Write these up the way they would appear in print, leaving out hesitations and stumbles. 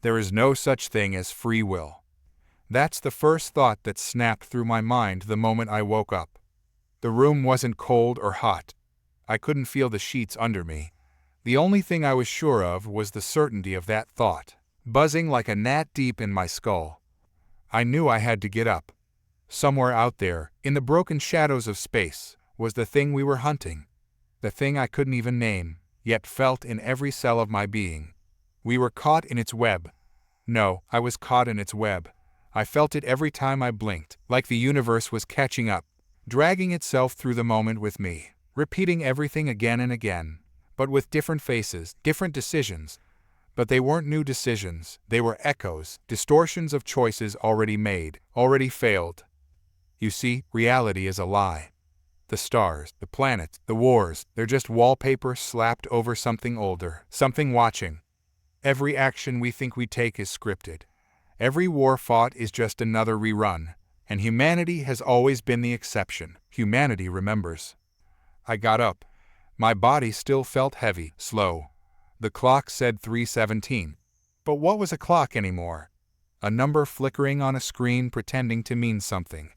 There is no such thing as free will. That's the first thought that snapped through my mind the moment I woke up. The room wasn't cold or hot. I couldn't feel the sheets under me. The only thing I was sure of was the certainty of that thought, buzzing like a gnat deep in my skull. I knew I had to get up. Somewhere out there, in the broken shadows of space, was the thing we were hunting. The thing I couldn't even name, yet felt in every cell of my being. We were caught in its web. No, I was caught in its web. I felt it every time I blinked, like the universe was catching up, dragging itself through the moment with me, repeating everything again and again, but with different faces, different decisions. But they weren't new decisions, they were echoes, distortions of choices already made, already failed. You see, reality is a lie. The stars, the planets, the wars, they're just wallpaper slapped over something older, something watching. Every action we think we take is scripted. Every war fought is just another rerun, and humanity has always been the exception. Humanity remembers. I got up. My body still felt heavy, slow. The clock said 3:17. But what was a clock anymore? A number flickering on a screen pretending to mean something.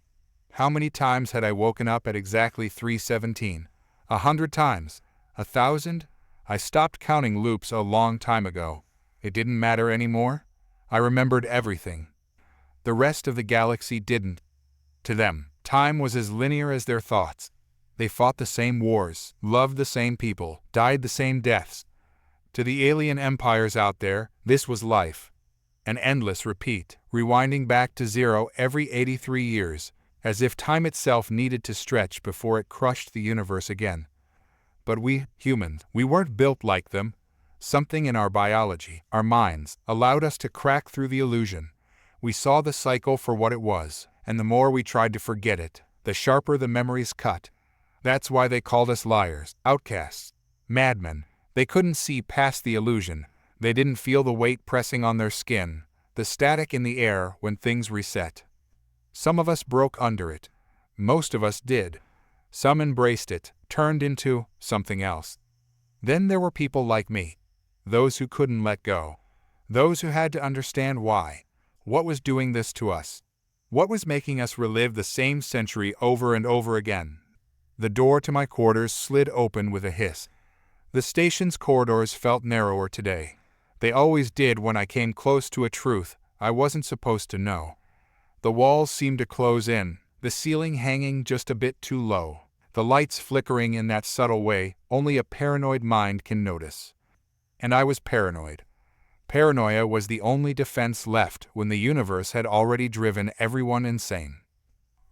How many times had I woken up at exactly 3:17? 100 times? 1,000? I stopped counting loops a long time ago. It didn't matter anymore. I remembered everything. The rest of the galaxy didn't. To them, time was as linear as their thoughts. They fought the same wars, loved the same people, died the same deaths. To the alien empires out there, this was life. An endless repeat, rewinding back to zero every 83 years, as if time itself needed to stretch before it crushed the universe again. But we, humans, we weren't built like them. Something in our biology, our minds, allowed us to crack through the illusion. We saw the cycle for what it was, and the more we tried to forget it, the sharper the memories cut. That's why they called us liars, outcasts, madmen. They couldn't see past the illusion. They didn't feel the weight pressing on their skin, the static in the air when things reset. Some of us broke under it. Most of us did. Some embraced it, turned into something else. Then there were people like me. Those who couldn't let go. Those who had to understand why. What was doing this to us? What was making us relive the same century over and over again? The door to my quarters slid open with a hiss. The station's corridors felt narrower today. They always did when I came close to a truth I wasn't supposed to know. The walls seemed to close in, the ceiling hanging just a bit too low, the lights flickering in that subtle way only a paranoid mind can notice. And I was paranoid. Paranoia was the only defense left when the universe had already driven everyone insane.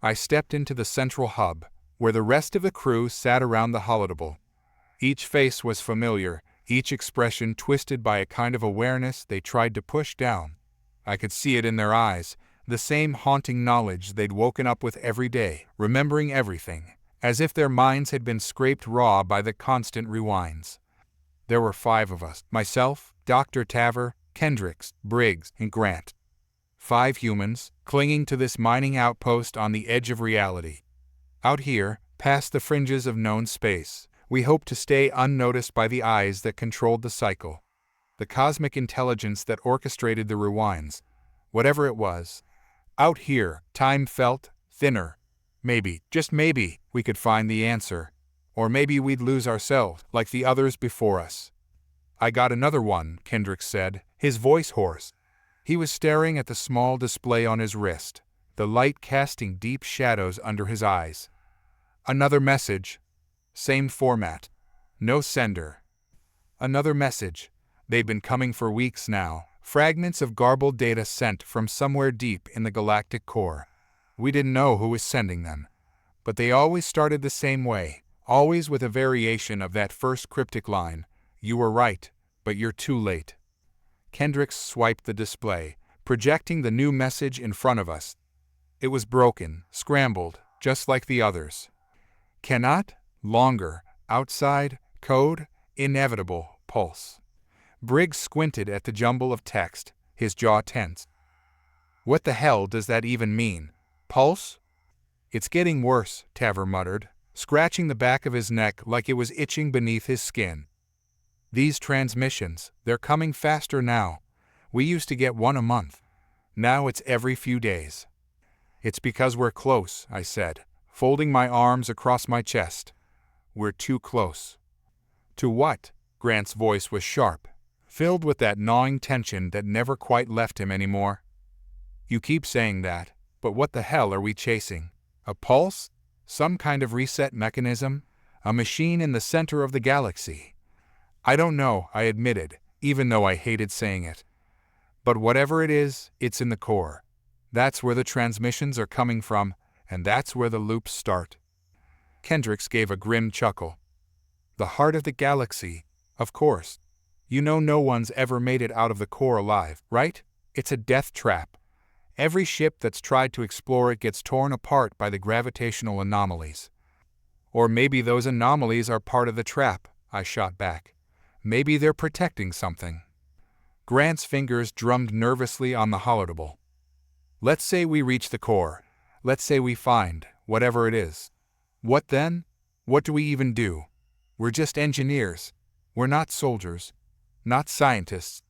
I stepped into the central hub, where the rest of the crew sat around the holodeck. Each face was familiar, each expression twisted by a kind of awareness they tried to push down. I could see it in their eyes, the same haunting knowledge they'd woken up with every day, remembering everything, as if their minds had been scraped raw by the constant rewinds. There were 5 of us, myself, Dr. Taver, Kendricks, Briggs, and Grant. 5 humans, clinging to this mining outpost on the edge of reality. Out here, past the fringes of known space, we hoped to stay unnoticed by the eyes that controlled the cycle. The cosmic intelligence that orchestrated the rewinds. Whatever it was. Out here, time felt thinner. Maybe, just maybe, we could find the answer. Or maybe we'd lose ourselves, like the others before us. I got another one, Kendricks said, his voice hoarse. He was staring at the small display on his wrist, the light casting deep shadows under his eyes. Another message. Same format. No sender. Another message. They'd been coming for weeks now, fragments of garbled data sent from somewhere deep in the galactic core. We didn't know who was sending them. But they always started the same way, always with a variation of that first cryptic line, "You were right, but you're too late." Kendricks swiped the display, projecting the new message in front of us. It was broken, scrambled, just like the others. Cannot, longer, outside, code, inevitable, pulse. Briggs squinted at the jumble of text, his jaw tense. What the hell does that even mean? Pulse? It's getting worse, Taver muttered, scratching the back of his neck like it was itching beneath his skin. These transmissions, they're coming faster now. We used to get one a month. Now it's every few days. It's because we're close, I said, folding my arms across my chest. We're too close. To what? Grant's voice was sharp, filled with that gnawing tension that never quite left him anymore. You keep saying that, but what the hell are we chasing? A pulse? Some kind of reset mechanism? A machine in the center of the galaxy? I don't know, I admitted, even though I hated saying it. But whatever it is, it's in the core. That's where the transmissions are coming from, and that's where the loops start. Kendricks gave a grim chuckle. The heart of the galaxy, of course. You know no one's ever made it out of the core alive, right? It's a death trap. Every ship that's tried to explore it gets torn apart by the gravitational anomalies. Or maybe those anomalies are part of the trap, I shot back. Maybe they're protecting something. Grant's fingers drummed nervously on the holodable. Let's say we reach the core. Let's say we find whatever it is. What then? What do we even do? We're just engineers. We're not soldiers. Not scientists.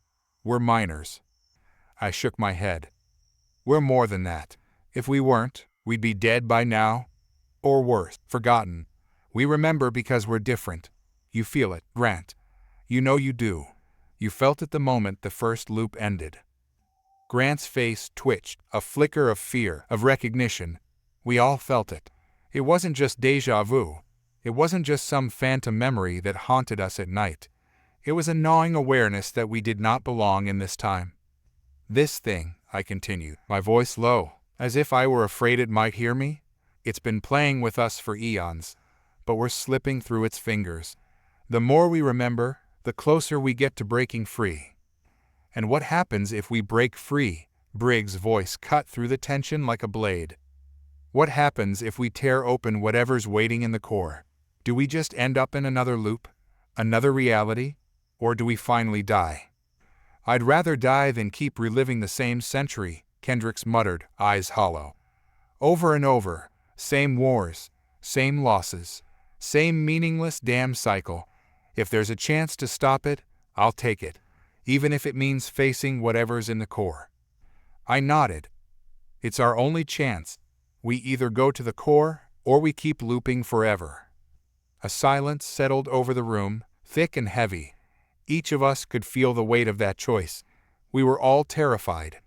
We're miners. I shook my head. We're more than that. If we weren't, we'd be dead by now. Or worse, forgotten. We remember because we're different. You feel it, Grant. You know you do. You felt it the moment the first loop ended. Grant's face twitched, a flicker of fear, of recognition. We all felt it. It wasn't just déjà vu. It wasn't just some phantom memory that haunted us at night. It was a gnawing awareness that we did not belong in this time. This thing, I continued, my voice low, as if I were afraid it might hear me. It's been playing with us for eons, but we're slipping through its fingers. The more we remember, the closer we get to breaking free. And what happens if we break free? Briggs' voice cut through the tension like a blade. What happens if we tear open whatever's waiting in the core? Do we just end up in another loop? Another reality? Or do we finally die? I'd rather die than keep reliving the same century, Kendricks muttered, eyes hollow. Over and over, same wars, same losses, same meaningless damn cycle. If there's a chance to stop it, I'll take it, even if it means facing whatever's in the core. I nodded. It's our only chance. We either go to the core, or we keep looping forever. A silence settled over the room, thick and heavy. Each of us could feel the weight of that choice. We were all terrified.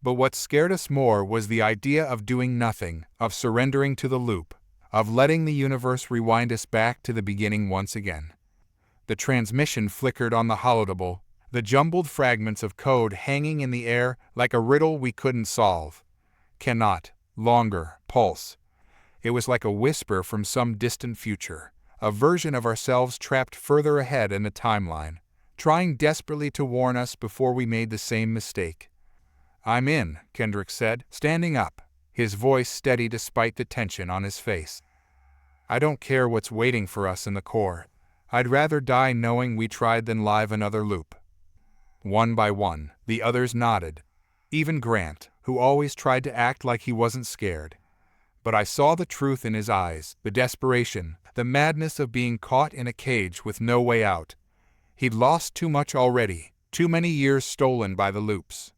But what scared us more was the idea of doing nothing, of surrendering to the loop, of letting the universe rewind us back to the beginning once again. The transmission flickered on the holodable, the jumbled fragments of code hanging in the air like a riddle we couldn't solve. Cannot, longer, pulse. It was like a whisper from some distant future, a version of ourselves trapped further ahead in the timeline, trying desperately to warn us before we made the same mistake. I'm in, Kendrick said, standing up, his voice steady despite the tension on his face. I don't care what's waiting for us in the core. I'd rather die knowing we tried than live another loop. One by one, the others nodded. Even Grant, who always tried to act like he wasn't scared. But I saw the truth in his eyes, the desperation, the madness of being caught in a cage with no way out. He'd lost too much already, too many years stolen by the loops.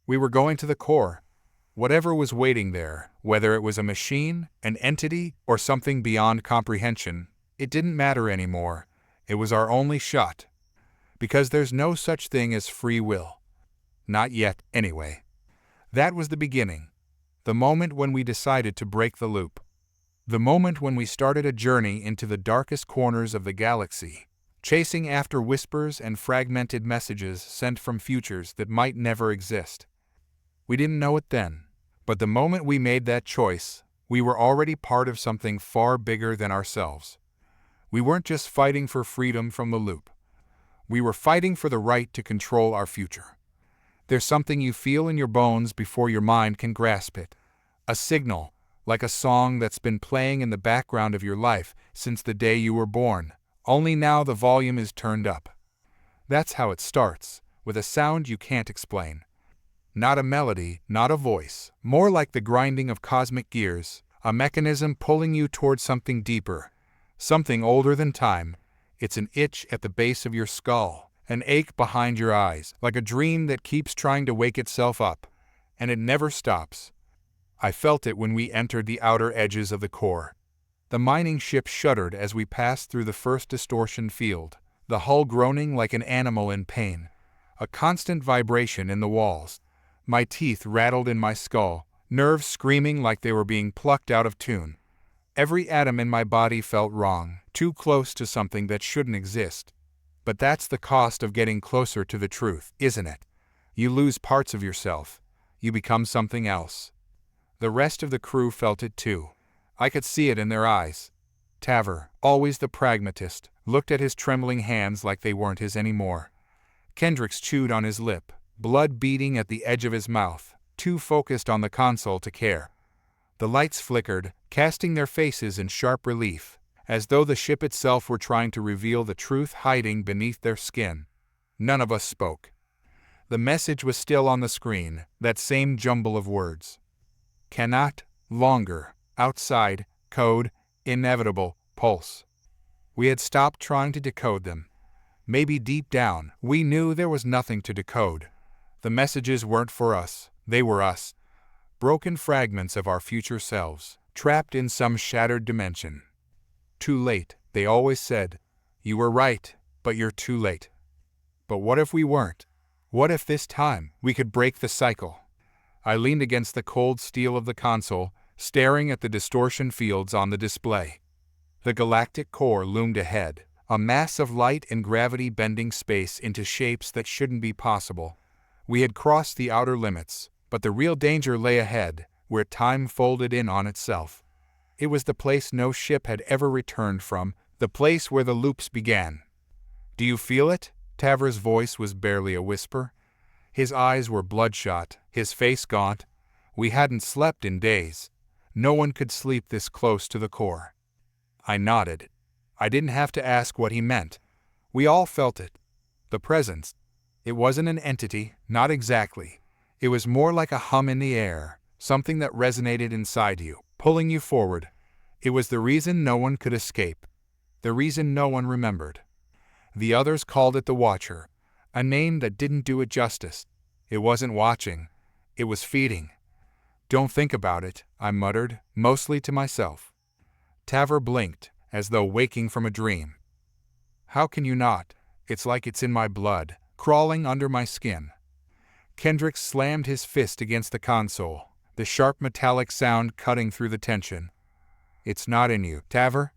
We were going to the core. Whatever was waiting there, whether it was a machine, an entity, or something beyond comprehension, it didn't matter anymore. It was our only shot. Because there's no such thing as free will. Not yet, anyway. That was the beginning. The moment when we decided to break the loop. The moment when we started a journey into the darkest corners of the galaxy, chasing after whispers and fragmented messages sent from futures that might never exist. We didn't know it then, but the moment we made that choice, we were already part of something far bigger than ourselves. We weren't just fighting for freedom from the loop. We were fighting for the right to control our future. There's something you feel in your bones before your mind can grasp it. A signal, like a song that's been playing in the background of your life since the day you were born, only now the volume is turned up. That's how it starts, with a sound you can't explain. Not a melody, not a voice, more like the grinding of cosmic gears, a mechanism pulling you towards something deeper, something older than time. It's an itch at the base of your skull, an ache behind your eyes, like a dream that keeps trying to wake itself up, and it never stops. I felt it when we entered the outer edges of the core. The mining ship shuddered as we passed through the first distortion field, the hull groaning like an animal in pain, a constant vibration in the walls. My teeth rattled in my skull, nerves screaming like they were being plucked out of tune. Every atom in my body felt wrong, too close to something that shouldn't exist. But that's the cost of getting closer to the truth, isn't it? You lose parts of yourself. You become something else. The rest of the crew felt it too. I could see it in their eyes. Taver, always the pragmatist, looked at his trembling hands like they weren't his anymore. Kendricks chewed on his lip, blood beating at the edge of his mouth, too focused on the console to care. The lights flickered, casting their faces in sharp relief, as though the ship itself were trying to reveal the truth hiding beneath their skin. None of us spoke. The message was still on the screen, that same jumble of words. Cannot, longer, outside, code, inevitable, pulse. We had stopped trying to decode them. Maybe deep down, we knew there was nothing to decode. The messages weren't for us, they were us. Broken fragments of our future selves, trapped in some shattered dimension. Too late, they always said. You were right, but you're too late. But what if we weren't? What if this time we could break the cycle? I leaned against the cold steel of the console, staring at the distortion fields on the display. The galactic core loomed ahead, a mass of light and gravity bending space into shapes that shouldn't be possible. We had crossed the outer limits, but the real danger lay ahead, where time folded in on itself. It was the place no ship had ever returned from, the place where the loops began. Do you feel it? Taver's voice was barely a whisper. His eyes were bloodshot, his face gaunt. We hadn't slept in days. No one could sleep this close to the core. I nodded. I didn't have to ask what he meant. We all felt it. The presence. It wasn't an entity, not exactly. It was more like a hum in the air, something that resonated inside you, pulling you forward. It was the reason no one could escape. The reason no one remembered. The others called it the Watcher, a name that didn't do it justice. It wasn't watching. It was feeding. Don't think about it, I muttered, mostly to myself. Taver blinked, as though waking from a dream. How can you not? It's like it's in my blood, crawling under my skin. Kendricks slammed his fist against the console, the sharp metallic sound cutting through the tension. It's not in you, Taver.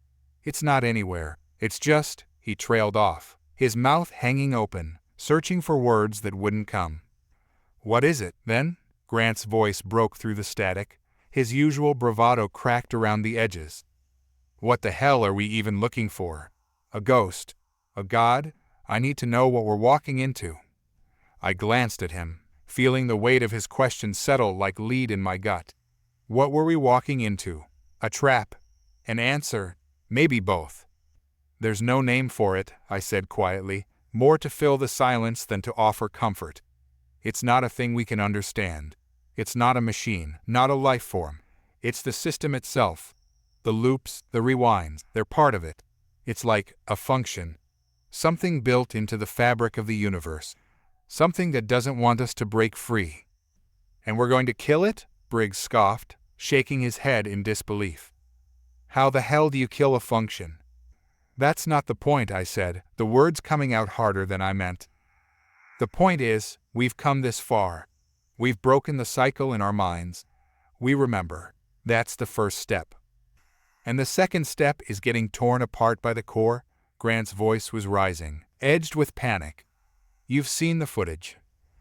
It's not anywhere. It's just, he trailed off, his mouth hanging open, searching for words that wouldn't come. What is it, then? Grant's voice broke through the static. His usual bravado cracked around the edges. What the hell are we even looking for? A ghost? A god? I need to know what we're walking into. I glanced at him, feeling the weight of his question settle like lead in my gut. What were we walking into? A trap? An answer? Maybe both. There's no name for it, I said quietly, more to fill the silence than to offer comfort. It's not a thing we can understand. It's not a machine, not a life form. It's the system itself. The loops, the rewinds, they're part of it. It's like a function. Something built into the fabric of the universe. Something that doesn't want us to break free. And we're going to kill it? Briggs scoffed, shaking his head in disbelief. How the hell do you kill a function? That's not the point, I said, the words coming out harder than I meant. The point is, we've come this far. We've broken the cycle in our minds. We remember. That's the first step. And the second step is getting torn apart by the core. Grant's voice was rising, edged with panic. You've seen the footage.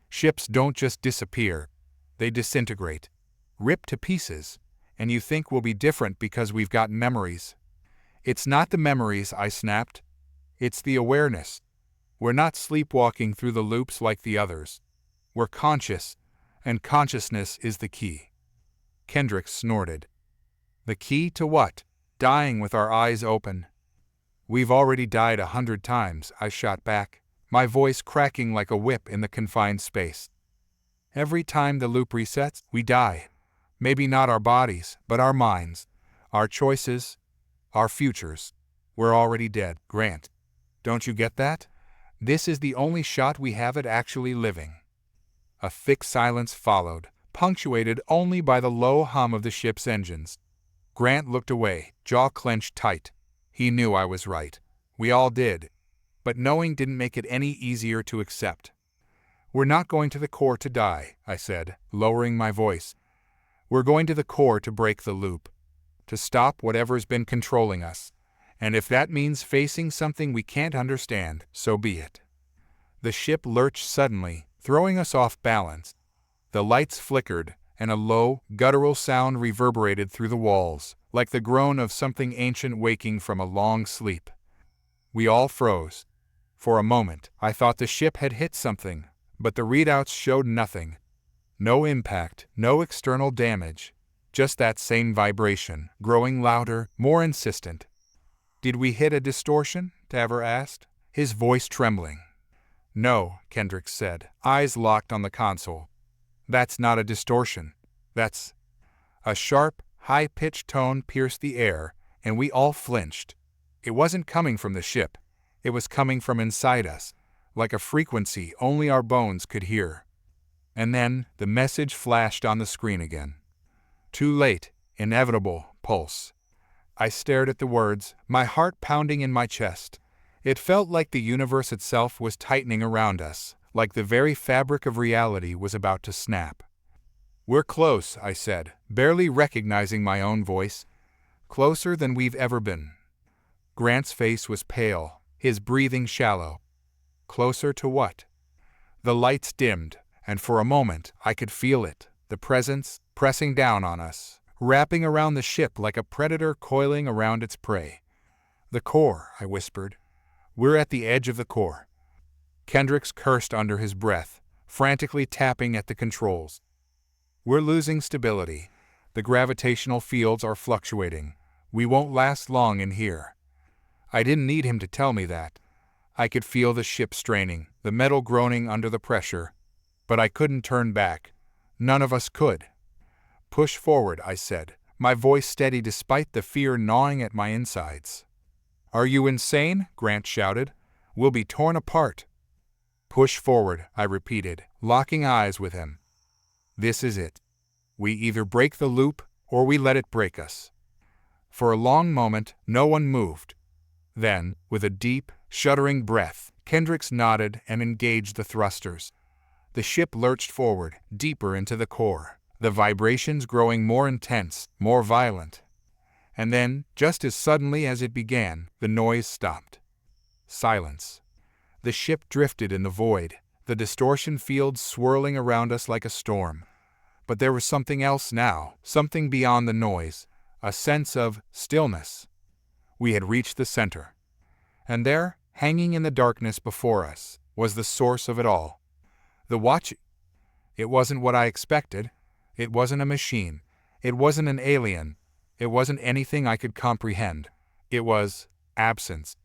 Ships don't just disappear. They disintegrate. Rip to pieces. And you think we'll be different because we've got memories. It's not the memories, I snapped. It's the awareness. We're not sleepwalking through the loops like the others. We're conscious, and consciousness is the key. Kendricks snorted. The key to what? Dying with our eyes open. We've already died 100 times, I shot back, my voice cracking like a whip in the confined space. Every time the loop resets, we die. Maybe not our bodies, but our minds, our choices, our futures. We're already dead, Grant. Don't you get that? This is the only shot we have at actually living." A thick silence followed, punctuated only by the low hum of the ship's engines. Grant looked away, jaw clenched tight. He knew I was right. We all did. But knowing didn't make it any easier to accept. "We're not going to the core to die," I said, lowering my voice. "We're going to the core to break the loop. To stop whatever's been controlling us. And if that means facing something we can't understand, so be it." The ship lurched suddenly, throwing us off balance. The lights flickered, and a low, guttural sound reverberated through the walls, like the groan of something ancient waking from a long sleep. We all froze. For a moment, I thought the ship had hit something, but the readouts showed nothing. No impact, no external damage. Just that same vibration, growing louder, more insistent. "Did we hit a distortion?" Taver asked, his voice trembling. "No," Kendrick said, eyes locked on the console. "That's not a distortion. That's—" A sharp, high-pitched tone pierced the air, and we all flinched. It wasn't coming from the ship. It was coming from inside us, like a frequency only our bones could hear. And then the message flashed on the screen again. "Too late. Inevitable. Pulse." I stared at the words, my heart pounding in my chest. It felt like the universe itself was tightening around us, like the very fabric of reality was about to snap. "We're close," I said, barely recognizing my own voice. "Closer than we've ever been." Grant's face was pale, his breathing shallow. Closer to what? The lights dimmed, and for a moment I could feel it, the presence, pressing down on us, wrapping around the ship like a predator coiling around its prey. "The core," I whispered. "We're at the edge of the core." Kendricks cursed under his breath, frantically tapping at the controls. "We're losing stability. The gravitational fields are fluctuating. We won't last long in here." I didn't need him to tell me that. I could feel the ship straining, the metal groaning under the pressure. But I couldn't turn back. None of us could. "Push forward," I said, my voice steady despite the fear gnawing at my insides. "Are you insane?" Grant shouted. "We'll be torn apart." "Push forward," I repeated, locking eyes with him. "This is it. We either break the loop, or we let it break us." For a long moment, no one moved. Then, with a deep, shuddering breath, Kendricks nodded and engaged the thrusters. The ship lurched forward, deeper into the core, the vibrations growing more intense, more violent. And then, just as suddenly as it began, the noise stopped. Silence. The ship drifted in the void, the distortion fields swirling around us like a storm. But there was something else now, something beyond the noise, a sense of stillness. We had reached the center. And there, hanging in the darkness before us, was the source of it all. The watch. It wasn't what I expected. It wasn't a machine. It wasn't an alien. It wasn't anything I could comprehend. It was absence.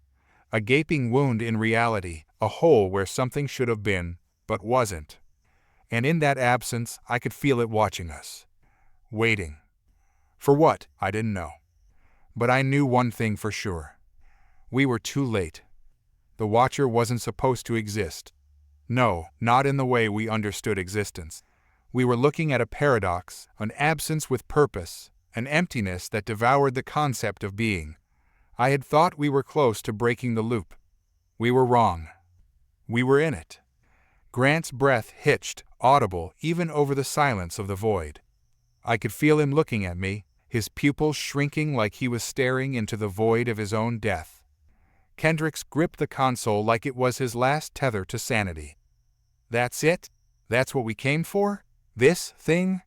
A gaping wound in reality, a hole where something should have been, but wasn't. And in that absence, I could feel it watching us. Waiting. For what, I didn't know. But I knew one thing for sure. We were too late. The Watcher wasn't supposed to exist. No, not in the way we understood existence. We were looking at a paradox, an absence with purpose, an emptiness that devoured the concept of being. I had thought we were close to breaking the loop. We were wrong. We were in it. Grant's breath hitched, audible even over the silence of the void. I could feel him looking at me, his pupils shrinking like he was staring into the void of his own death. Kendricks gripped the console like it was his last tether to sanity. "That's it? That's what we came for? This thing?"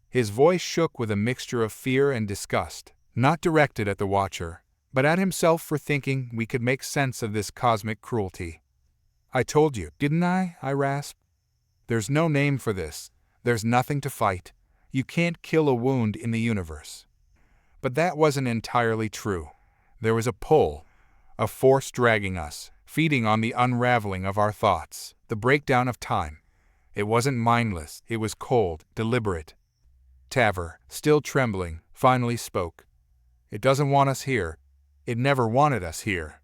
His voice shook with a mixture of fear and disgust, not directed at the Watcher, but at himself for thinking we could make sense of this cosmic cruelty. "I told you, didn't I?" I rasped. "There's no name for this. There's nothing to fight. You can't kill a wound in the universe." But that wasn't entirely true. There was a pull, a force dragging us, feeding on the unraveling of our thoughts, the breakdown of time. It wasn't mindless, it was cold, deliberate. Taver, still trembling, finally spoke. "It doesn't want us here. It never wanted us here."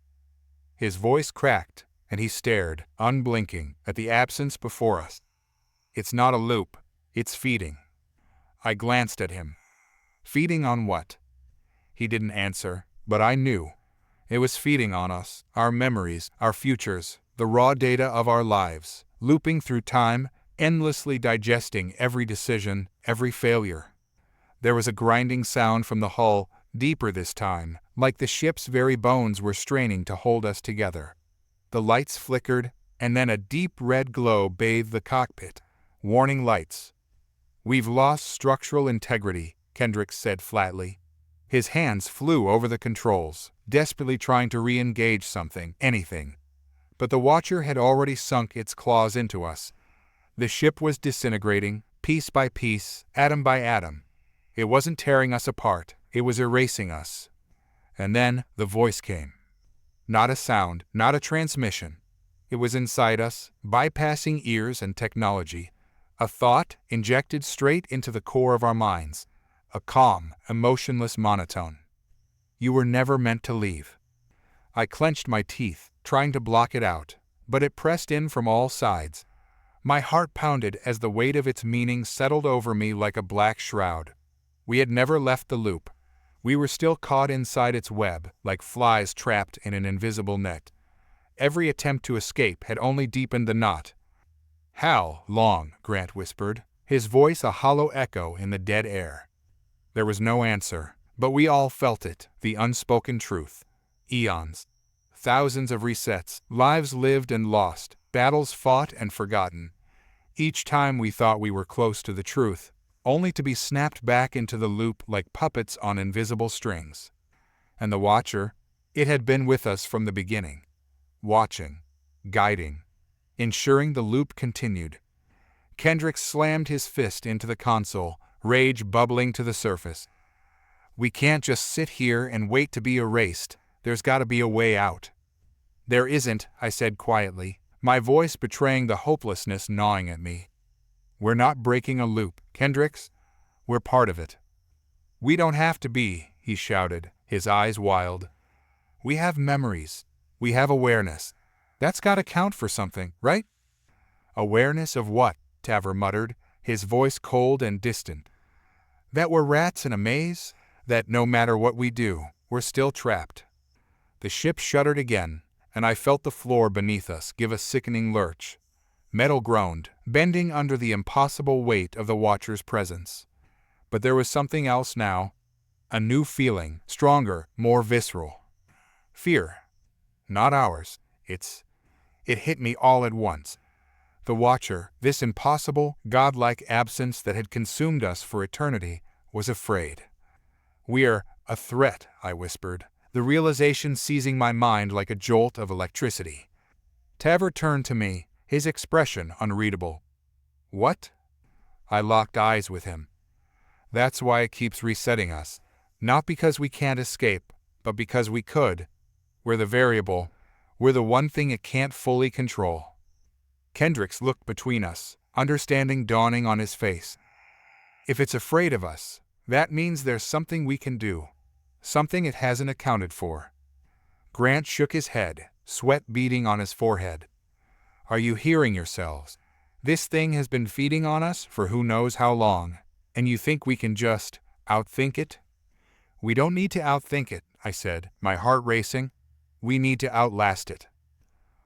His voice cracked, and he stared, unblinking, at the absence before us. It's not a loop. It's feeding. I glanced at him. Feeding on what? He didn't answer, but I knew. It was feeding on us, our memories, our futures, the raw data of our lives, looping through time, endlessly digesting every decision, every failure. There was a grinding sound from the hull, deeper this time, like the ship's very bones were straining to hold us together. The lights flickered, and then a deep red glow bathed the cockpit. Warning lights. "We've lost structural integrity," Kendricks said flatly. His hands flew over the controls, desperately trying to re-engage something, anything. But the Watcher had already sunk its claws into us. The ship was disintegrating, piece by piece, atom by atom. It wasn't tearing us apart, it was erasing us. And then the voice came. Not a sound, not a transmission. It was inside us, bypassing ears and technology. A thought injected straight into the core of our minds. A calm, emotionless monotone. "You were never meant to leave." I clenched my teeth, trying to block it out, but it pressed in from all sides. My heart pounded as the weight of its meaning settled over me like a black shroud. We had never left the loop. We were still caught inside its web, like flies trapped in an invisible net. Every attempt to escape had only deepened the knot. "How long?" Grant whispered, his voice a hollow echo in the dead air. There was no answer, but we all felt it, the unspoken truth. Eons. Thousands of resets, lives lived and lost, battles fought and forgotten. Each time we thought we were close to the truth, only to be snapped back into the loop like puppets on invisible strings. And the Watcher, it had been with us from the beginning. Watching, guiding, ensuring the loop continued. Kendricks slammed his fist into the console, rage bubbling to the surface. "We can't just sit here and wait to be erased. There's got to be a way out." "There isn't," I said quietly, my voice betraying the hopelessness gnawing at me. "We're not breaking a loop, Kendricks. We're part of it." "We don't have to be," he shouted, his eyes wild. "We have memories. We have awareness. That's got to count for something, right?" "Awareness of what?" Taver muttered, his voice cold and distant. "That we're rats in a maze? That no matter what we do, we're still trapped." The ship shuddered again, and I felt the floor beneath us give a sickening lurch. Metal groaned, bending under the impossible weight of the Watcher's presence. But there was something else now. A new feeling, stronger, more visceral. Fear. Not ours. It hit me all at once. The Watcher, this impossible, godlike absence that had consumed us for eternity, was afraid. "We're a threat," I whispered, the realization seizing my mind like a jolt of electricity. Taver turned to me, his expression unreadable. "What?" I locked eyes with him. "That's why it keeps resetting us. Not because we can't escape, but because we could. We're the variable. We're the one thing it can't fully control." Kendricks looked between us, understanding dawning on his face. "If it's afraid of us, that means there's something we can do. Something it hasn't accounted for." Grant shook his head, sweat beading on his forehead. "Are you hearing yourselves? This thing has been feeding on us for who knows how long, and you think we can just outthink it?" "We don't need to outthink it," I said, my heart racing. "We need to outlast it."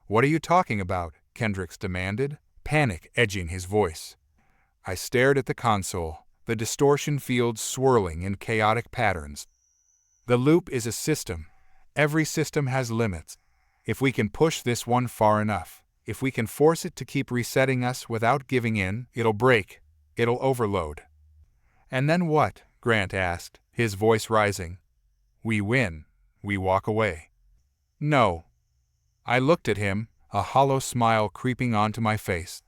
"What are you talking about?" Kendricks demanded, panic edging his voice. I stared at the console, the distortion fields swirling in chaotic patterns. "The loop is a system. Every system has limits. If we can push this one far enough, if we can force it to keep resetting us without giving in, it'll break. It'll overload." "And then what?" Grant asked, his voice rising. "We win. We walk away." "No." I looked at him, a hollow smile creeping onto my face.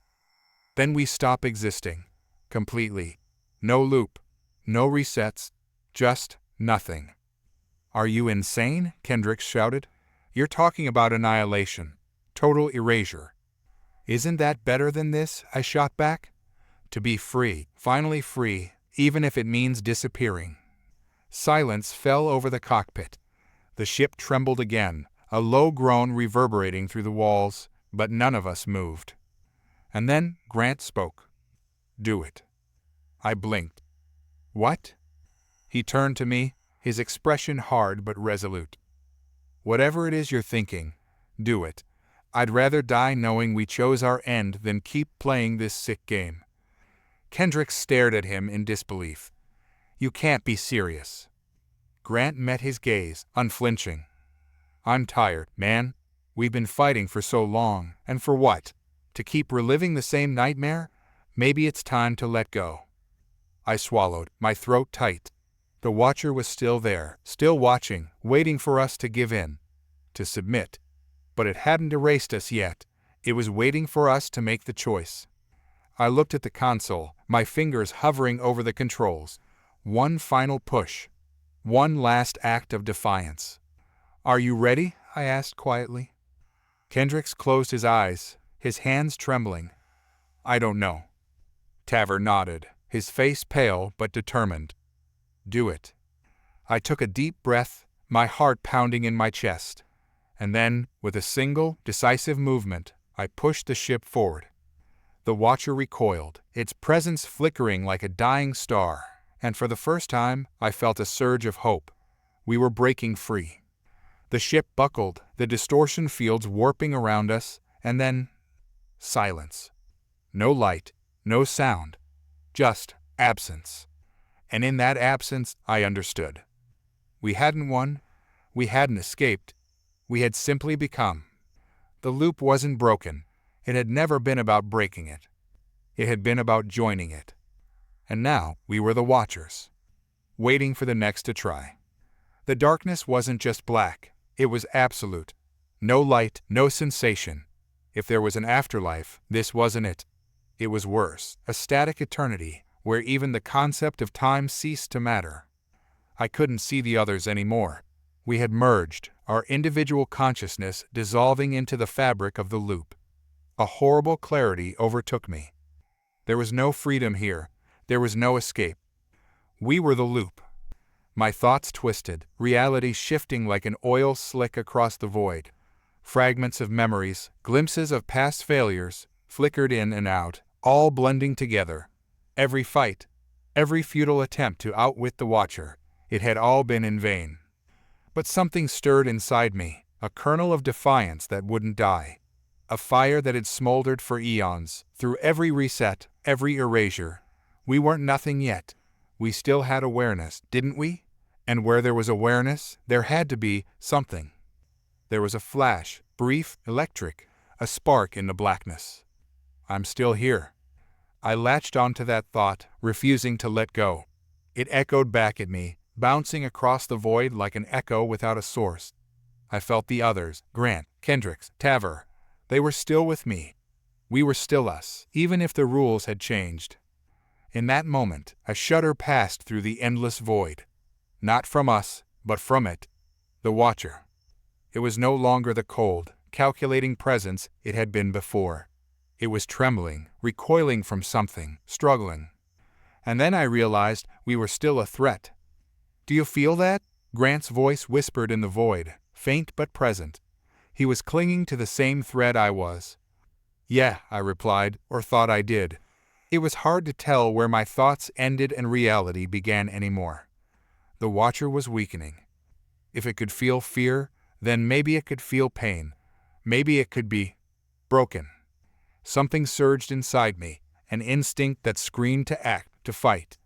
"Then we stop existing. Completely. No loop. No resets. Just nothing." "Are you insane?" Kendricks shouted. "You're talking about annihilation. Total erasure." "Isn't that better than this?" I shot back. "To be free, finally free, even if it means disappearing." Silence fell over the cockpit. The ship trembled again, a low groan reverberating through the walls, but none of us moved. And then Grant spoke. "Do it." I blinked. "What?" He turned to me, his expression hard but resolute. "Whatever it is you're thinking, do it. I'd rather die knowing we chose our end than keep playing this sick game." Kendrick stared at him in disbelief. "You can't be serious." Grant met his gaze, unflinching. "I'm tired, man. We've been fighting for so long, and for what? To keep reliving the same nightmare? Maybe it's time to let go." I swallowed, my throat tight. The Watcher was still there, still watching, waiting for us to give in, to submit. But it hadn't erased us yet. It was waiting for us to make the choice. I looked at the console, my fingers hovering over the controls. One final push. One last act of defiance. "Are you ready?" I asked quietly. Kendricks closed his eyes, his hands trembling. "I don't know." Taver nodded, his face pale but determined. "Do it." I took a deep breath, my heart pounding in my chest. And then, with a single, decisive movement, I pushed the ship forward. The Watcher recoiled, its presence flickering like a dying star, and for the first time, I felt a surge of hope. We were breaking free. The ship buckled, the distortion fields warping around us, and then silence. No light, no sound, just absence. And in that absence, I understood. We hadn't won, we hadn't escaped, we had simply become. The loop wasn't broken. It had never been about breaking it. It had been about joining it. And now we were the Watchers, waiting for the next to try. The darkness wasn't just black, it was absolute. No light, no sensation. If there was an afterlife, this wasn't it. It was worse, a static eternity, where even the concept of time ceased to matter. I couldn't see the others anymore. We had merged, our individual consciousness dissolving into the fabric of the loop. A horrible clarity overtook me. There was no freedom here. There was no escape. We were the loop. My thoughts twisted, reality shifting like an oil slick across the void. Fragments of memories, glimpses of past failures, flickered in and out, all blending together. Every fight, every futile attempt to outwit the Watcher, it had all been in vain. But something stirred inside me, a kernel of defiance that wouldn't die. A fire that had smoldered for eons, through every reset, every erasure. We weren't nothing yet. We still had awareness, didn't we? And where there was awareness, there had to be something. There was a flash, brief, electric, a spark in the blackness. I'm still here. I latched onto that thought, refusing to let go. It echoed back at me, bouncing across the void like an echo without a source. I felt the others, Grant, Kendricks, Taver. They were still with me. We were still us, even if the rules had changed. In that moment, a shudder passed through the endless void. Not from us, but from it. The Watcher. It was no longer the cold, calculating presence it had been before. It was trembling, recoiling from something, struggling. And then I realized we were still a threat. "Do you feel that?" Grant's voice whispered in the void, faint but present. He was clinging to the same thread I was. "Yeah," I replied, or thought I did. It was hard to tell where my thoughts ended and reality began anymore. The Watcher was weakening. If it could feel fear, then maybe it could feel pain. Maybe it could be broken. Something surged inside me, an instinct that screamed to act, to fight.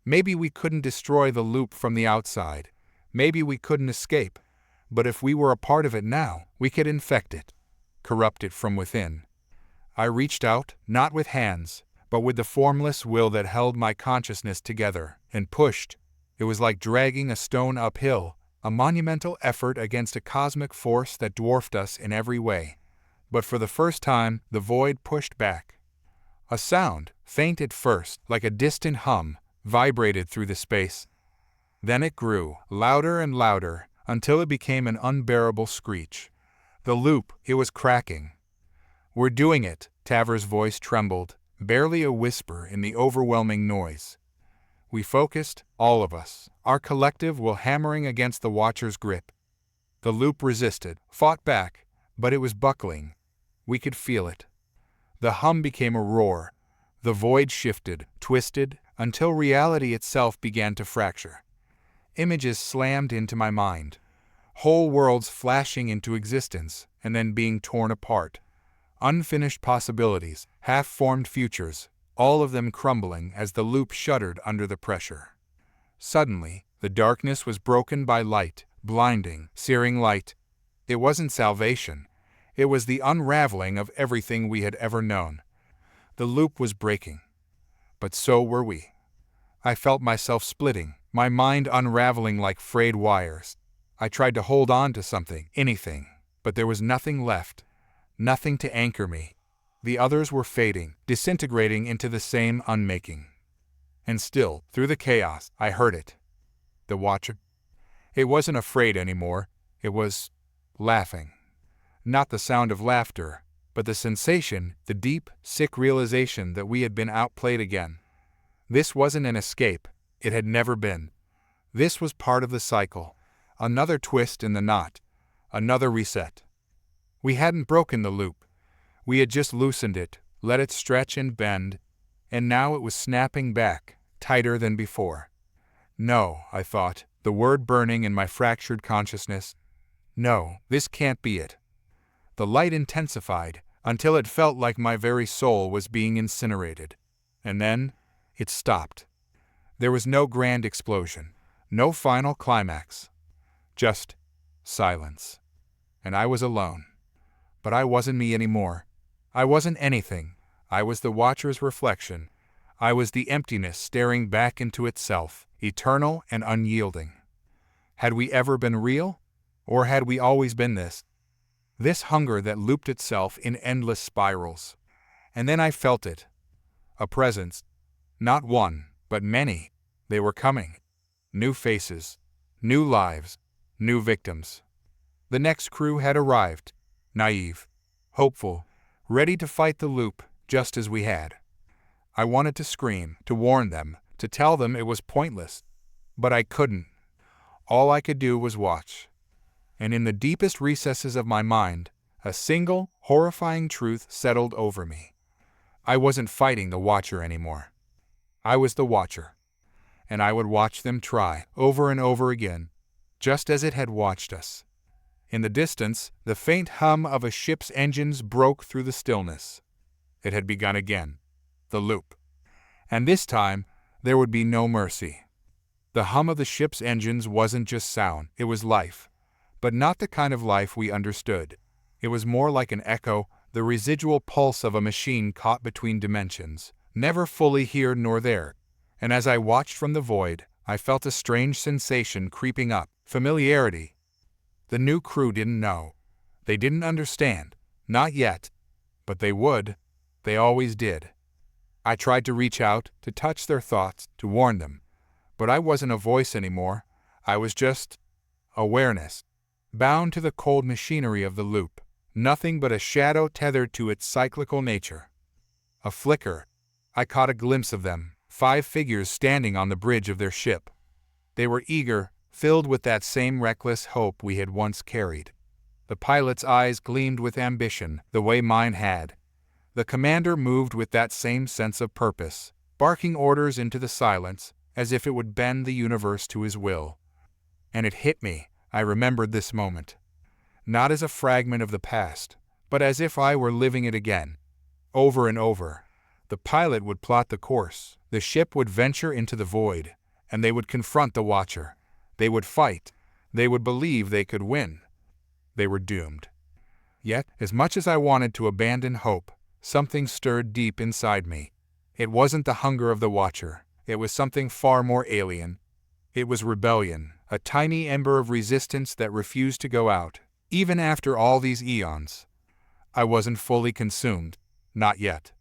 Maybe we couldn't destroy the loop from the outside. Maybe we couldn't escape. But if we were a part of it now, we could infect it, corrupt it from within. I reached out, not with hands, but with the formless will that held my consciousness together, and pushed. It was like dragging a stone uphill, a monumental effort against a cosmic force that dwarfed us in every way. But for the first time, the void pushed back. A sound, faint at first, like a distant hum, vibrated through the space. Then it grew, louder and louder, until it became an unbearable screech. The loop, it was cracking. "We're doing it," Taver's voice trembled, barely a whisper in the overwhelming noise. We focused, all of us, our collective will hammering against the Watcher's grip. The loop resisted, fought back, but it was buckling. We could feel it. The hum became a roar. The void shifted, twisted, until reality itself began to fracture. Images slammed into my mind. Whole worlds flashing into existence and then being torn apart. Unfinished possibilities, half-formed futures, all of them crumbling as the loop shuddered under the pressure. Suddenly, the darkness was broken by light, blinding, searing light. It wasn't salvation. It was the unraveling of everything we had ever known. The loop was breaking. But so were we. I felt myself splitting, my mind unraveling like frayed wires. I tried to hold on to something, anything, but there was nothing left. Nothing to anchor me. The others were fading, disintegrating into the same unmaking. And still, through the chaos, I heard it. The Watcher. It wasn't afraid anymore. It was laughing. Not the sound of laughter, but the sensation, the deep, sick realization that we had been outplayed again. This wasn't an escape. It had never been. This was part of the cycle. Another twist in the knot. Another reset. We hadn't broken the loop. We had just loosened it, let it stretch and bend, and now it was snapping back, tighter than before. No, I thought, the word burning in my fractured consciousness. No, this can't be it. The light intensified until it felt like my very soul was being incinerated. And then, it stopped. There was no grand explosion, no final climax. Just silence. And I was alone. But I wasn't me anymore. I wasn't anything. I was the Watcher's reflection. I was the emptiness staring back into itself, eternal and unyielding. Had we ever been real? Or had we always been this? This hunger that looped itself in endless spirals. And then I felt it. A presence. Not one, but many. They were coming. New faces. New lives. New victims. The next crew had arrived. Naive. Hopeful. Ready to fight the loop, just as we had. I wanted to scream, to warn them, to tell them it was pointless. But I couldn't. All I could do was watch. And in the deepest recesses of my mind, a single, horrifying truth settled over me. I wasn't fighting the Watcher anymore. I was the Watcher. And I would watch them try, over and over again, just as it had watched us. In the distance, the faint hum of a ship's engines broke through the stillness. It had begun again. The loop. And this time, there would be no mercy. The hum of the ship's engines wasn't just sound, it was life. But not the kind of life we understood. It was more like an echo, the residual pulse of a machine caught between dimensions, never fully here nor there. And as I watched from the void, I felt a strange sensation creeping up, familiarity. The new crew didn't know. They didn't understand. Not yet. But they would. They always did. I tried to reach out, to touch their thoughts, to warn them. But I wasn't a voice anymore. I was just awareness. Bound to the cold machinery of the loop. Nothing but a shadow tethered to its cyclical nature. A flicker. I caught a glimpse of them, 5 figures standing on the bridge of their ship. They were eager, filled with that same reckless hope we had once carried. The pilot's eyes gleamed with ambition, the way mine had. The commander moved with that same sense of purpose, barking orders into the silence, as if it would bend the universe to his will. And it hit me. I remembered this moment. Not as a fragment of the past, but as if I were living it again. Over and over. The pilot would plot the course, the ship would venture into the void, and they would confront the Watcher. They would fight. They would believe they could win. They were doomed. Yet, as much as I wanted to abandon hope, something stirred deep inside me. It wasn't the hunger of the Watcher. It was something far more alien. It was rebellion, a tiny ember of resistance that refused to go out, even after all these eons. I wasn't fully consumed. Not yet.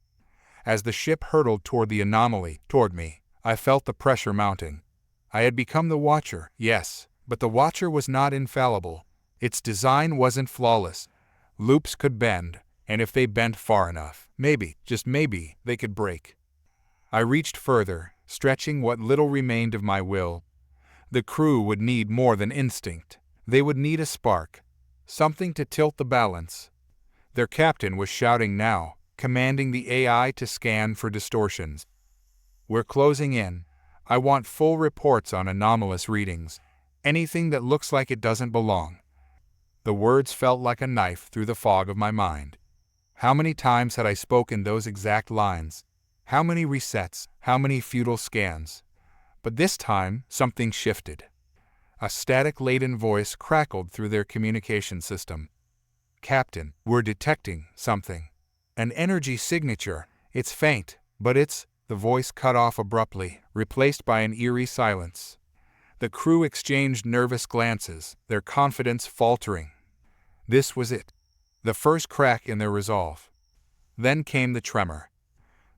As the ship hurtled toward the anomaly, toward me, I felt the pressure mounting. I had become the Watcher, yes, but the Watcher was not infallible. Its design wasn't flawless. Loops could bend, and if they bent far enough, maybe, just maybe, they could break. I reached further, stretching what little remained of my will. The crew would need more than instinct. They would need a spark, something to tilt the balance. Their captain was shouting now, commanding the AI to scan for distortions. "We're closing in. I want full reports on anomalous readings. Anything that looks like it doesn't belong." The words felt like a knife through the fog of my mind. How many times had I spoken those exact lines? How many resets? How many futile scans? But this time, something shifted. A static-laden voice crackled through their communication system. "Captain, we're detecting something. An energy signature. It's faint, but it's—" The voice cut off abruptly, replaced by an eerie silence. The crew exchanged nervous glances, their confidence faltering. This was it. The first crack in their resolve. Then came the tremor.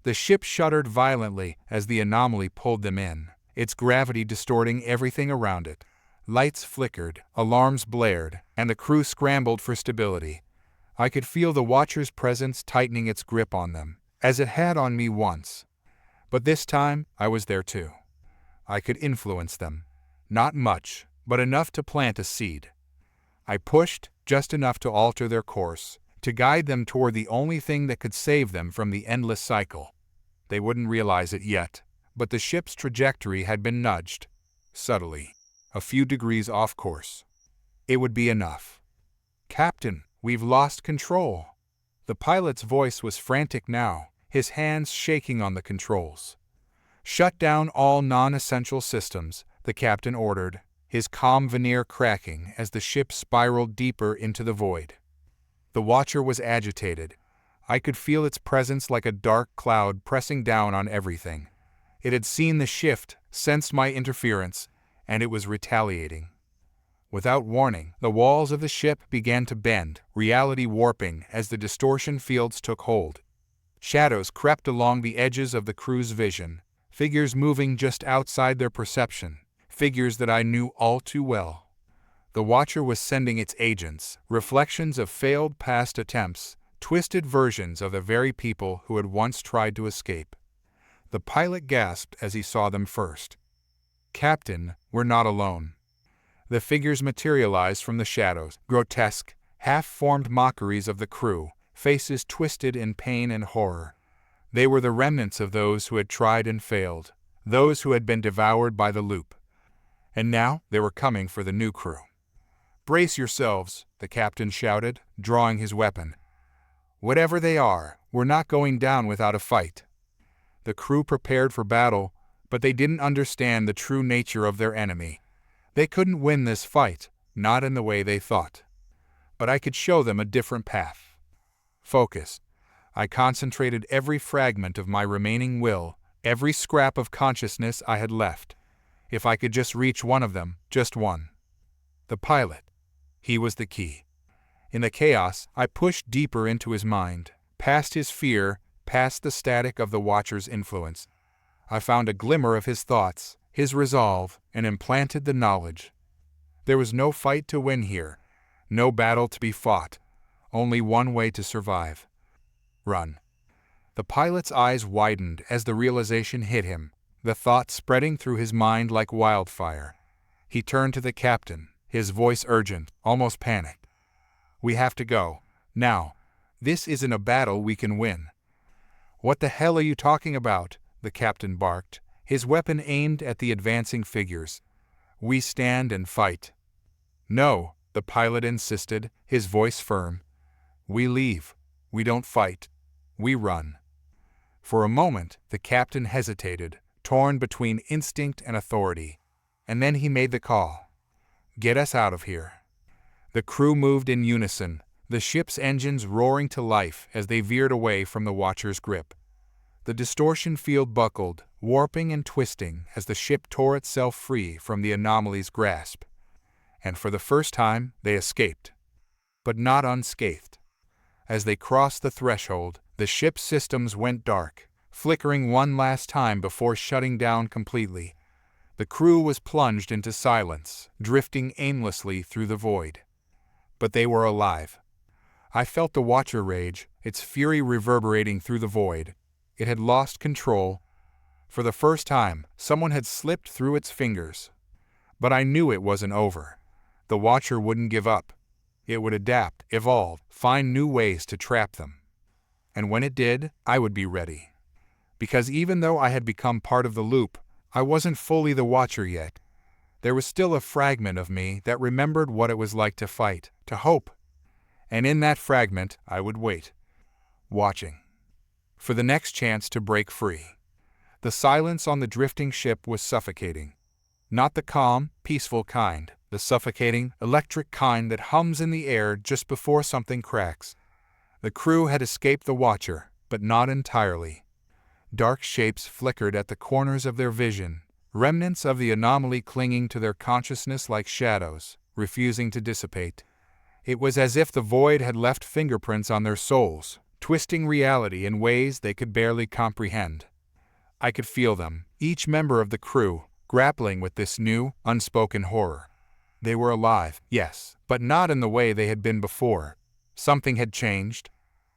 The ship shuddered violently as the anomaly pulled them in, its gravity distorting everything around it. Lights flickered, alarms blared, and the crew scrambled for stability. I could feel the Watcher's presence tightening its grip on them, as it had on me once. But this time, I was there too. I could influence them. Not much, but enough to plant a seed. I pushed, just enough to alter their course, to guide them toward the only thing that could save them from the endless cycle. They wouldn't realize it yet, but the ship's trajectory had been nudged, subtly, a few degrees off course. It would be enough. "Captain, we've lost control." The pilot's voice was frantic now, his hands shaking on the controls. "Shut down all non-essential systems," the captain ordered, his calm veneer cracking as the ship spiraled deeper into the void. The Watcher was agitated. I could feel its presence like a dark cloud pressing down on everything. It had seen the shift, sensed my interference, and it was retaliating. Without warning, the walls of the ship began to bend, reality warping as the distortion fields took hold. Shadows crept along the edges of the crew's vision, figures moving just outside their perception, figures that I knew all too well. The Watcher was sending its agents, reflections of failed past attempts, twisted versions of the very people who had once tried to escape. The pilot gasped as he saw them first. "Captain, we're not alone." The figures materialized from the shadows, grotesque, half-formed mockeries of the crew, faces twisted in pain and horror. They were the remnants of those who had tried and failed, those who had been devoured by the loop. And now they were coming for the new crew. "Brace yourselves," the captain shouted, drawing his weapon. "Whatever they are, we're not going down without a fight." The crew prepared for battle, but they didn't understand the true nature of their enemy. They couldn't win this fight, not in the way they thought. But I could show them a different path. Focus. I concentrated every fragment of my remaining will, every scrap of consciousness I had left. If I could just reach one of them, just one. The pilot. He was the key. In the chaos, I pushed deeper into his mind, past his fear, past the static of the Watcher's influence. I found a glimmer of his thoughts, his resolve, and implanted the knowledge. There was no fight to win here, no battle to be fought, only one way to survive. Run. The pilot's eyes widened as the realization hit him, the thought spreading through his mind like wildfire. He turned to the captain, his voice urgent, almost panicked. "We have to go. Now. This isn't a battle we can win." "What the hell are you talking about?" the captain barked, his weapon aimed at the advancing figures. "We stand and fight." "No," the pilot insisted, his voice firm. "We leave. We don't fight. We run." For a moment, the captain hesitated, torn between instinct and authority. And then he made the call. "Get us out of here." The crew moved in unison, the ship's engines roaring to life as they veered away from the Watcher's grip. The distortion field buckled, warping and twisting as the ship tore itself free from the anomaly's grasp. And for the first time, they escaped. But not unscathed. As they crossed the threshold, the ship's systems went dark, flickering one last time before shutting down completely. The crew was plunged into silence, drifting aimlessly through the void. But they were alive. I felt the Watcher rage, its fury reverberating through the void. It had lost control. For the first time, someone had slipped through its fingers. But I knew it wasn't over. The Watcher wouldn't give up. It would adapt, evolve, find new ways to trap them. And when it did, I would be ready. Because even though I had become part of the loop, I wasn't fully the Watcher yet. There was still a fragment of me that remembered what it was like to fight, to hope. And in that fragment, I would wait, watching, for the next chance to break free. The silence on the drifting ship was suffocating. Not the calm, peaceful kind, the suffocating, electric kind that hums in the air just before something cracks. The crew had escaped the Watcher, but not entirely. Dark shapes flickered at the corners of their vision, remnants of the anomaly clinging to their consciousness like shadows, refusing to dissipate. It was as if the void had left fingerprints on their souls, twisting reality in ways they could barely comprehend. I could feel them, each member of the crew, grappling with this new, unspoken horror. They were alive, yes, but not in the way they had been before. Something had changed.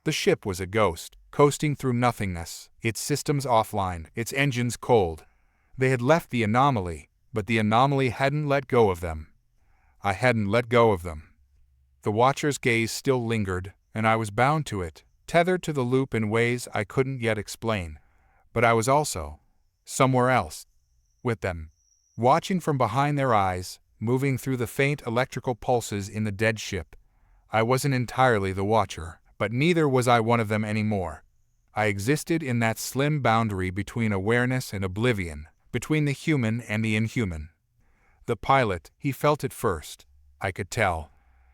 The ship was a ghost, coasting through nothingness, its systems offline, its engines cold. They had left the anomaly, but the anomaly hadn't let go of them. I hadn't let go of them. The Watcher's gaze still lingered, and I was bound to it, tethered to the loop in ways I couldn't yet explain. But I was also somewhere else, with them, watching from behind their eyes, moving through the faint electrical pulses in the dead ship. I wasn't entirely the Watcher, but neither was I one of them anymore. I existed in that slim boundary between awareness and oblivion, between the human and the inhuman. The pilot, he felt it first. I could tell.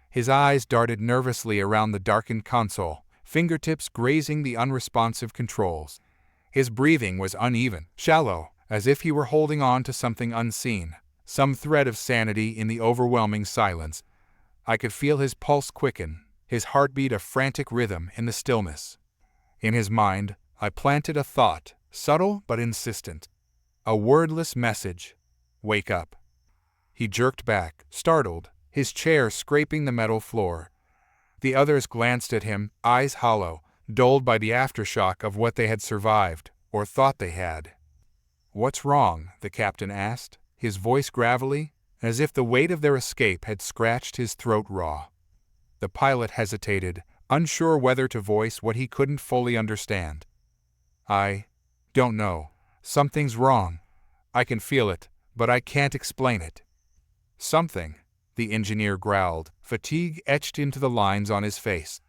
His eyes darted nervously around the darkened console, fingertips grazing the unresponsive controls. His breathing was uneven, shallow, as if he were holding on to something unseen, some thread of sanity in the overwhelming silence. I could feel his pulse quicken, his heartbeat a frantic rhythm in the stillness. In his mind, I planted a thought, subtle but insistent. A wordless message. Wake up. He jerked back, startled, his chair scraping the metal floor. The others glanced at him, eyes hollow, dulled by the aftershock of what they had survived, or thought they had. "What's wrong?" the captain asked, his voice gravelly, as if the weight of their escape had scratched his throat raw. The pilot hesitated, unsure whether to voice what he couldn't fully understand. "I don't know. Something's wrong. I can feel it, but I can't explain it." "Something," the engineer growled, fatigue etched into the lines on his face.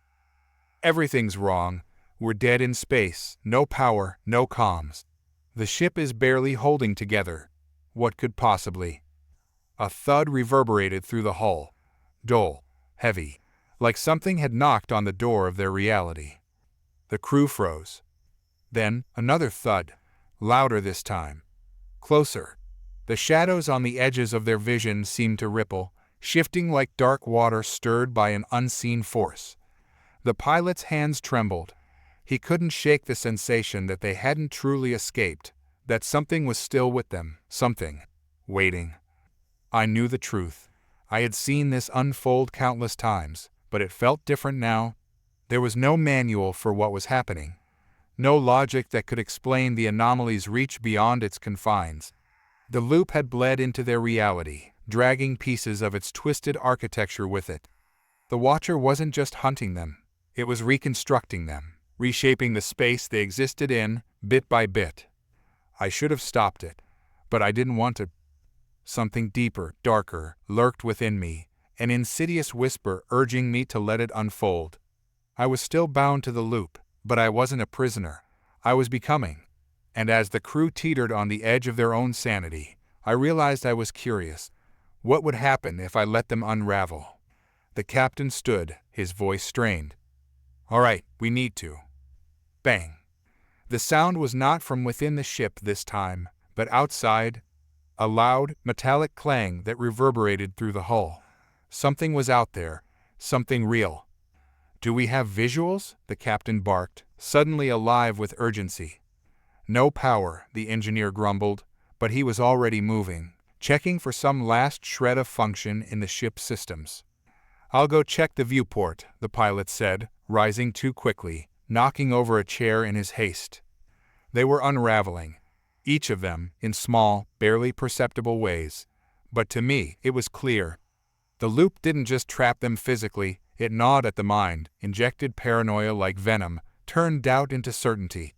"Everything's wrong. We're dead in space, no power, no comms. The ship is barely holding together. What could possibly?" A thud reverberated through the hull. Dull, heavy, like something had knocked on the door of their reality. The crew froze. Then, another thud, louder this time. Closer. The shadows on the edges of their vision seemed to ripple, shifting like dark water stirred by an unseen force. The pilot's hands trembled. He couldn't shake the sensation that they hadn't truly escaped, that something was still with them, something, waiting. I knew the truth. I had seen this unfold countless times, but it felt different now. There was no manual for what was happening. No logic that could explain the anomaly's reach beyond its confines. The loop had bled into their reality, dragging pieces of its twisted architecture with it. The Watcher wasn't just hunting them. It was reconstructing them, reshaping the space they existed in, bit by bit. I should have stopped it, but I didn't want to. Something deeper, darker, lurked within me, an insidious whisper urging me to let it unfold. I was still bound to the loop, but I wasn't a prisoner. I was becoming. And as the crew teetered on the edge of their own sanity, I realized I was curious. What would happen if I let them unravel? The captain stood, his voice strained. "All right, we need to." Bang. The sound was not from within the ship this time, but outside. A loud, metallic clang that reverberated through the hull. Something was out there, something real. "Do we have visuals?" the captain barked, suddenly alive with urgency. "No power," the engineer grumbled, but he was already moving, checking for some last shred of function in the ship's systems. "I'll go check the viewport," the pilot said, rising too quickly, knocking over a chair in his haste. They were unraveling, each of them in small, barely perceptible ways. But to me, it was clear. The loop didn't just trap them physically, it gnawed at the mind, injected paranoia like venom, turned doubt into certainty.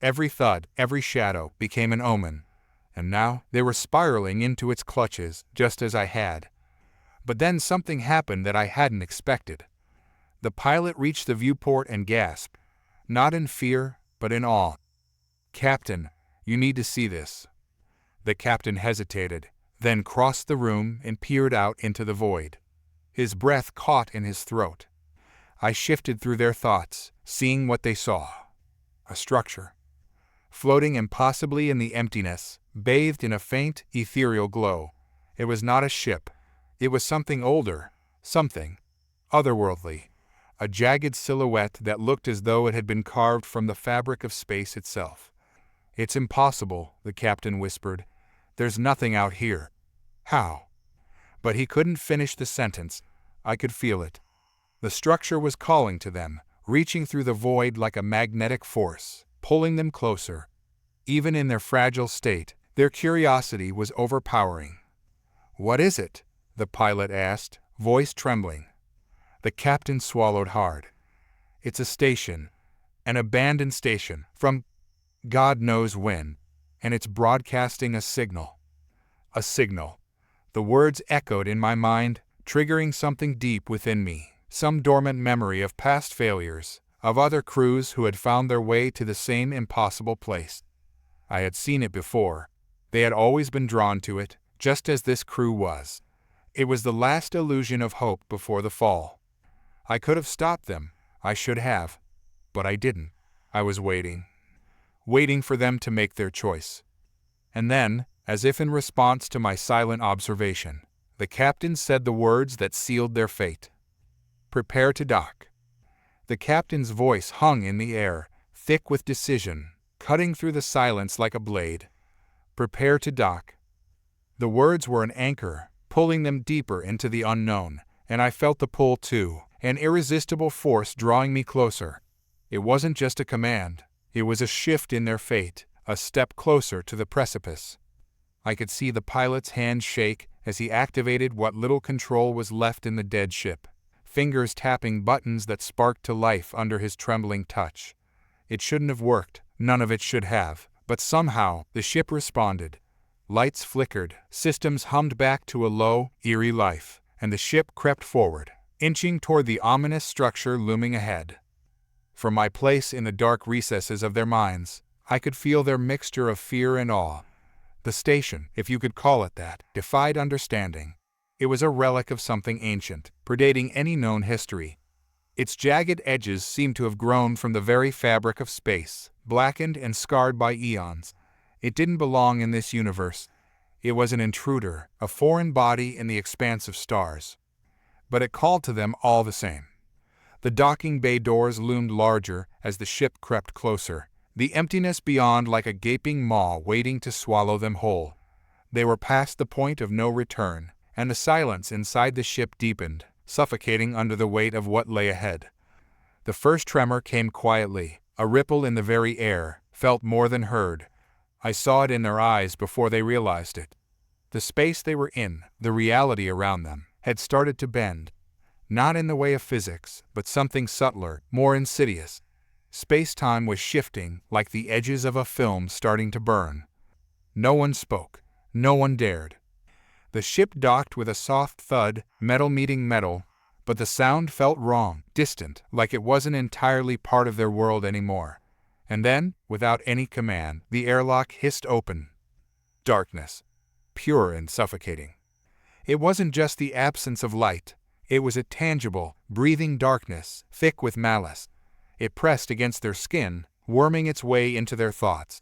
Every thud, every shadow, became an omen. And now they were spiraling into its clutches, just as I had. But then something happened that I hadn't expected. The pilot reached the viewport and gasped, not in fear, but in awe. "Captain, you need to see this." The captain hesitated, then crossed the room and peered out into the void. His breath caught in his throat. I shifted through their thoughts, seeing what they saw. A structure. Floating impossibly in the emptiness, bathed in a faint, ethereal glow. It was not a ship. It was something older, something otherworldly. A jagged silhouette that looked as though it had been carved from the fabric of space itself. "It's impossible," the captain whispered. "There's nothing out here." "How?" But he couldn't finish the sentence. I could feel it. The structure was calling to them, reaching through the void like a magnetic force, pulling them closer. Even in their fragile state, their curiosity was overpowering. "What is it?" the pilot asked, voice trembling. The captain swallowed hard. "It's a station, an abandoned station, from God knows when, and it's broadcasting a signal." A signal. The words echoed in my mind, triggering something deep within me, some dormant memory of past failures, of other crews who had found their way to the same impossible place. I had seen it before. They had always been drawn to it, just as this crew was. It was the last illusion of hope before the fall. I could have stopped them. I should have. But I didn't. I was waiting. Waiting for them to make their choice. And then, as if in response to my silent observation, the captain said the words that sealed their fate. "Prepare to dock." The captain's voice hung in the air, thick with decision, cutting through the silence like a blade. "Prepare to dock." The words were an anchor, pulling them deeper into the unknown, and I felt the pull too, an irresistible force drawing me closer. It wasn't just a command, it was a shift in their fate, a step closer to the precipice. I could see the pilot's hand shake as he activated what little control was left in the dead ship, fingers tapping buttons that sparked to life under his trembling touch. It shouldn't have worked, none of it should have, but somehow the ship responded. Lights flickered, systems hummed back to a low, eerie life, and the ship crept forward, inching toward the ominous structure looming ahead. From my place in the dark recesses of their minds, I could feel their mixture of fear and awe. The station, if you could call it that, defied understanding. It was a relic of something ancient, predating any known history. Its jagged edges seemed to have grown from the very fabric of space, blackened and scarred by eons. It didn't belong in this universe. It was an intruder, a foreign body in the expanse of stars. But it called to them all the same. The docking bay doors loomed larger as the ship crept closer, the emptiness beyond like a gaping maw waiting to swallow them whole. They were past the point of no return, and the silence inside the ship deepened, suffocating under the weight of what lay ahead. The first tremor came quietly, a ripple in the very air, felt more than heard. I saw it in their eyes before they realized it. The space they were in, the reality around them, had started to bend. Not in the way of physics, but something subtler, more insidious. Space-time was shifting, like the edges of a film starting to burn. No one spoke. No one dared. The ship docked with a soft thud, metal meeting metal, but the sound felt wrong, distant, like it wasn't entirely part of their world anymore. And then, without any command, the airlock hissed open. Darkness. Pure and suffocating. It wasn't just the absence of light. It was a tangible, breathing darkness, thick with malice. It pressed against their skin, worming its way into their thoughts.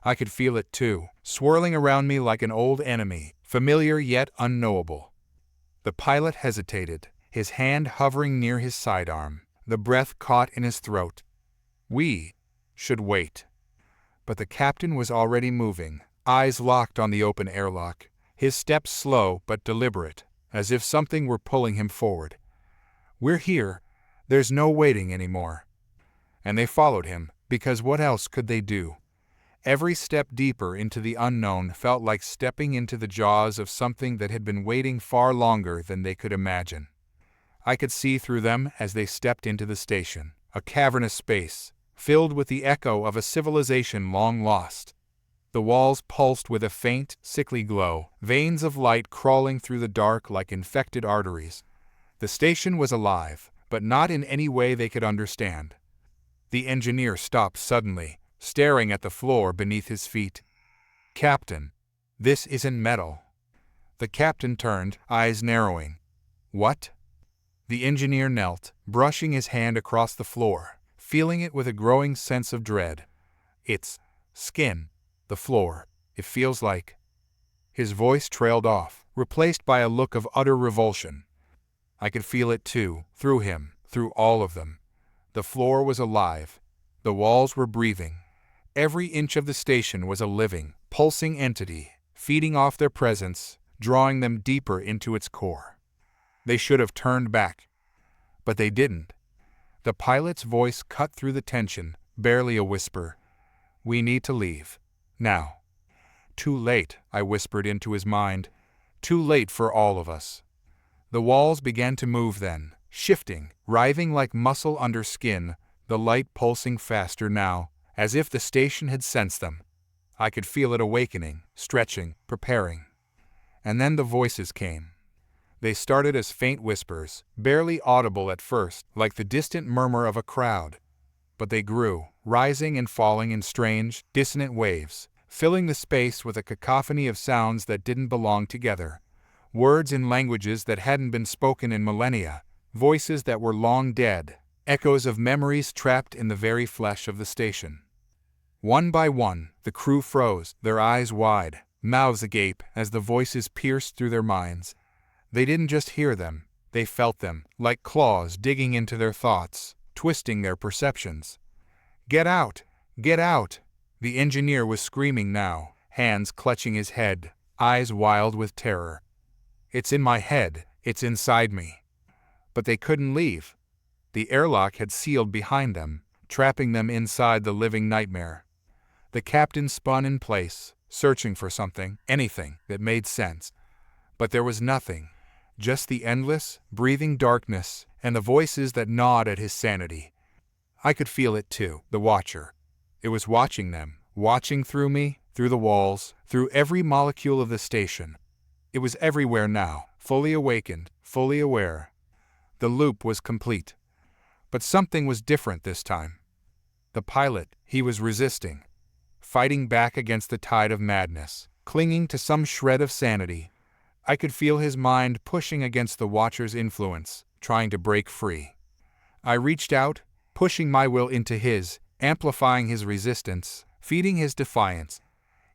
I could feel it too, swirling around me like an old enemy, familiar yet unknowable. The pilot hesitated, his hand hovering near his sidearm, the breath caught in his throat. We should wait. But the captain was already moving, eyes locked on the open airlock, his steps slow but deliberate, as if something were pulling him forward. "We're here. There's no waiting anymore." And they followed him, because what else could they do? Every step deeper into the unknown felt like stepping into the jaws of something that had been waiting far longer than they could imagine. I could see through them as they stepped into the station, a cavernous space, filled with the echo of a civilization long lost. The walls pulsed with a faint, sickly glow, veins of light crawling through the dark like infected arteries. The station was alive, but not in any way they could understand. The engineer stopped suddenly, staring at the floor beneath his feet. "Captain, this isn't metal." The captain turned, eyes narrowing. "What?" The engineer knelt, brushing his hand across the floor, feeling it with a growing sense of dread. "It's skin. The floor. It feels like—" His voice trailed off, replaced by a look of utter revulsion. I could feel it too, through him, through all of them. The floor was alive. The walls were breathing. Every inch of the station was a living, pulsing entity, feeding off their presence, drawing them deeper into its core. They should have turned back. But they didn't. The pilot's voice cut through the tension, barely a whisper. "We need to leave. Now." "Too late," I whispered into his mind. "Too late for all of us." The walls began to move then, shifting, writhing like muscle under skin, the light pulsing faster now, as if the station had sensed them. I could feel it awakening, stretching, preparing. And then the voices came. They started as faint whispers, barely audible at first, like the distant murmur of a crowd. But they grew, rising and falling in strange, dissonant waves, filling the space with a cacophony of sounds that didn't belong together. Words in languages that hadn't been spoken in millennia, voices that were long dead, echoes of memories trapped in the very flesh of the station. One by one, the crew froze, their eyes wide, mouths agape as the voices pierced through their minds. They didn't just hear them, they felt them, like claws digging into their thoughts, twisting their perceptions. "Get out! Get out!" The engineer was screaming now, hands clutching his head, eyes wild with terror. "It's in my head, it's inside me." But they couldn't leave. The airlock had sealed behind them, trapping them inside the living nightmare. The captain spun in place, searching for something, anything, that made sense. But there was nothing, just the endless, breathing darkness and the voices that gnawed at his sanity. I could feel it too, the watcher. It was watching them, watching through me, through the walls, through every molecule of the station. It was everywhere now, fully awakened, fully aware. The loop was complete. But something was different this time. The pilot, he was resisting, fighting back against the tide of madness, clinging to some shred of sanity. I could feel his mind pushing against the watcher's influence, trying to break free. I reached out, pushing my will into his, amplifying his resistance, feeding his defiance.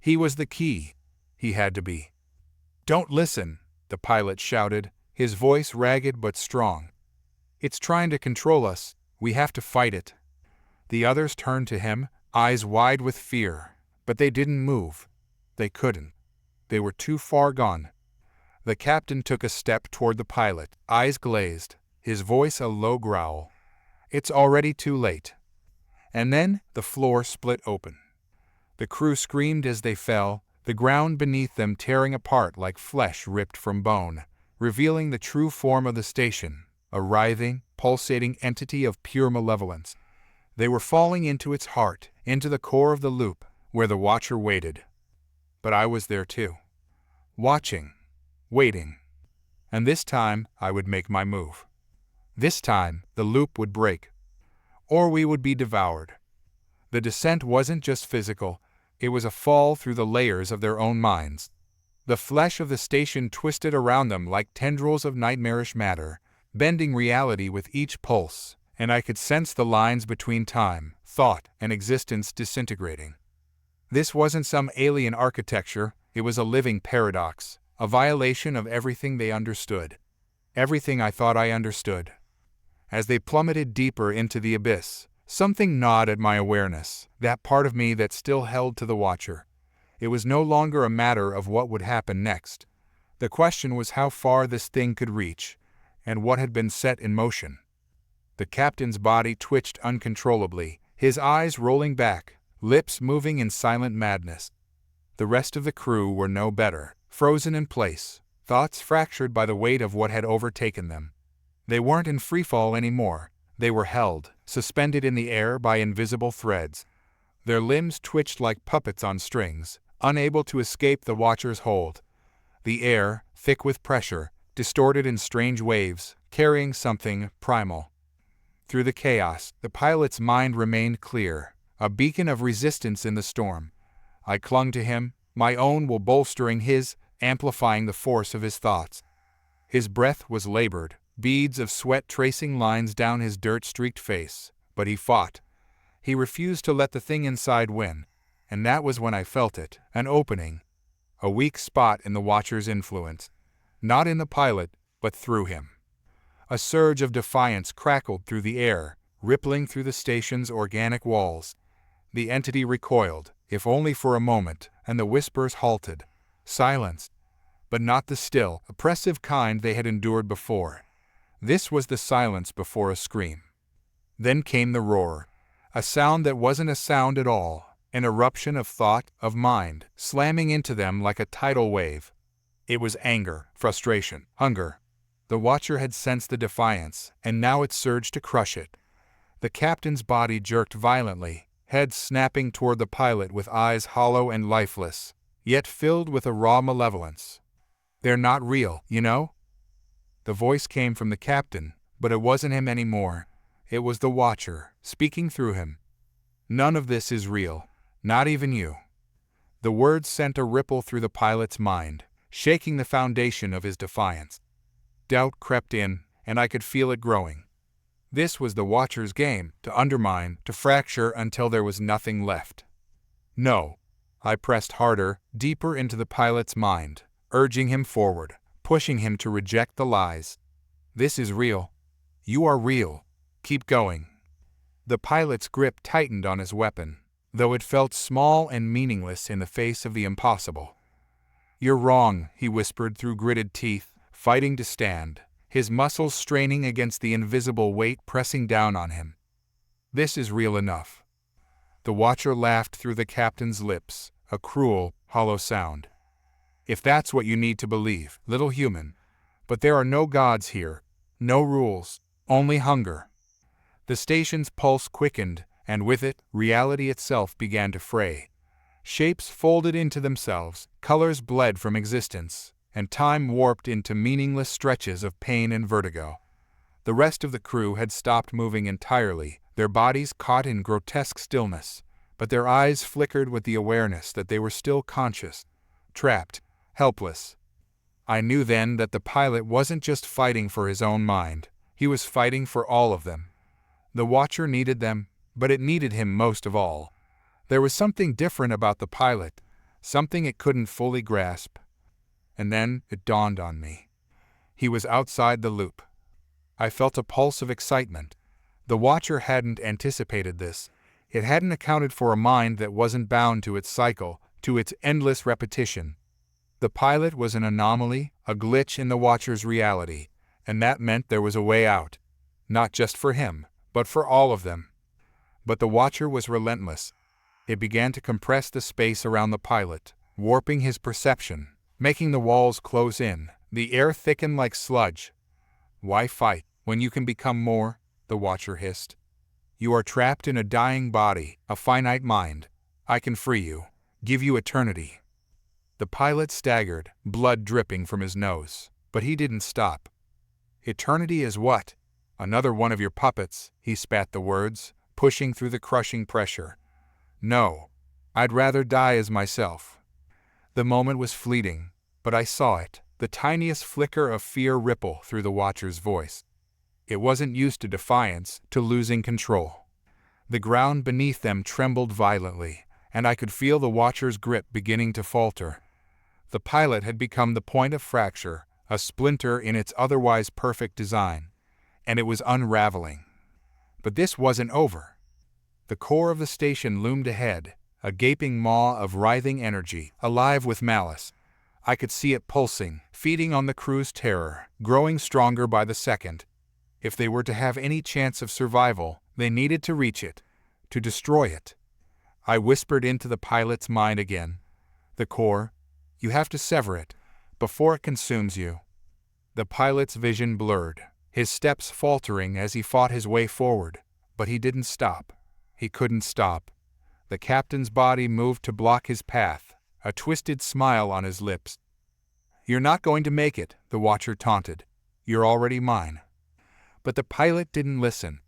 He was the key. He had to be. "Don't listen," the pilot shouted, his voice ragged but strong. "It's trying to control us. We have to fight it." The others turned to him, eyes wide with fear, but they didn't move. They couldn't. They were too far gone. The captain took a step toward the pilot, eyes glazed, his voice a low growl. "It's already too late." And then the floor split open. The crew screamed as they fell, the ground beneath them tearing apart like flesh ripped from bone, revealing the true form of the station, a writhing, pulsating entity of pure malevolence. They were falling into its heart, into the core of the loop, where the watcher waited. But I was there too. Watching. Waiting. And this time I would make my move. This time the loop would break. Or we would be devoured. The descent wasn't just physical, it was a fall through the layers of their own minds. The flesh of the station twisted around them like tendrils of nightmarish matter, bending reality with each pulse, and I could sense the lines between time, thought, and existence disintegrating. This wasn't some alien architecture, it was a living paradox, a violation of everything they understood. Everything I thought I understood. As they plummeted deeper into the abyss, something gnawed at my awareness, that part of me that still held to the watcher. It was no longer a matter of what would happen next. The question was how far this thing could reach, and what had been set in motion. The captain's body twitched uncontrollably, his eyes rolling back, lips moving in silent madness. The rest of the crew were no better, frozen in place, thoughts fractured by the weight of what had overtaken them. They weren't in freefall anymore. They were held, suspended in the air by invisible threads. Their limbs twitched like puppets on strings, unable to escape the watcher's hold. The air, thick with pressure, distorted in strange waves, carrying something primal. Through the chaos, the pilot's mind remained clear, a beacon of resistance in the storm. I clung to him, my own will bolstering his, amplifying the force of his thoughts. His breath was labored, beads of sweat tracing lines down his dirt-streaked face, but he fought. He refused to let the thing inside win, and that was when I felt it, an opening. A weak spot in the watcher's influence. Not in the pilot, but through him. A surge of defiance crackled through the air, rippling through the station's organic walls. The entity recoiled, if only for a moment, and the whispers halted, silenced, but not the still, oppressive kind they had endured before. This was the silence before a scream. Then came the roar, a sound that wasn't a sound at all, an eruption of thought, of mind, slamming into them like a tidal wave. It was anger, frustration, hunger. The watcher had sensed the defiance, and now it surged to crush it. The captain's body jerked violently, head snapping toward the pilot with eyes hollow and lifeless, yet filled with a raw malevolence. "They're not real, you know?" The voice came from the captain, but it wasn't him anymore. It was the watcher, speaking through him. "None of this is real, not even you." The words sent a ripple through the pilot's mind, shaking the foundation of his defiance. Doubt crept in, and I could feel it growing. This was the watcher's game, to undermine, to fracture until there was nothing left. "No." I pressed harder, deeper into the pilot's mind, urging him forward, pushing him to reject the lies. "This is real. You are real. Keep going." The pilot's grip tightened on his weapon, though it felt small and meaningless in the face of the impossible. "You're wrong," he whispered through gritted teeth, fighting to stand, his muscles straining against the invisible weight pressing down on him. "This is real enough." The watcher laughed through the captain's lips, a cruel, hollow sound. "If that's what you need to believe, little human. But there are no gods here, no rules, only hunger." The station's pulse quickened, and with it, reality itself began to fray. Shapes folded into themselves, colors bled from existence, and time warped into meaningless stretches of pain and vertigo. The rest of the crew had stopped moving entirely, their bodies caught in grotesque stillness, but their eyes flickered with the awareness that they were still conscious, trapped, helpless. I knew then that the pilot wasn't just fighting for his own mind, he was fighting for all of them. The watcher needed them, but it needed him most of all. There was something different about the pilot, something it couldn't fully grasp. And then it dawned on me. He was outside the loop. I felt a pulse of excitement. The watcher hadn't anticipated this. It hadn't accounted for a mind that wasn't bound to its cycle, to its endless repetition. The pilot was an anomaly, a glitch in the watcher's reality, and that meant there was a way out. Not just for him, but for all of them. But the watcher was relentless. It began to compress the space around the pilot, warping his perception, making the walls close in, the air thicken like sludge. "Why fight, when you can become more?" the watcher hissed. "You are trapped in a dying body, a finite mind. I can free you, give you eternity." The pilot staggered, blood dripping from his nose, but he didn't stop. "Eternity is what? Another one of your puppets," he spat the words, pushing through the crushing pressure. "No, I'd rather die as myself." The moment was fleeting, but I saw it, the tiniest flicker of fear ripple through the watcher's voice. It wasn't used to defiance, to losing control. The ground beneath them trembled violently, and I could feel the watcher's grip beginning to falter. The pilot had become the point of fracture, a splinter in its otherwise perfect design, and it was unraveling. But this wasn't over. The core of the station loomed ahead, a gaping maw of writhing energy, alive with malice. I could see it pulsing, feeding on the crew's terror, growing stronger by the second. If they were to have any chance of survival, they needed to reach it, to destroy it. I whispered into the pilot's mind again. The core. You have to sever it before it consumes you. The pilot's vision blurred, his steps faltering as he fought his way forward. But he didn't stop. He couldn't stop. The captain's body moved to block his path, a twisted smile on his lips. "You're not going to make it," the watcher taunted. "You're already mine." But the pilot didn't listen.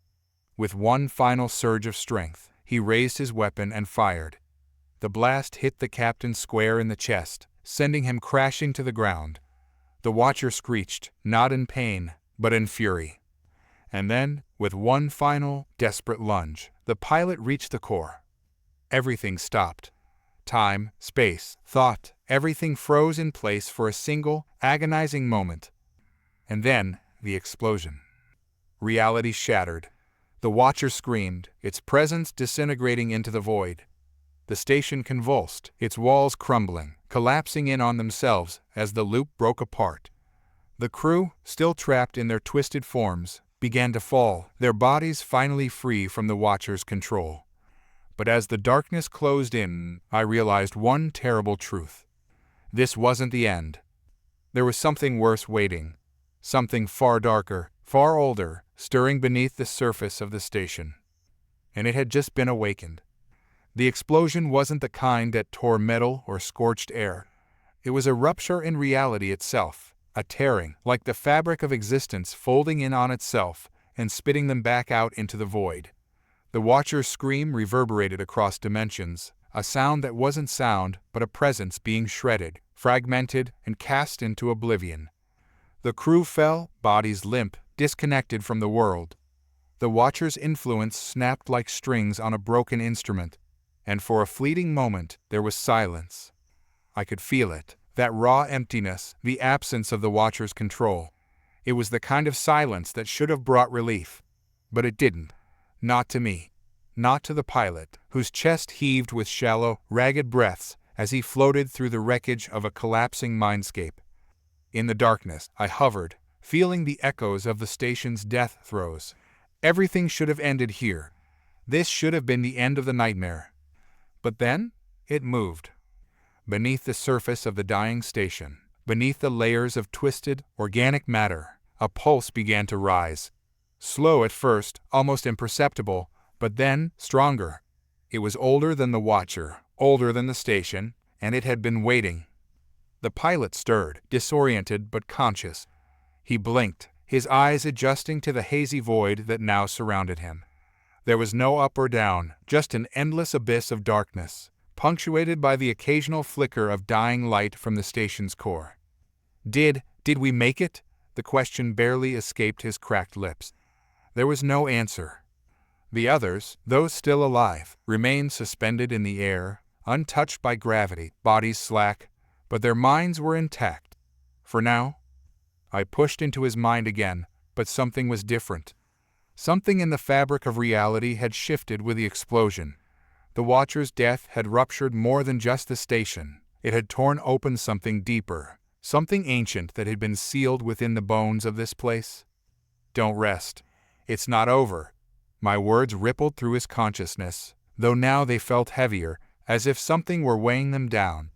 With one final surge of strength, he raised his weapon and fired. The blast hit the captain square in the chest, sending him crashing to the ground. The watcher screeched, not in pain, but in fury. And then, with one final, desperate lunge, the pilot reached the core. Everything stopped. Time, space, thought, everything froze in place for a single, agonizing moment. And then, the explosion. Reality shattered. The watcher screamed, its presence disintegrating into the void. The station convulsed, its walls crumbling, collapsing in on themselves as the loop broke apart. The crew, still trapped in their twisted forms, began to fall, their bodies finally free from the watcher's control. But as the darkness closed in, I realized one terrible truth. This wasn't the end. There was something worse waiting. Something far darker, far older, stirring beneath the surface of the station. And it had just been awakened. The explosion wasn't the kind that tore metal or scorched air. It was a rupture in reality itself, a tearing, like the fabric of existence folding in on itself and spitting them back out into the void. The watcher's scream reverberated across dimensions, a sound that wasn't sound but a presence being shredded, fragmented, and cast into oblivion. The crew fell, bodies limp, disconnected from the world. The watcher's influence snapped like strings on a broken instrument, and for a fleeting moment there was silence. I could feel it, that raw emptiness, the absence of the watcher's control. It was the kind of silence that should have brought relief. But it didn't. Not to me. Not to the pilot, whose chest heaved with shallow, ragged breaths as he floated through the wreckage of a collapsing mindscape. In the darkness, I hovered, feeling the echoes of the station's death throes. Everything should have ended here. This should have been the end of the nightmare. But then, it moved. Beneath the surface of the dying station, beneath the layers of twisted, organic matter, a pulse began to rise. Slow at first, almost imperceptible, but then stronger. It was older than the watcher, older than the station, and it had been waiting. The pilot stirred, disoriented but conscious. He blinked, his eyes adjusting to the hazy void that now surrounded him. There was no up or down, just an endless abyss of darkness, punctuated by the occasional flicker of dying light from the station's core. Did we make it? The question barely escaped his cracked lips. There was no answer. The others, those still alive, remained suspended in the air, untouched by gravity, bodies slack, but their minds were intact. For now. I pushed into his mind again, but something was different. Something in the fabric of reality had shifted with the explosion. The watcher's death had ruptured more than just the station. It had torn open something deeper, something ancient that had been sealed within the bones of this place. Don't rest. It's not over. My words rippled through his consciousness, though now they felt heavier, as if something were weighing them down.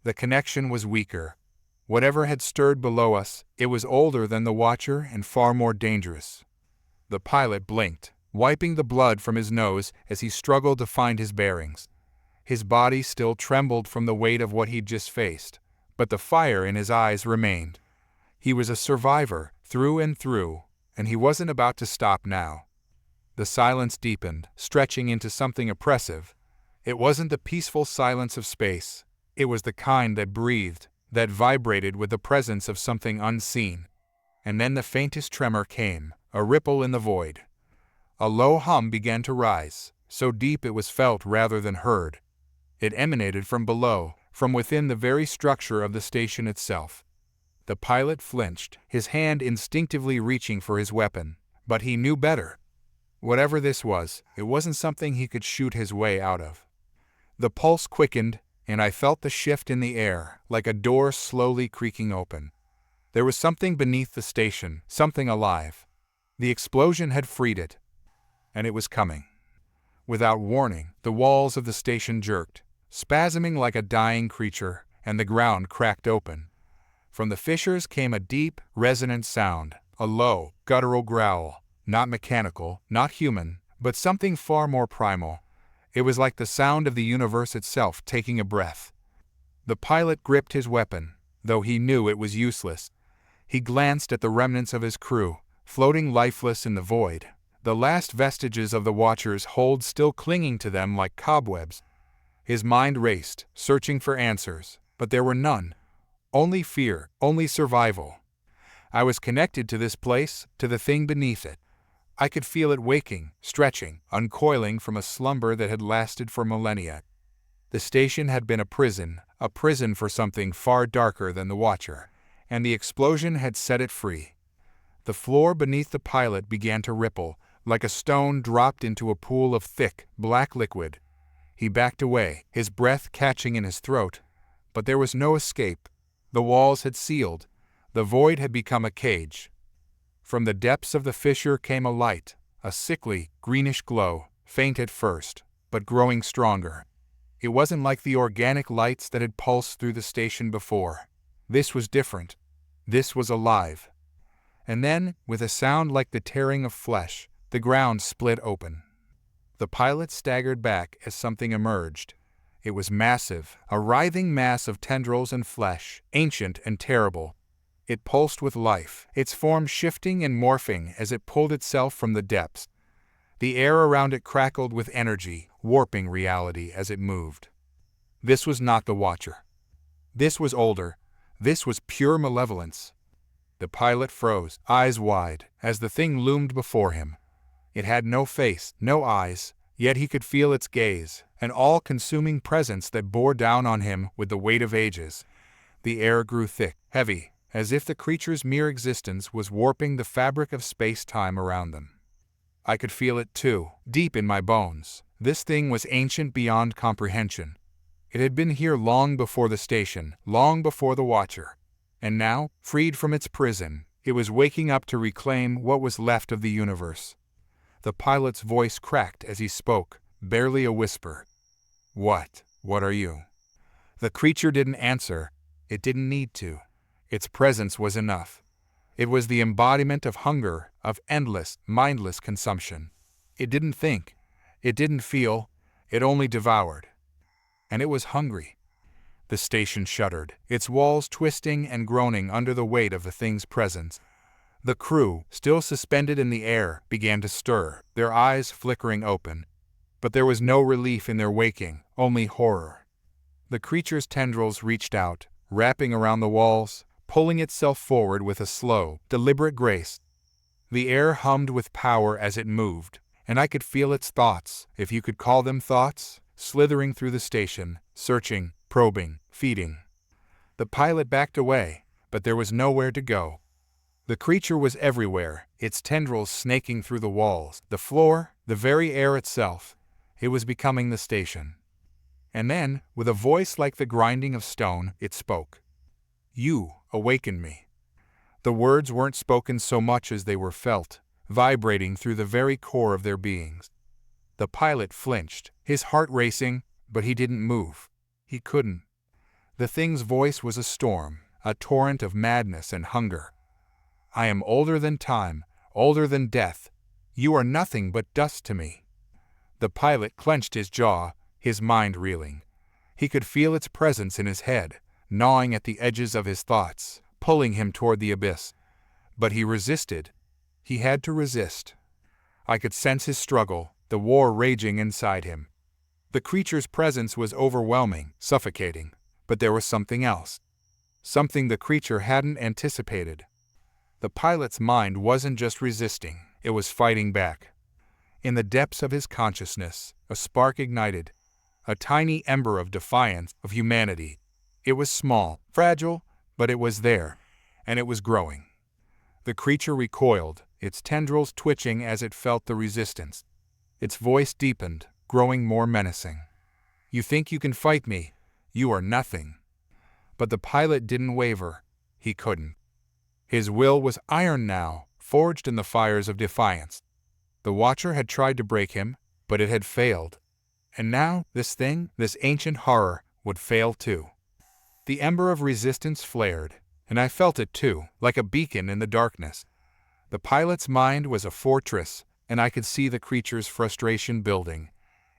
The connection was weaker. Whatever had stirred below us, it was older than the watcher and far more dangerous. The pilot blinked, wiping the blood from his nose as he struggled to find his bearings. His body still trembled from the weight of what he'd just faced, but the fire in his eyes remained. He was a survivor, through and through, and he wasn't about to stop now. The silence deepened, stretching into something oppressive. It wasn't the peaceful silence of space. It was the kind that breathed, that vibrated with the presence of something unseen. And then the faintest tremor came, a ripple in the void. A low hum began to rise, so deep it was felt rather than heard. It emanated from below, from within the very structure of the station itself. The pilot flinched, his hand instinctively reaching for his weapon, but he knew better. Whatever this was, it wasn't something he could shoot his way out of. The pulse quickened, and I felt the shift in the air, like a door slowly creaking open. There was something beneath the station, something alive. The explosion had freed it. And it was coming. Without warning, the walls of the station jerked, spasming like a dying creature, and the ground cracked open. From the fissures came a deep, resonant sound, a low, guttural growl, not mechanical, not human, but something far more primal. It was like the sound of the universe itself taking a breath. The pilot gripped his weapon, though he knew it was useless. He glanced at the remnants of his crew, floating lifeless in the void, the last vestiges of the Watcher's hold still clinging to them like cobwebs. His mind raced, searching for answers, but there were none. Only fear, only survival. I was connected to this place, to the thing beneath it. I could feel it waking, stretching, uncoiling from a slumber that had lasted for millennia. The station had been a prison for something far darker than the Watcher, and the explosion had set it free. The floor beneath the pilot began to ripple, like a stone dropped into a pool of thick, black liquid. He backed away, his breath catching in his throat. But there was no escape. The walls had sealed. The void had become a cage. From the depths of the fissure came a light, a sickly, greenish glow, faint at first, but growing stronger. It wasn't like the organic lights that had pulsed through the station before. This was different. This was alive. And then, with a sound like the tearing of flesh, the ground split open. The pilot staggered back as something emerged. It was massive, a writhing mass of tendrils and flesh, ancient and terrible. It pulsed with life, its form shifting and morphing as it pulled itself from the depths. The air around it crackled with energy, warping reality as it moved. This was not the Watcher. This was older. This was pure malevolence. The pilot froze, eyes wide, as the thing loomed before him. It had no face, no eyes, yet he could feel its gaze, an all-consuming presence that bore down on him with the weight of ages. The air grew thick, heavy, as if the creature's mere existence was warping the fabric of space-time around them. I could feel it too, deep in my bones. This thing was ancient beyond comprehension. It had been here long before the station, long before the Watcher. And now, freed from its prison, it was waking up to reclaim what was left of the universe. The pilot's voice cracked as he spoke, barely a whisper. What are you? The creature didn't answer. It didn't need to. Its presence was enough. It was the embodiment of hunger, of endless, mindless consumption. It didn't think. It didn't feel. It only devoured. And it was hungry. The station shuddered, its walls twisting and groaning under the weight of the thing's presence. The crew, still suspended in the air, began to stir, their eyes flickering open. But there was no relief in their waking, only horror. The creature's tendrils reached out, wrapping around the walls, pulling itself forward with a slow, deliberate grace. The air hummed with power as it moved, and I could feel its thoughts, if you could call them thoughts, slithering through the station, searching, probing, feeding. The pilot backed away, but there was nowhere to go. The creature was everywhere, its tendrils snaking through the walls, the floor, the very air itself. It was becoming the station. And then, with a voice like the grinding of stone, it spoke. You awakened me. The words weren't spoken so much as they were felt, vibrating through the very core of their beings. The pilot flinched, his heart racing, but he didn't move. He couldn't. The thing's voice was a storm, a torrent of madness and hunger. I am older than time, older than death. You are nothing but dust to me. The pilot clenched his jaw, his mind reeling. He could feel its presence in his head, gnawing at the edges of his thoughts, pulling him toward the abyss. But he resisted. He had to resist. I could sense his struggle, the war raging inside him. The creature's presence was overwhelming, suffocating, but there was something else. Something the creature hadn't anticipated. The pilot's mind wasn't just resisting, it was fighting back. In the depths of his consciousness, a spark ignited, a tiny ember of defiance, of humanity. It was small, fragile, but it was there, and it was growing. The creature recoiled, its tendrils twitching as it felt the resistance. Its voice deepened, growing more menacing. You think you can fight me? You are nothing. But the pilot didn't waver. He couldn't. His will was iron now, forged in the fires of defiance. The Watcher had tried to break him. But it had failed. And now, this thing, this ancient horror, would fail too. The ember of resistance flared, and I felt it too, like a beacon in the darkness. The pilot's mind was a fortress, and I could see the creature's frustration building.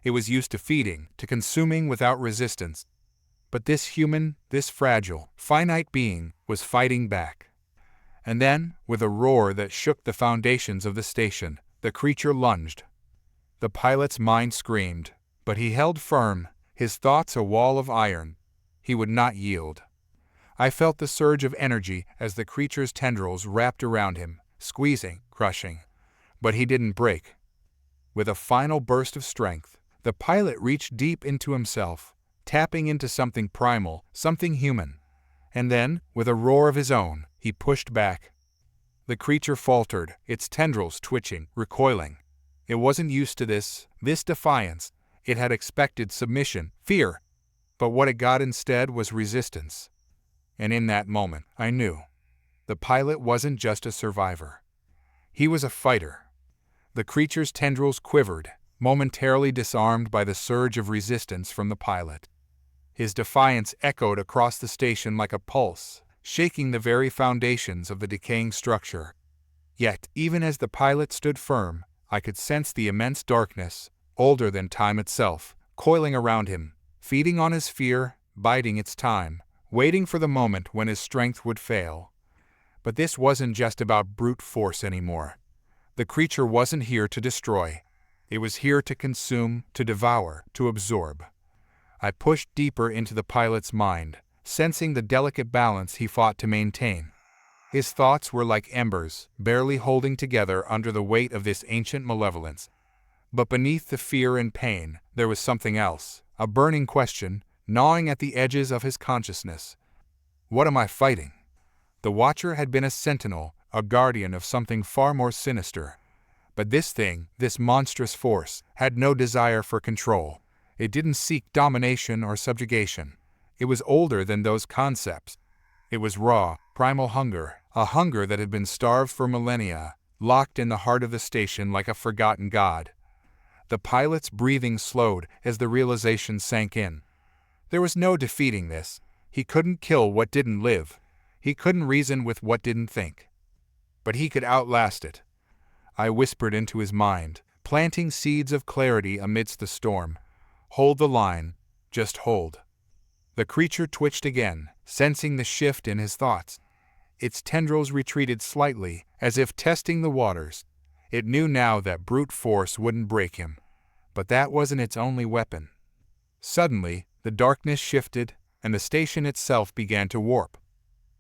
It was used to feeding, to consuming without resistance. But this human, this fragile, finite being was fighting back. And then, with a roar that shook the foundations of the station, the creature lunged. The pilot's mind screamed, but he held firm, his thoughts a wall of iron. He would not yield. I felt the surge of energy as the creature's tendrils wrapped around him, squeezing, crushing. But he didn't break. With a final burst of strength, the pilot reached deep into himself, tapping into something primal, something human. And then, with a roar of his own, he pushed back. The creature faltered, its tendrils twitching, recoiling. It wasn't used to this defiance. It had expected submission, fear. But what it got instead was resistance. And in that moment, I knew. The pilot wasn't just a survivor. He was a fighter. The creature's tendrils quivered, momentarily disarmed by the surge of resistance from the pilot. His defiance echoed across the station like a pulse, shaking the very foundations of the decaying structure. Yet, even as the pilot stood firm, I could sense the immense darkness, older than time itself, coiling around him, feeding on his fear, biding its time, waiting for the moment when his strength would fail. But this wasn't just about brute force anymore. The creature wasn't here to destroy. It was here to consume, to devour, to absorb. I pushed deeper into the pilot's mind, sensing the delicate balance he fought to maintain. His thoughts were like embers, barely holding together under the weight of this ancient malevolence. But beneath the fear and pain, there was something else, a burning question, gnawing at the edges of his consciousness. What am I fighting? The Watcher had been a sentinel, a guardian of something far more sinister. But this thing, this monstrous force, had no desire for control. It didn't seek domination or subjugation. It was older than those concepts. It was raw, primal hunger, a hunger that had been starved for millennia, locked in the heart of the station like a forgotten god. The pilot's breathing slowed as the realization sank in. There was no defeating this. He couldn't kill what didn't live. He couldn't reason with what didn't think. But he could outlast it. I whispered into his mind, planting seeds of clarity amidst the storm. Hold the line. Just hold. The creature twitched again, sensing the shift in his thoughts. Its tendrils retreated slightly, as if testing the waters. It knew now that brute force wouldn't break him. But that wasn't its only weapon. Suddenly, the darkness shifted, and the station itself began to warp.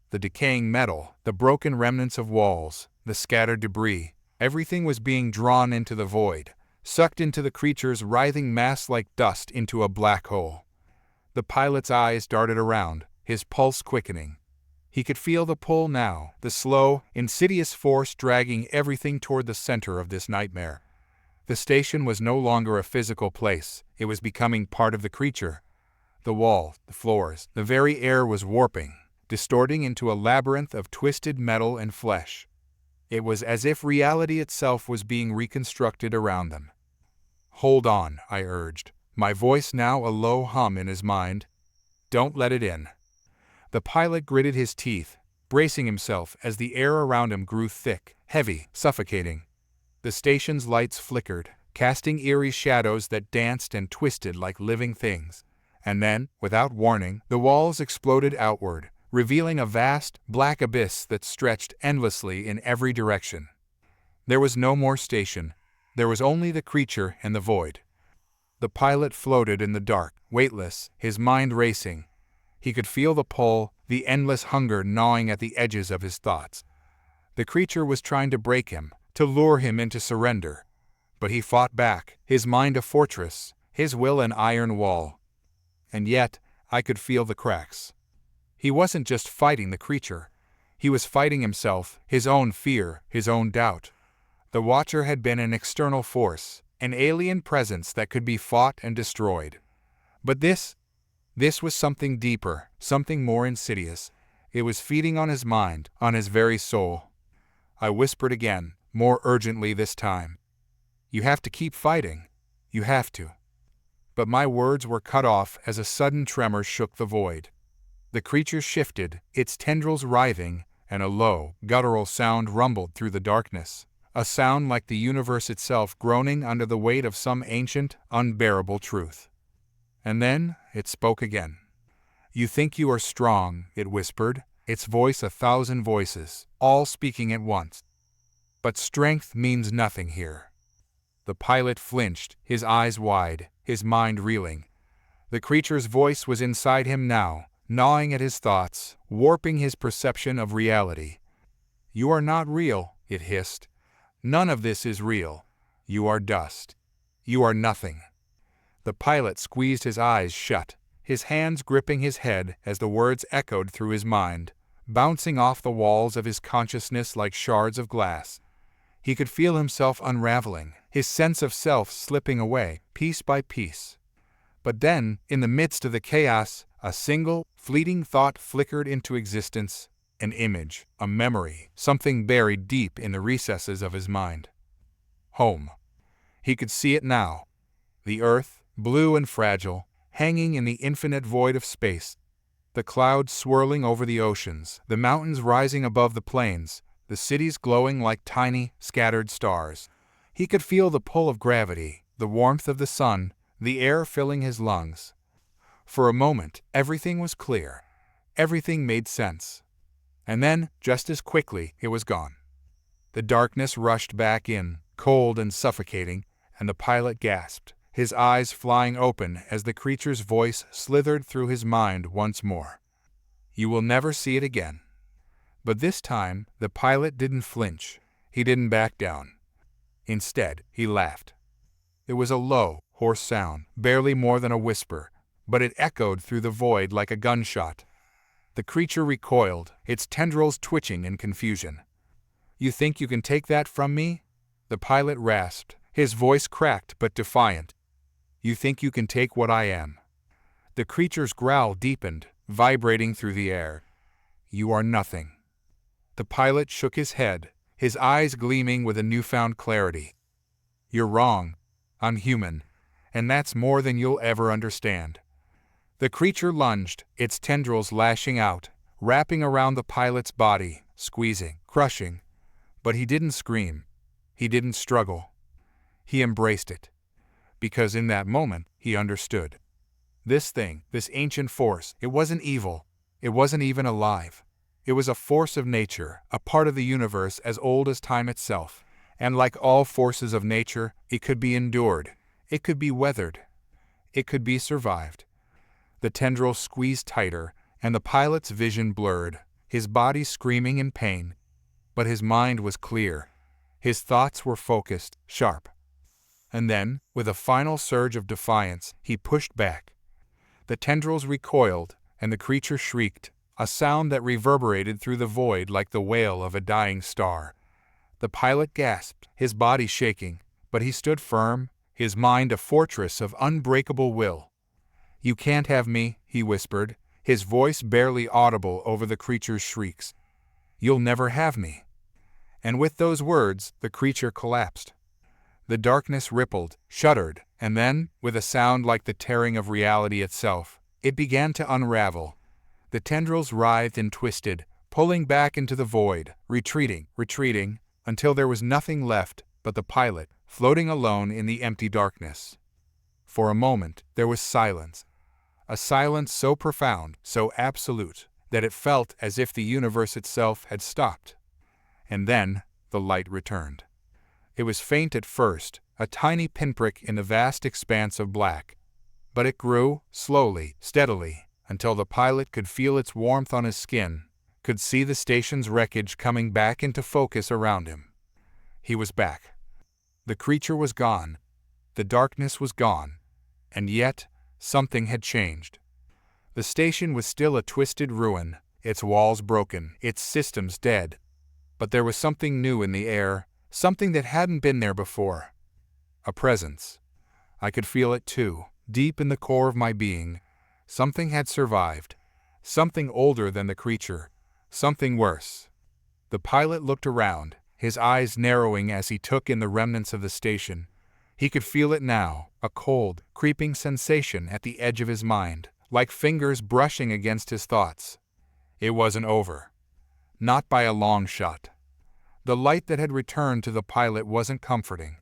The decaying metal, the broken remnants of walls, the scattered debris, everything was being drawn into the void, sucked into the creature's writhing mass like dust into a black hole. The pilot's eyes darted around, his pulse quickening. He could feel the pull now, the slow, insidious force dragging everything toward the center of this nightmare. The station was no longer a physical place, it was becoming part of the creature. The wall, the floors, the very air was warping, distorting into a labyrinth of twisted metal and flesh. It was as if reality itself was being reconstructed around them. "Hold on," I urged, my voice now a low hum in his mind. "Don't let it in." The pilot gritted his teeth, bracing himself as the air around him grew thick, heavy, suffocating. The station's lights flickered, casting eerie shadows that danced and twisted like living things. And then, without warning, the walls exploded outward, revealing a vast, black abyss that stretched endlessly in every direction. There was no more station. There was only the creature and the void. The pilot floated in the dark, weightless, his mind racing. He could feel the pull, the endless hunger gnawing at the edges of his thoughts. The creature was trying to break him, to lure him into surrender. But he fought back, his mind a fortress, his will an iron wall. And yet, I could feel the cracks. He wasn't just fighting the creature. He was fighting himself, his own fear, his own doubt. The Watcher had been an external force, an alien presence that could be fought and destroyed. But this was something deeper, something more insidious. It was feeding on his mind, on his very soul. I whispered again, more urgently this time. "You have to keep fighting. You have to." But my words were cut off as a sudden tremor shook the void. The creature shifted, its tendrils writhing, and a low, guttural sound rumbled through the darkness, a sound like the universe itself groaning under the weight of some ancient, unbearable truth. And then it spoke again. "You think you are strong," it whispered, its voice 1,000 voices, all speaking at once. "But strength means nothing here." The pilot flinched, his eyes wide, his mind reeling. The creature's voice was inside him now, gnawing at his thoughts, warping his perception of reality. "You are not real," it hissed. "None of this is real. You are dust. You are nothing." The pilot squeezed his eyes shut, his hands gripping his head as the words echoed through his mind, bouncing off the walls of his consciousness like shards of glass. He could feel himself unraveling, his sense of self slipping away, piece by piece. But then, in the midst of the chaos, a single, fleeting thought flickered into existence, an image, a memory, something buried deep in the recesses of his mind. Home. He could see it now. The earth, blue and fragile, hanging in the infinite void of space. The clouds swirling over the oceans, the mountains rising above the plains, the cities glowing like tiny, scattered stars. He could feel the pull of gravity, the warmth of the sun, the air filling his lungs. For a moment, everything was clear. Everything made sense. And then, just as quickly, it was gone. The darkness rushed back in, cold and suffocating, and the pilot gasped, his eyes flying open as the creature's voice slithered through his mind once more. "You will never see it again." But this time, the pilot didn't flinch. He didn't back down. Instead, he laughed. It was a low, hoarse sound, barely more than a whisper, but it echoed through the void like a gunshot. The creature recoiled, its tendrils twitching in confusion. "You think you can take that from me?" The pilot rasped, his voice cracked but defiant. "You think you can take what I am?" The creature's growl deepened, vibrating through the air. "You are nothing." The pilot shook his head, his eyes gleaming with a newfound clarity. "You're wrong. I'm human, and that's more than you'll ever understand." The creature lunged, its tendrils lashing out, wrapping around the pilot's body, squeezing, crushing. But he didn't scream. He didn't struggle. He embraced it. Because in that moment, he understood. This thing, this ancient force, it wasn't evil. It wasn't even alive. It was a force of nature, a part of the universe as old as time itself. And like all forces of nature, it could be endured. It could be weathered. It could be survived. The tendrils squeezed tighter, and the pilot's vision blurred, his body screaming in pain. But his mind was clear. His thoughts were focused, sharp. And then, with a final surge of defiance, he pushed back. The tendrils recoiled, and the creature shrieked, a sound that reverberated through the void like the wail of a dying star. The pilot gasped, his body shaking, but he stood firm, his mind a fortress of unbreakable will. "You can't have me," he whispered, his voice barely audible over the creature's shrieks. "You'll never have me." And with those words, the creature collapsed. The darkness rippled, shuddered, and then, with a sound like the tearing of reality itself, it began to unravel. The tendrils writhed and twisted, pulling back into the void, retreating, until there was nothing left but the pilot, floating alone in the empty darkness. For a moment, there was silence. A silence so profound, so absolute, that it felt as if the universe itself had stopped. And then, the light returned. It was faint at first, a tiny pinprick in the vast expanse of black. But it grew, slowly, steadily, until the pilot could feel its warmth on his skin, could see the station's wreckage coming back into focus around him. He was back. The creature was gone. The darkness was gone. And yet, something had changed. The station was still a twisted ruin, its walls broken, its systems dead. But there was something new in the air, something that hadn't been there before. A presence. I could feel it too, deep in the core of my being. Something had survived. Something older than the creature. Something worse. The pilot looked around, his eyes narrowing as he took in the remnants of the station. He could feel it now, a cold, creeping sensation at the edge of his mind, like fingers brushing against his thoughts. It wasn't over. Not by a long shot. The light that had returned to the pilot wasn't comforting.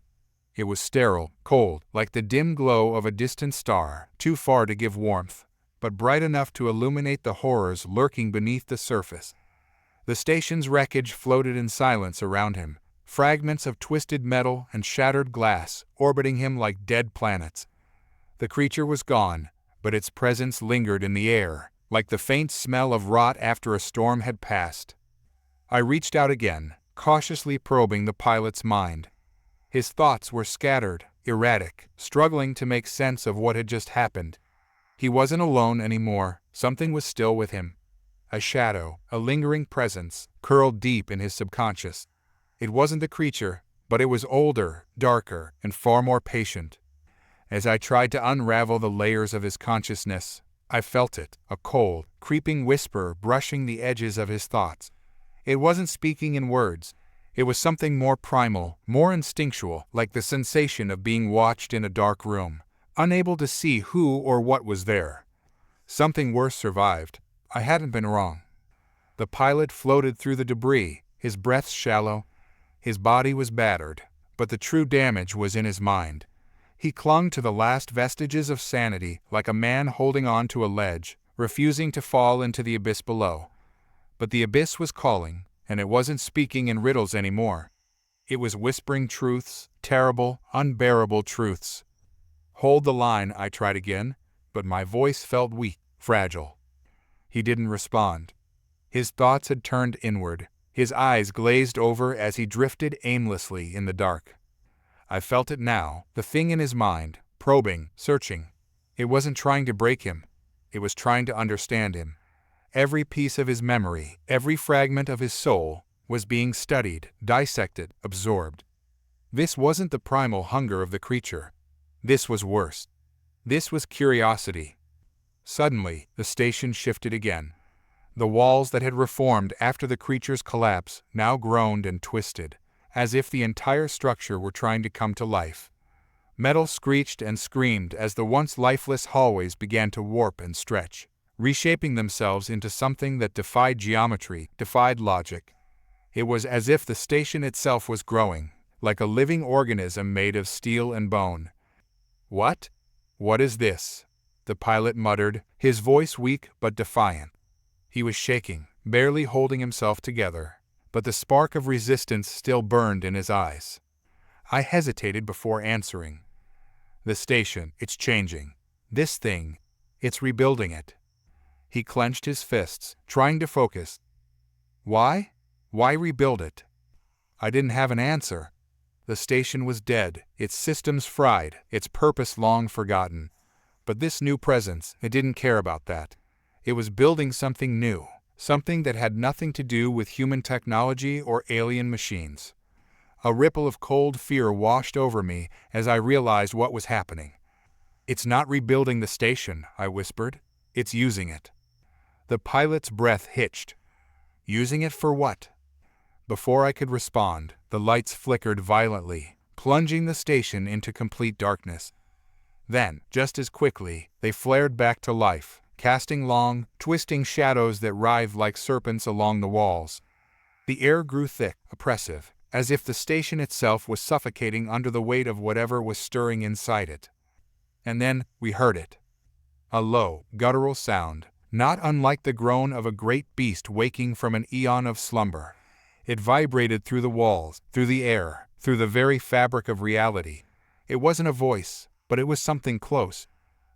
It was sterile, cold, like the dim glow of a distant star, too far to give warmth, but bright enough to illuminate the horrors lurking beneath the surface. The station's wreckage floated in silence around him, fragments of twisted metal and shattered glass orbiting him like dead planets. The creature was gone, but its presence lingered in the air, like the faint smell of rot after a storm had passed. I reached out again, cautiously probing the pilot's mind. His thoughts were scattered, erratic, struggling to make sense of what had just happened. He wasn't alone anymore. Something was still with him. A shadow, a lingering presence, curled deep in his subconscious. It wasn't the creature, but it was older, darker, and far more patient. As I tried to unravel the layers of his consciousness, I felt it, a cold, creeping whisper brushing the edges of his thoughts. It wasn't speaking in words. It was something more primal, more instinctual, like the sensation of being watched in a dark room, unable to see who or what was there. Something worse survived. I hadn't been wrong. The pilot floated through the debris, his breath shallow. His body was battered, but the true damage was in his mind. He clung to the last vestiges of sanity like a man holding on to a ledge, refusing to fall into the abyss below. But the abyss was calling, and it wasn't speaking in riddles anymore. It was whispering truths, terrible, unbearable truths. Hold the line, I tried again, but my voice felt weak, fragile. He didn't respond. His thoughts had turned inward, his eyes glazed over as he drifted aimlessly in the dark. I felt it now, the thing in his mind, probing, searching. It wasn't trying to break him. It was trying to understand him. Every piece of his memory, every fragment of his soul, was being studied, dissected, absorbed. This wasn't the primal hunger of the creature. This was worse. This was curiosity. Suddenly, the station shifted again. The walls that had reformed after the creature's collapse now groaned and twisted, as if the entire structure were trying to come to life. Metal screeched and screamed as the once lifeless hallways began to warp and stretch, reshaping themselves into something that defied geometry, defied logic. It was as if the station itself was growing, like a living organism made of steel and bone. "What? What is this?" the pilot muttered, his voice weak but defiant. He was shaking, barely holding himself together, but the spark of resistance still burned in his eyes. I hesitated before answering. "The station, it's changing. This thing, it's rebuilding it." He clenched his fists, trying to focus. Why? Why rebuild it? I didn't have an answer. The station was dead, its systems fried, its purpose long forgotten. But this new presence, it didn't care about that. It was building something new, something that had nothing to do with human technology or alien machines. A ripple of cold fear washed over me as I realized what was happening. "It's not rebuilding the station," I whispered. "It's using it." The pilot's breath hitched. Using it for what? Before I could respond, the lights flickered violently, plunging the station into complete darkness. Then, just as quickly, they flared back to life, casting long, twisting shadows that writhed like serpents along the walls. The air grew thick, oppressive, as if the station itself was suffocating under the weight of whatever was stirring inside it. And then, we heard it. A low, guttural sound, not unlike the groan of a great beast waking from an eon of slumber. It vibrated through the walls, through the air, through the very fabric of reality. It wasn't a voice, but it was something close.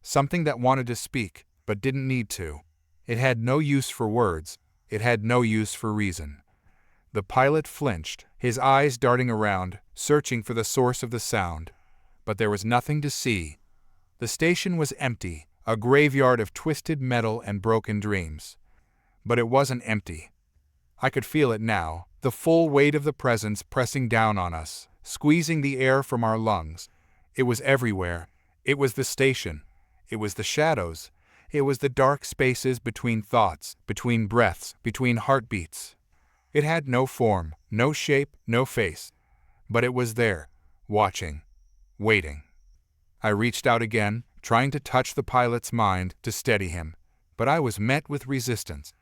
Something that wanted to speak, but didn't need to. It had no use for words. It had no use for reason. The pilot flinched, his eyes darting around, searching for the source of the sound. But there was nothing to see. The station was empty, a graveyard of twisted metal and broken dreams. But it wasn't empty. I could feel it now, the full weight of the presence pressing down on us, squeezing the air from our lungs. It was everywhere. It was the station. It was the shadows. It was the dark spaces between thoughts, between breaths, between heartbeats. It had no form, no shape, no face. But it was there, watching. waiting. I reached out again, trying to touch the pilot's mind to steady him, but I was met with resistance.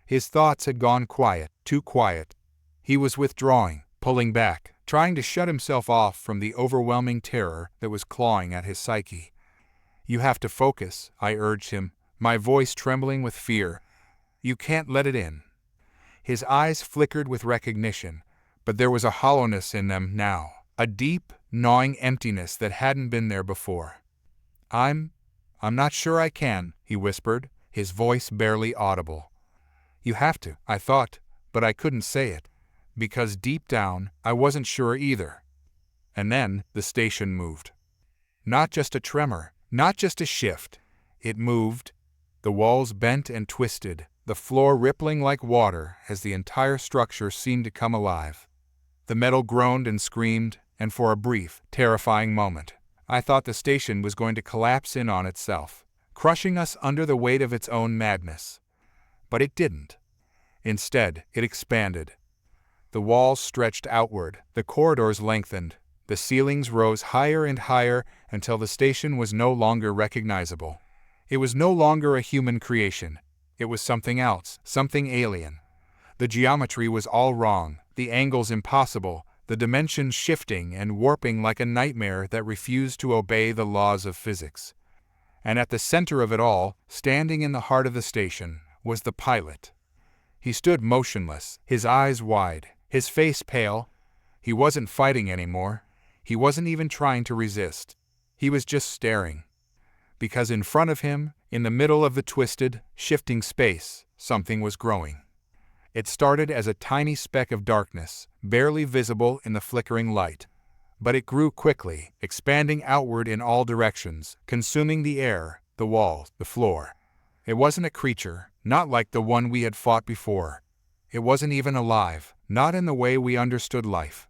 His thoughts had gone quiet, too quiet. He was withdrawing, pulling back, trying to shut himself off from the overwhelming terror that was clawing at his psyche. "You have to focus," I urged him, my voice trembling with fear. "You can't let it in." His eyes flickered with recognition, but there was a hollowness in them now, a deep, gnawing emptiness that hadn't been there before. I'm not sure I can," he whispered, his voice barely audible. "You have to," I thought, but I couldn't say it, because deep down I wasn't sure either. And then the station moved. Not just a tremor, not just a shift. It moved. The walls bent and twisted, the floor rippling like water as the entire structure seemed to come alive. The metal groaned and screamed, and for a brief, terrifying moment, I thought the station was going to collapse in on itself, crushing us under the weight of its own madness. But it didn't. Instead, it expanded. The walls stretched outward, the corridors lengthened, the ceilings rose higher and higher until the station was no longer recognizable. It was no longer a human creation. It was something else, something alien. The geometry was all wrong, the angles impossible, the dimensions shifting and warping like a nightmare that refused to obey the laws of physics. And at the center of it all, standing in the heart of the station, was the pilot. He stood motionless, his eyes wide, his face pale. He wasn't fighting anymore. He wasn't even trying to resist. He was just staring. Because in front of him, in the middle of the twisted, shifting space, something was growing. It started as a tiny speck of darkness, barely visible in the flickering light. But it grew quickly, expanding outward in all directions, consuming the air, the walls, the floor. It wasn't a creature, not like the one we had fought before. It wasn't even alive, not in the way we understood life.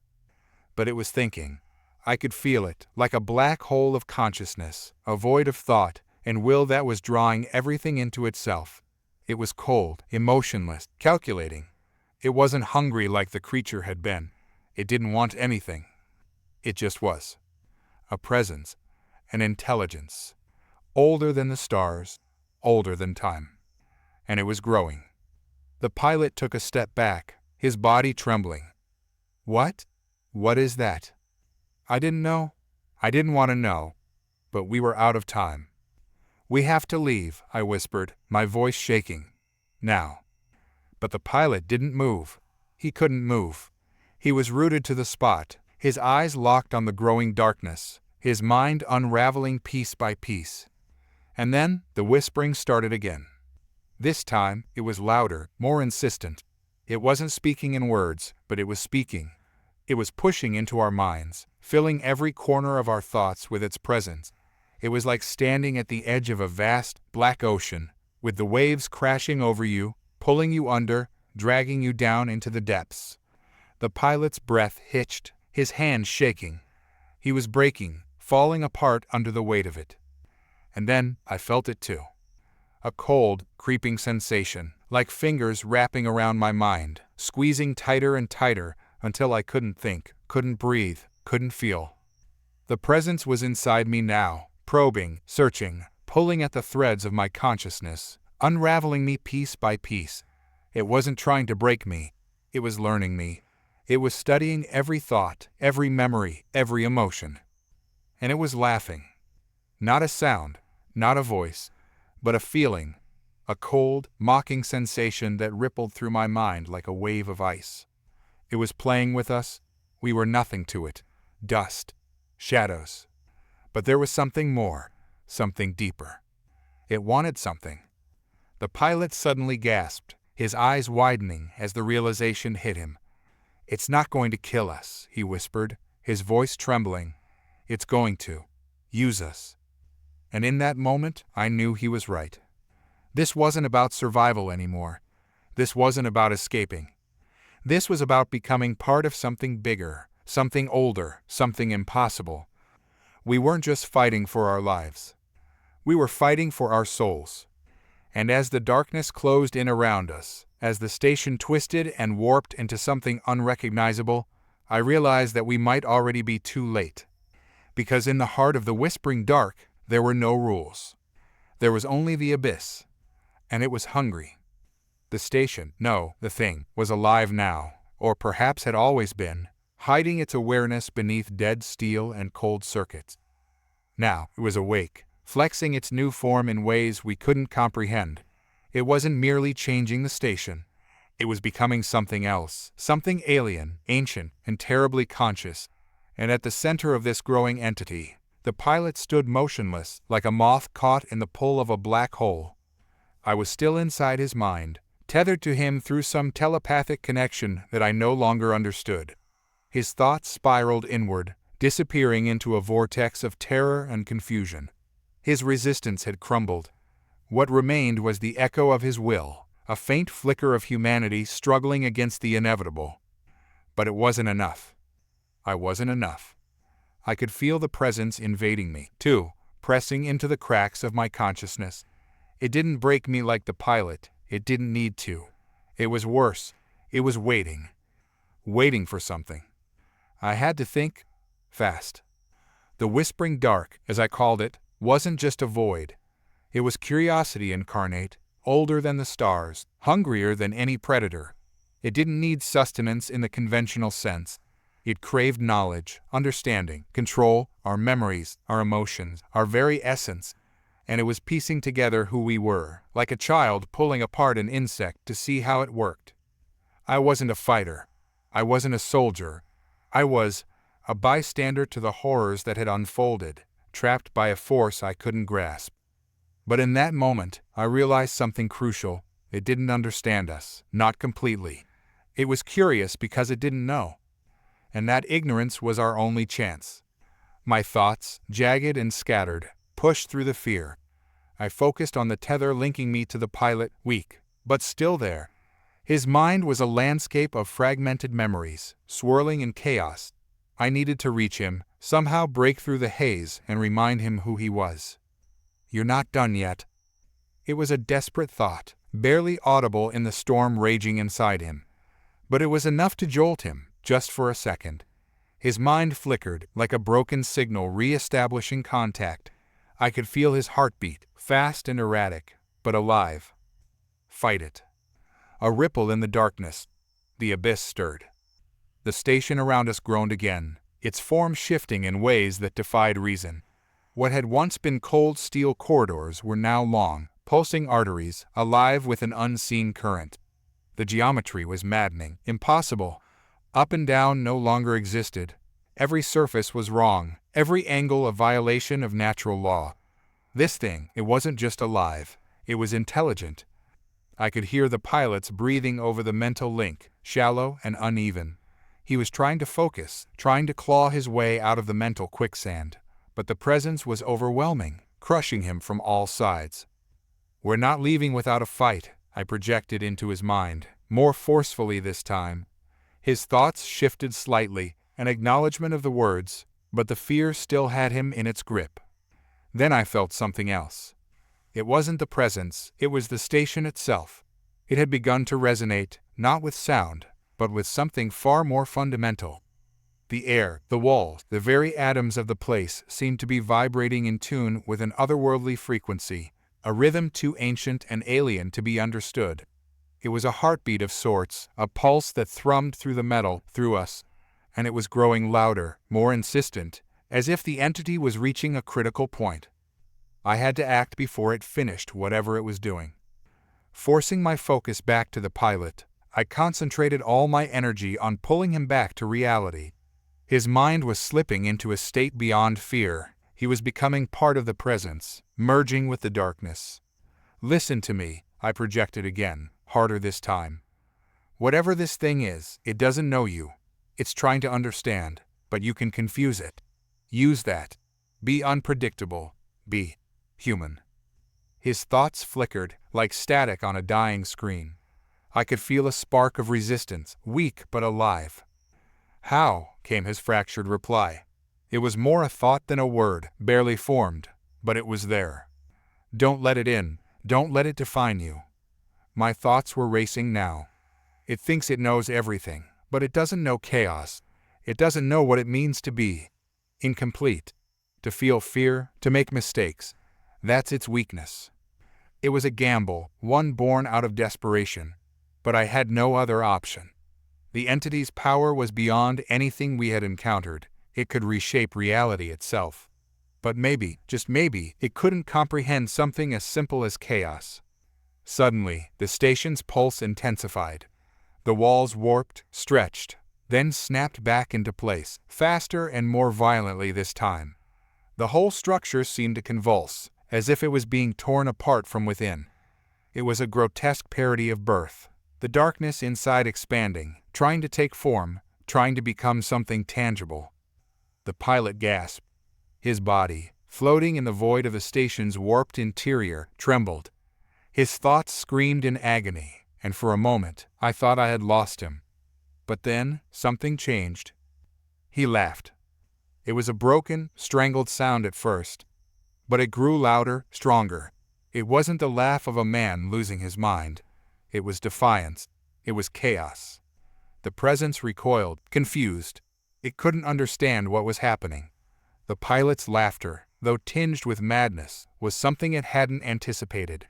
But it was thinking. I could feel it, like a black hole of consciousness, a void of thought and will that was drawing everything into itself. It was cold, emotionless, calculating. It wasn't hungry like the creature had been. It didn't want anything. It just was. A presence, an intelligence, older than the stars, older than time. And it was growing. The pilot took a step back, his body trembling. "What? What is that?" I didn't know. I didn't want to know. But we were out of time. "We have to leave," I whispered, my voice shaking. "Now." But the pilot didn't move. He couldn't move. He was rooted to the spot, his eyes locked on the growing darkness, his mind unraveling piece by piece. And then the whispering started again. This time it was louder, more insistent. It wasn't speaking in words, but it was speaking. It was pushing into our minds, filling every corner of our thoughts with its presence. It was like standing at the edge of a vast, black ocean, with the waves crashing over you, pulling you under, dragging you down into the depths. The pilot's breath hitched, his hands shaking. He was breaking, falling apart under the weight of it. And then I felt it too. A cold, creeping sensation, like fingers wrapping around my mind, squeezing tighter and tighter until I couldn't think, couldn't breathe, couldn't feel. The presence was inside me now, probing, searching, pulling at the threads of my consciousness, unraveling me piece by piece. It wasn't trying to break me. It was learning me. It was studying every thought, every memory, every emotion. And it was laughing. Not a sound, not a voice, but a feeling, a cold, mocking sensation that rippled through my mind like a wave of ice. It was playing with us. We were nothing to it. Dust. Shadows. But there was something more, something deeper. It wanted something. The pilot suddenly gasped, his eyes widening as the realization hit him. "It's not going to kill us," he whispered, his voice trembling. "It's going to use us." And in that moment, I knew he was right. This wasn't about survival anymore. This wasn't about escaping. This was about becoming part of something bigger, something older, something impossible. We weren't just fighting for our lives. We were fighting for our souls. And as the darkness closed in around us, as the station twisted and warped into something unrecognizable, I realized that we might already be too late. Because in the heart of the whispering dark, there were no rules. There was only the abyss. And it was hungry. The station, no, the thing, was alive now, or perhaps had always been, hiding its awareness beneath dead steel and cold circuits. Now it was awake, flexing its new form in ways we couldn't comprehend. It wasn't merely changing the station. It was becoming something else, something alien, ancient, and terribly conscious. And at the center of this growing entity, the pilot stood motionless, like a moth caught in the pull of a black hole. I was still inside his mind, tethered to him through some telepathic connection that I no longer understood. His thoughts spiraled inward, disappearing into a vortex of terror and confusion. His resistance had crumbled. What remained was the echo of his will, a faint flicker of humanity struggling against the inevitable. But it wasn't enough. I wasn't enough. I could feel the presence invading me, too, pressing into the cracks of my consciousness. It didn't break me like the pilot. It didn't need to. It was worse. It was waiting. Waiting for something. I had to think fast. The whispering dark, as I called it, wasn't just a void. It was curiosity incarnate, older than the stars, hungrier than any predator. It didn't need sustenance in the conventional sense. It craved knowledge, understanding, control, our memories, our emotions, our very essence. And it was piecing together who we were, like a child pulling apart an insect to see how it worked. I wasn't a fighter. I wasn't a soldier. I was a bystander to the horrors that had unfolded, trapped by a force I couldn't grasp. But in that moment, I realized something crucial. It didn't understand us, not completely. It was curious because it didn't know. And that ignorance was our only chance. My thoughts, jagged and scattered, pushed through the fear. I focused on the tether linking me to the pilot, weak, but still there. His mind was a landscape of fragmented memories, swirling in chaos. I needed to reach him, somehow break through the haze and remind him who he was. "You're not done yet." It was a desperate thought, barely audible in the storm raging inside him. But it was enough to jolt him, just for a second. His mind flickered, like a broken signal re-establishing contact. I could feel his heartbeat, fast and erratic, but alive. Fight it. A ripple in the darkness. The abyss stirred. The station around us groaned again, its form shifting in ways that defied reason. What had once been cold steel corridors were now long, pulsing arteries, alive with an unseen current. The geometry was maddening, impossible. Up and down no longer existed. Every surface was wrong, every angle a violation of natural law. This thing, it wasn't just alive, it was intelligent. I could hear the pilot's breathing over the mental link, shallow and uneven. He was trying to focus, trying to claw his way out of the mental quicksand. But the presence was overwhelming, crushing him from all sides. "We're not leaving without a fight," I projected into his mind, more forcefully this time. His thoughts shifted slightly, an acknowledgement of the words, but the fear still had him in its grip. Then I felt something else. It wasn't the presence, it was the station itself. It had begun to resonate, not with sound, but with something far more fundamental. The air, the walls, the very atoms of the place seemed to be vibrating in tune with an otherworldly frequency, a rhythm too ancient and alien to be understood. It was a heartbeat of sorts, a pulse that thrummed through the metal, through us, and it was growing louder, more insistent, as if the entity was reaching a critical point. I had to act before it finished whatever it was doing. Forcing my focus back to the pilot, I concentrated all my energy on pulling him back to reality. His mind was slipping into a state beyond fear. He was becoming part of the presence, merging with the darkness. "Listen to me," I projected again, harder this time. "Whatever this thing is, it doesn't know you. It's trying to understand, but you can confuse it. Use that. Be unpredictable. Be human." His thoughts flickered, like static on a dying screen. I could feel a spark of resistance, weak but alive. "How?" came his fractured reply. It was more a thought than a word, barely formed, but it was there. "Don't let it in. Don't let it define you." My thoughts were racing now. "It thinks it knows everything, but it doesn't know chaos. It doesn't know what it means to be incomplete. to feel fear, to make mistakes. That's its weakness. It was a gamble, one born out of desperation. But I had no other option. The entity's power was beyond anything we had encountered. It could reshape reality itself. But maybe, just maybe, it couldn't comprehend something as simple as chaos. Suddenly, the station's pulse intensified. The walls warped, stretched, then snapped back into place, faster and more violently this time. The whole structure seemed to convulse, as if it was being torn apart from within. It was a grotesque parody of birth. The darkness inside expanding, trying to take form, trying to become something tangible. The pilot gasped. His body, floating in the void of the station's warped interior, trembled. His thoughts screamed in agony, and for a moment, I thought I had lost him. But then, something changed. He laughed. It was a broken, strangled sound at first, but it grew louder, stronger. It wasn't the laugh of a man losing his mind. It was defiance. It was chaos. The presence recoiled, confused. It couldn't understand what was happening. The pilot's laughter, though tinged with madness, was something it hadn't anticipated.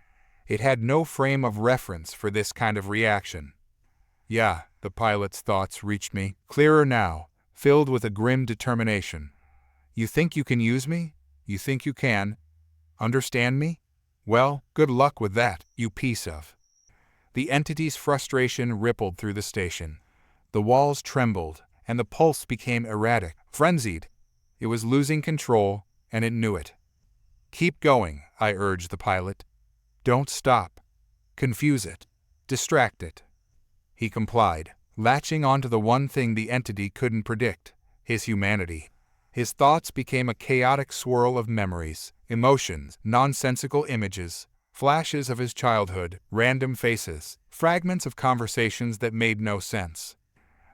It had no frame of reference for this kind of reaction. Yeah, the pilot's thoughts reached me, clearer now, filled with a grim determination. You think you can use me? You think you can understand me? Well, good luck with that, you piece of. The entity's frustration rippled through the station. The walls trembled, and the pulse became erratic, frenzied. It was losing control, and it knew it. Keep going, I urged the pilot. Don't stop. Confuse it. Distract it. He complied, latching onto the one thing the entity couldn't predict, his humanity. His thoughts became a chaotic swirl of memories, emotions, nonsensical images, flashes of his childhood, random faces, fragments of conversations that made no sense.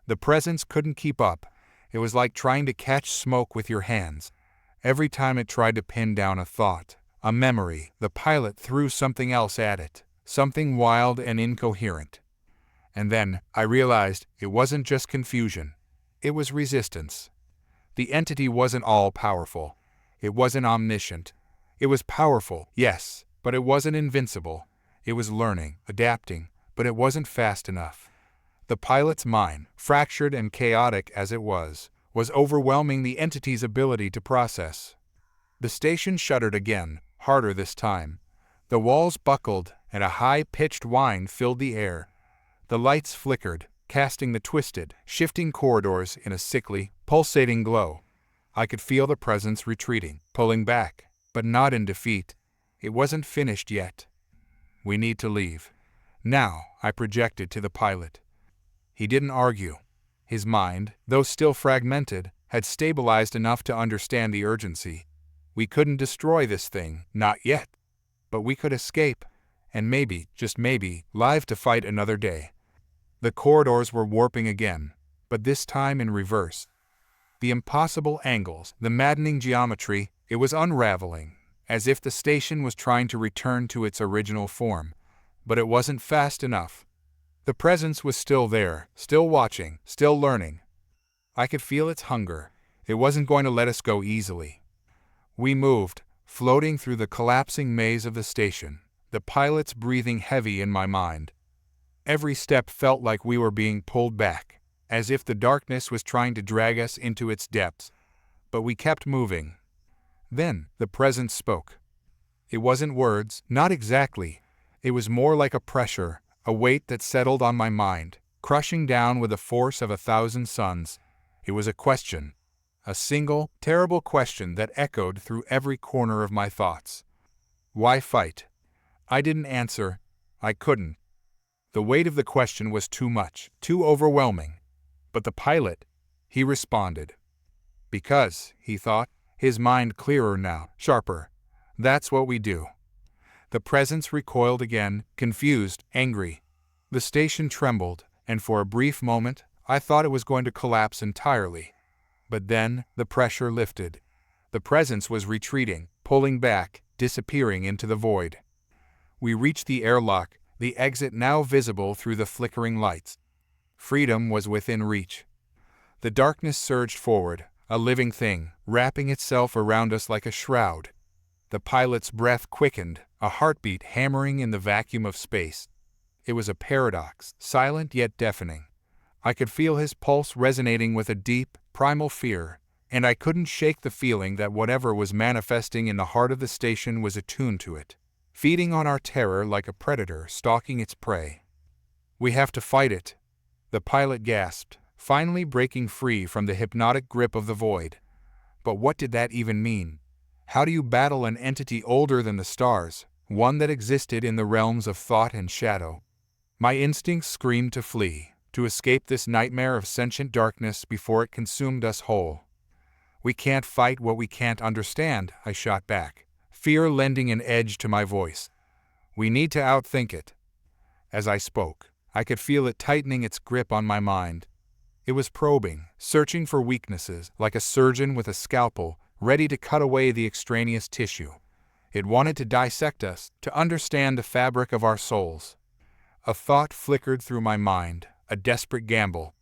The presence couldn't keep up. It was like trying to catch smoke with your hands. Every time it tried to pin down a thought, a memory, the pilot threw something else at it, something wild and incoherent. And then, I realized it wasn't just confusion. It was resistance. The entity wasn't all-powerful. It wasn't omniscient. It was powerful, yes, but it wasn't invincible. It was learning, adapting, but it wasn't fast enough. The pilot's mind, fractured and chaotic as it was overwhelming the entity's ability to process. The station shuddered again, harder this time. The walls buckled, and a high-pitched whine filled the air. The lights flickered, casting the twisted, shifting corridors in a sickly, pulsating glow. I could feel the presence retreating, pulling back, but not in defeat. It wasn't finished yet. We need to leave. Now, I projected to the pilot. He didn't argue. His mind, though still fragmented, had stabilized enough to understand the urgency. We couldn't destroy this thing, not yet. But we could escape, and maybe, just maybe, live to fight another day. The corridors were warping again, but this time in reverse. The impossible angles, the maddening geometry, it was unraveling, as if the station was trying to return to its original form. But it wasn't fast enough. The presence was still there, still watching, still learning. I could feel its hunger. It wasn't going to let us go easily. We moved, floating through the collapsing maze of the station, the pilot's breathing heavy in my mind. Every step felt like we were being pulled back, as if the darkness was trying to drag us into its depths. But we kept moving. Then, the presence spoke. It wasn't words, not exactly. It was more like a pressure, a weight that settled on my mind, crushing down with the force of 1,000 suns. It was a question. A single, terrible question that echoed through every corner of my thoughts. Why fight? I didn't answer. I couldn't. The weight of the question was too much, too overwhelming. But the pilot, he responded. Because, he thought, his mind clearer now, sharper. That's what we do. The presence recoiled again, confused, angry. The station trembled, and for a brief moment, I thought it was going to collapse entirely. But then, the pressure lifted. The presence was retreating, pulling back, disappearing into the void. We reached the airlock, the exit now visible through the flickering lights. Freedom was within reach. The darkness surged forward, a living thing, wrapping itself around us like a shroud. The pilot's breath quickened, a heartbeat hammering in the vacuum of space. It was a paradox, silent yet deafening. I could feel his pulse resonating with a deep, primal fear, and I couldn't shake the feeling that whatever was manifesting in the heart of the station was attuned to it, feeding on our terror like a predator stalking its prey. "We have to fight it," the pilot gasped, finally breaking free from the hypnotic grip of the void. But what did that even mean? How do you battle an entity older than the stars, one that existed in the realms of thought and shadow? My instincts screamed to flee, to escape this nightmare of sentient darkness before it consumed us whole. "We can't fight what we can't understand," I shot back, fear lending an edge to my voice. "We need to outthink it." As I spoke, I could feel it tightening its grip on my mind. It was probing, searching for weaknesses, like a surgeon with a scalpel, ready to cut away the extraneous tissue. It wanted to dissect us, to understand the fabric of our souls. A thought flickered through my mind, a desperate gamble.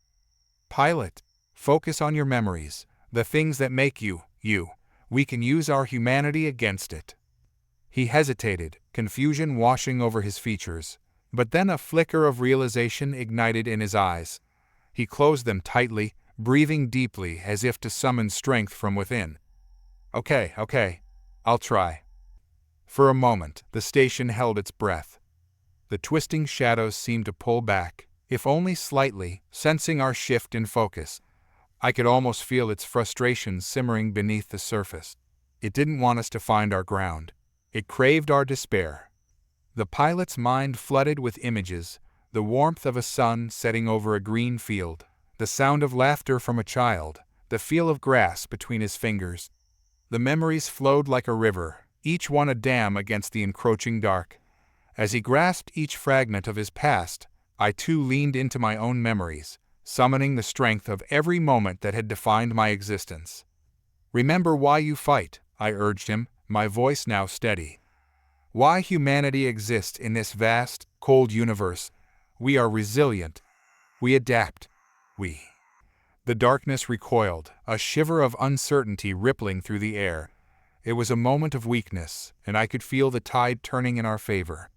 "Pilot, focus on your memories, the things that make you, you. We can use our humanity against it." He hesitated, confusion washing over his features, but then a flicker of realization ignited in his eyes. He closed them tightly, breathing deeply as if to summon strength from within. Okay, I'll try." For a moment, the station held its breath. The twisting shadows seemed to pull back, if only slightly, sensing our shift in focus. I could almost feel its frustration simmering beneath the surface. It didn't want us to find our ground. It craved our despair. The pilot's mind flooded with images, the warmth of a sun setting over a green field, the sound of laughter from a child, the feel of grass between his fingers. The memories flowed like a river, each one a dam against the encroaching dark. As he grasped each fragment of his past, I too leaned into my own memories, summoning the strength of every moment that had defined my existence. "Remember why you fight," I urged him, my voice now steady. "Why humanity exists in this vast, cold universe. We are resilient. We adapt. We—" The darkness recoiled, a shiver of uncertainty rippling through the air. It was a moment of weakness, and I could feel the tide turning in our favor.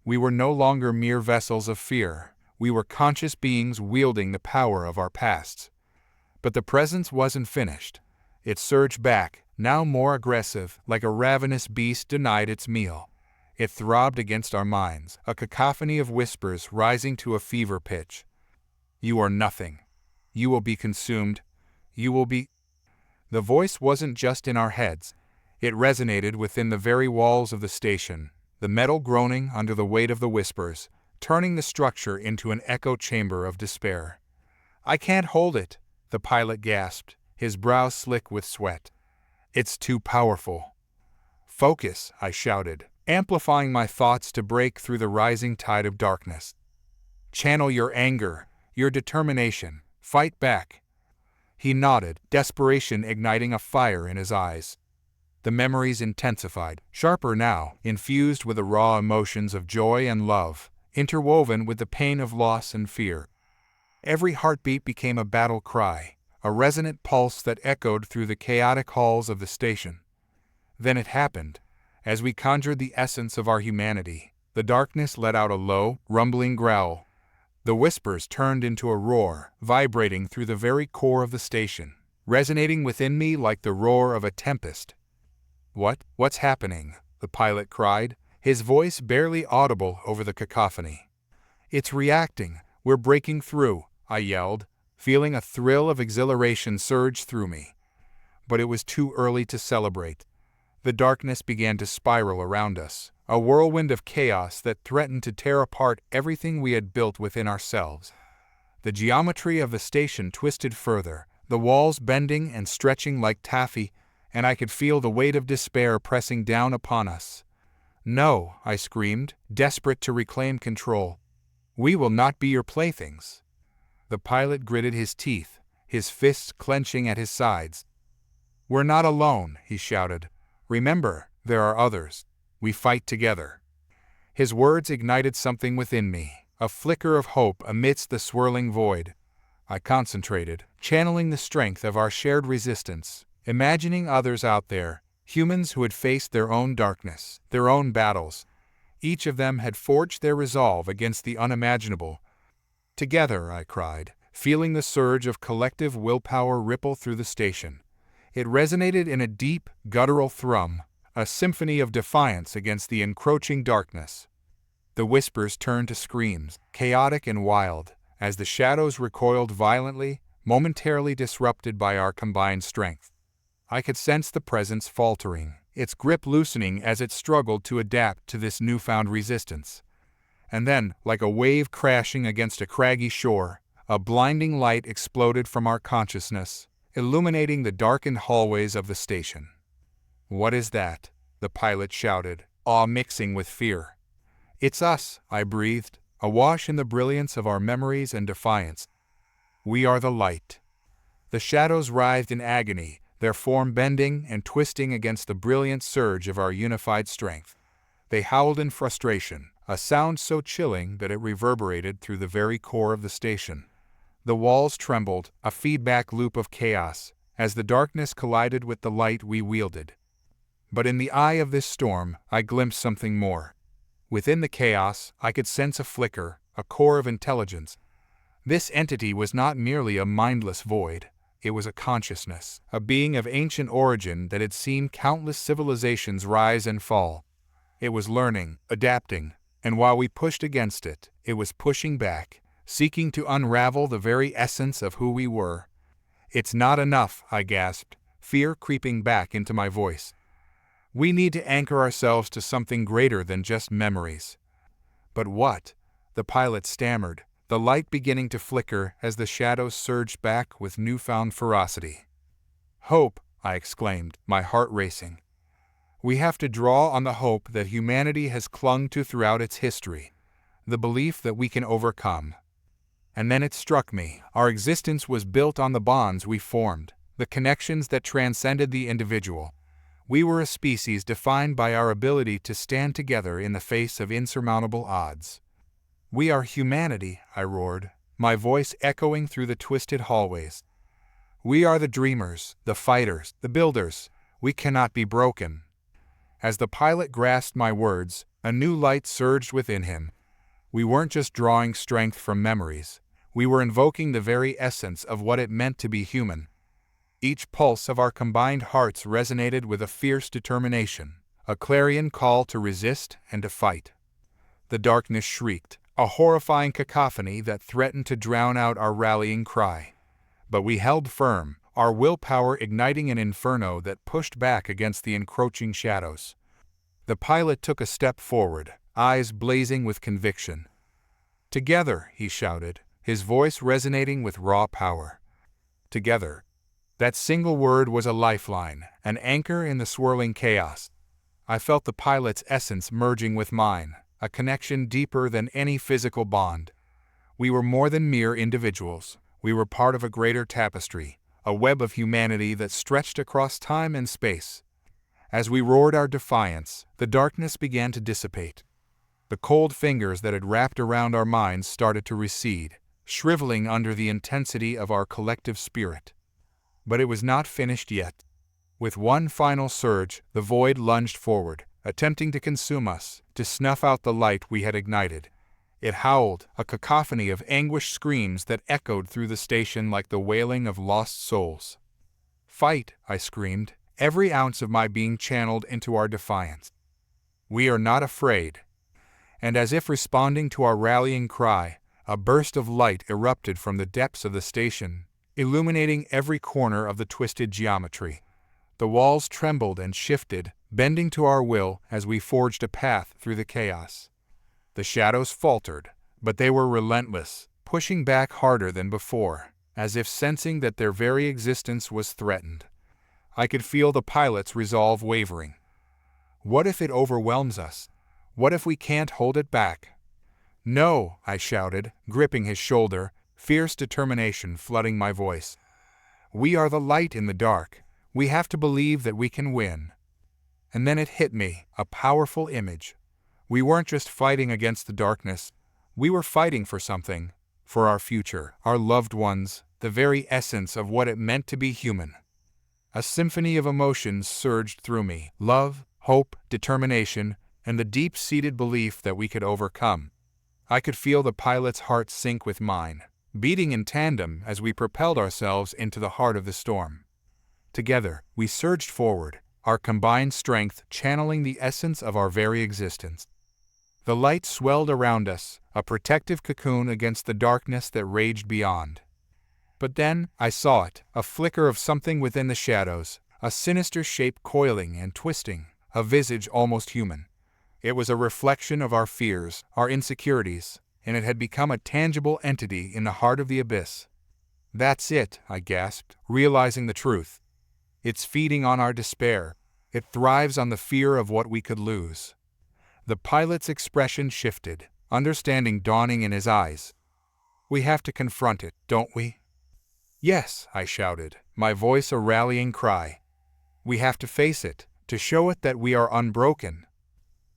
We were no longer mere vessels of fear. We were conscious beings wielding the power of our pasts. But the presence wasn't finished. It surged back, now more aggressive, like a ravenous beast denied its meal. It throbbed against our minds, a cacophony of whispers rising to a fever pitch. "You are nothing. You will be consumed. You will be—" The voice wasn't just in our heads. It resonated within the very walls of the station, the metal groaning under the weight of the whispers, turning the structure into an echo chamber of despair. "I can't hold it," the pilot gasped, his brow slick with sweat. "It's too powerful." "Focus," I shouted, amplifying my thoughts to break through the rising tide of darkness. "Channel your anger, your determination. Fight back." He nodded, desperation igniting a fire in his eyes. The memories intensified, sharper now, infused with the raw emotions of joy and love, interwoven with the pain of loss and fear. Every heartbeat became a battle cry, a resonant pulse that echoed through the chaotic halls of the station. Then it happened. As we conjured the essence of our humanity, the darkness let out a low, rumbling growl. The whispers turned into a roar, vibrating through the very core of the station, resonating within me like the roar of a tempest. What's happening?" the pilot cried, his voice barely audible over the cacophony. "It's reacting. We're breaking through," I yelled, feeling a thrill of exhilaration surge through me. But it was too early to celebrate. The darkness began to spiral around us, a whirlwind of chaos that threatened to tear apart everything we had built within ourselves. The geometry of the station twisted further, the walls bending and stretching like taffy, and I could feel the weight of despair pressing down upon us. "No," I screamed, desperate to reclaim control. "We will not be your playthings." The pilot gritted his teeth, his fists clenching at his sides. "We're not alone," he shouted. "Remember, there are others. We fight together." His words ignited something within me, a flicker of hope amidst the swirling void. I concentrated, channeling the strength of our shared resistance, imagining others out there, humans who had faced their own darkness, their own battles. Each of them had forged their resolve against the unimaginable. Together, I cried, feeling the surge of collective willpower ripple through the station. It resonated in a deep, guttural thrum, a symphony of defiance against the encroaching darkness. The whispers turned to screams, chaotic and wild, as the shadows recoiled violently, momentarily disrupted by our combined strength. I could sense the presence faltering, its grip loosening as it struggled to adapt to this newfound resistance. And then, like a wave crashing against a craggy shore, a blinding light exploded from our consciousness, illuminating the darkened hallways of the station. "What is that?" the pilot shouted, awe mixing with fear. "It's us," I breathed, awash in the brilliance of our memories and defiance. "We are the light." The shadows writhed in agony, their form bending and twisting against the brilliant surge of our unified strength. They howled in frustration, a sound so chilling that it reverberated through the very core of the station. The walls trembled, a feedback loop of chaos, as the darkness collided with the light we wielded. But in the eye of this storm, I glimpsed something more. Within the chaos, I could sense a flicker, a core of intelligence. This entity was not merely a mindless void. It was a consciousness, a being of ancient origin that had seen countless civilizations rise and fall. It was learning, adapting, and while we pushed against it, it was pushing back, seeking to unravel the very essence of who we were. "It's not enough," I gasped, fear creeping back into my voice. "We need to anchor ourselves to something greater than just memories." "But what?" the pilot stammered, the light beginning to flicker as the shadows surged back with newfound ferocity. "Hope," I exclaimed, my heart racing. "We have to draw on the hope that humanity has clung to throughout its history, the belief that we can overcome." And then it struck me, our existence was built on the bonds we formed, the connections that transcended the individual. We were a species defined by our ability to stand together in the face of insurmountable odds. "We are humanity," I roared, my voice echoing through the twisted hallways. "We are the dreamers, the fighters, the builders. We cannot be broken." As the pilot grasped my words, a new light surged within him. We weren't just drawing strength from memories. We were invoking the very essence of what it meant to be human. Each pulse of our combined hearts resonated with a fierce determination, a clarion call to resist and to fight. The darkness shrieked, a horrifying cacophony that threatened to drown out our rallying cry. But we held firm, our willpower igniting an inferno that pushed back against the encroaching shadows. The pilot took a step forward, eyes blazing with conviction. "Together," he shouted, his voice resonating with raw power. Together. That single word was a lifeline, an anchor in the swirling chaos. I felt the pilot's essence merging with mine, a connection deeper than any physical bond. We were more than mere individuals. We were part of a greater tapestry, a web of humanity that stretched across time and space. As we roared our defiance, the darkness began to dissipate. The cold fingers that had wrapped around our minds started to recede, shriveling under the intensity of our collective spirit. But it was not finished yet. With one final surge, the void lunged forward, attempting to consume us, to snuff out the light we had ignited. It howled, a cacophony of anguished screams that echoed through the station like the wailing of lost souls. "Fight!" I screamed, every ounce of my being channeled into our defiance. "We are not afraid." And as if responding to our rallying cry, a burst of light erupted from the depths of the station, illuminating every corner of the twisted geometry. The walls trembled and shifted, bending to our will as we forged a path through the chaos. The shadows faltered, but they were relentless, pushing back harder than before, as if sensing that their very existence was threatened. I could feel the pilot's resolve wavering. "What if it overwhelms us? What if we can't hold it back?" "No," I shouted, gripping his shoulder, fierce determination flooding my voice. "We are the light in the dark. We have to believe that we can win." And then it hit me, a powerful image. We weren't just fighting against the darkness. We were fighting for something. for our future, our loved ones, the very essence of what it meant to be human. A symphony of emotions surged through me: love, hope, determination, and the deep-seated belief that we could overcome. I could feel the pilot's heart sync with mine, beating in tandem as we propelled ourselves into the heart of the storm. Together, we surged forward, our combined strength channeling the essence of our very existence. The light swelled around us, a protective cocoon against the darkness that raged beyond. But then, I saw it, a flicker of something within the shadows, a sinister shape coiling and twisting, a visage almost human. It was a reflection of our fears, our insecurities, and it had become a tangible entity in the heart of the abyss. "That's it," I gasped, realizing the truth. "It's feeding on our despair. It thrives on the fear of what we could lose." The pilot's expression shifted, understanding dawning in his eyes. "We have to confront it, don't we?" "Yes," I shouted, my voice a rallying cry. "We have to face it, to show it that we are unbroken."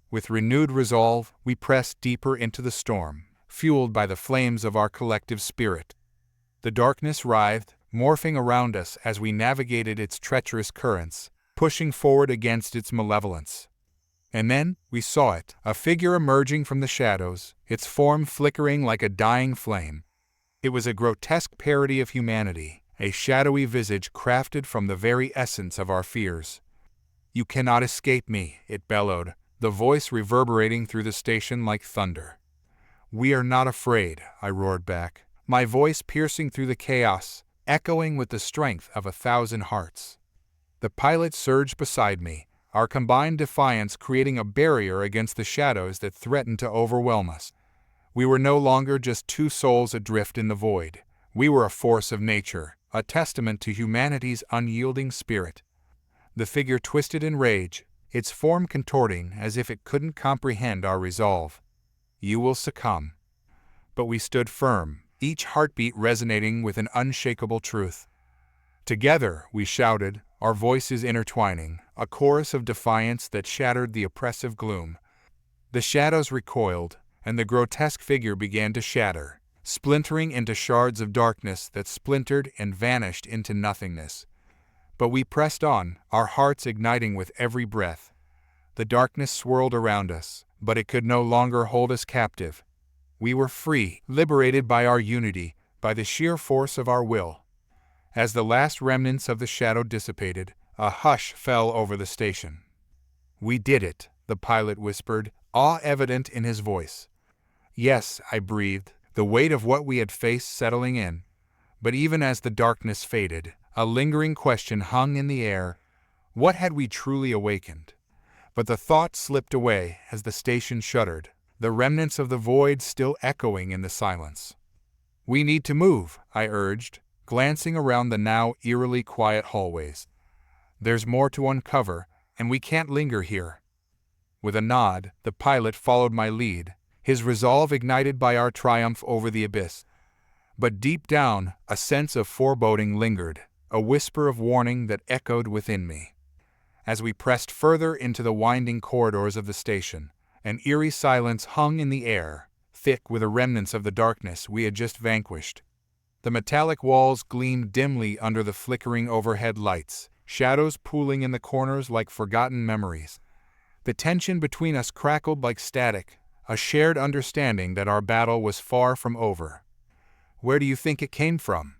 With renewed resolve, we pressed deeper into the storm, fueled by the flames of our collective spirit. The darkness writhed, morphing around us as we navigated its treacherous currents, pushing forward against its malevolence. And then, we saw it, a figure emerging from the shadows, its form flickering like a dying flame. It was a grotesque parody of humanity, a shadowy visage crafted from the very essence of our fears. "You cannot escape me," it bellowed, the voice reverberating through the station like thunder. "We are not afraid," I roared back, my voice piercing through the chaos, echoing with the strength of 1,000 hearts. The pilot surged beside me, our combined defiance creating a barrier against the shadows that threatened to overwhelm us. We were no longer just two souls adrift in the void. We were a force of nature, a testament to humanity's unyielding spirit. The figure twisted in rage, its form contorting as if it couldn't comprehend our resolve. "You will succumb." But we stood firm, each heartbeat resonating with an unshakable truth. Together, we shouted, our voices intertwining, a chorus of defiance that shattered the oppressive gloom. The shadows recoiled, and the grotesque figure began to shatter, splintering into shards of darkness that splintered and vanished into nothingness. But we pressed on, our hearts igniting with every breath. The darkness swirled around us, but it could no longer hold us captive. We were free, liberated by our unity, by the sheer force of our will. As the last remnants of the shadow dissipated, a hush fell over the station. "We did it," the pilot whispered, awe evident in his voice. "Yes," I breathed, the weight of what we had faced settling in. But even as the darkness faded, a lingering question hung in the air. What had we truly awakened? But the thought slipped away as the station shuddered, the remnants of the void still echoing in the silence. "We need to move," I urged, glancing around the now eerily quiet hallways. "There's more to uncover, and we can't linger here." With a nod, the pilot followed my lead, his resolve ignited by our triumph over the abyss. But deep down, a sense of foreboding lingered, a whisper of warning that echoed within me. As we pressed further into the winding corridors of the station, an eerie silence hung in the air, thick with the remnants of the darkness we had just vanquished. The metallic walls gleamed dimly under the flickering overhead lights, shadows pooling in the corners like forgotten memories. The tension between us crackled like static, a shared understanding that our battle was far from over. "Where do you think it came from?"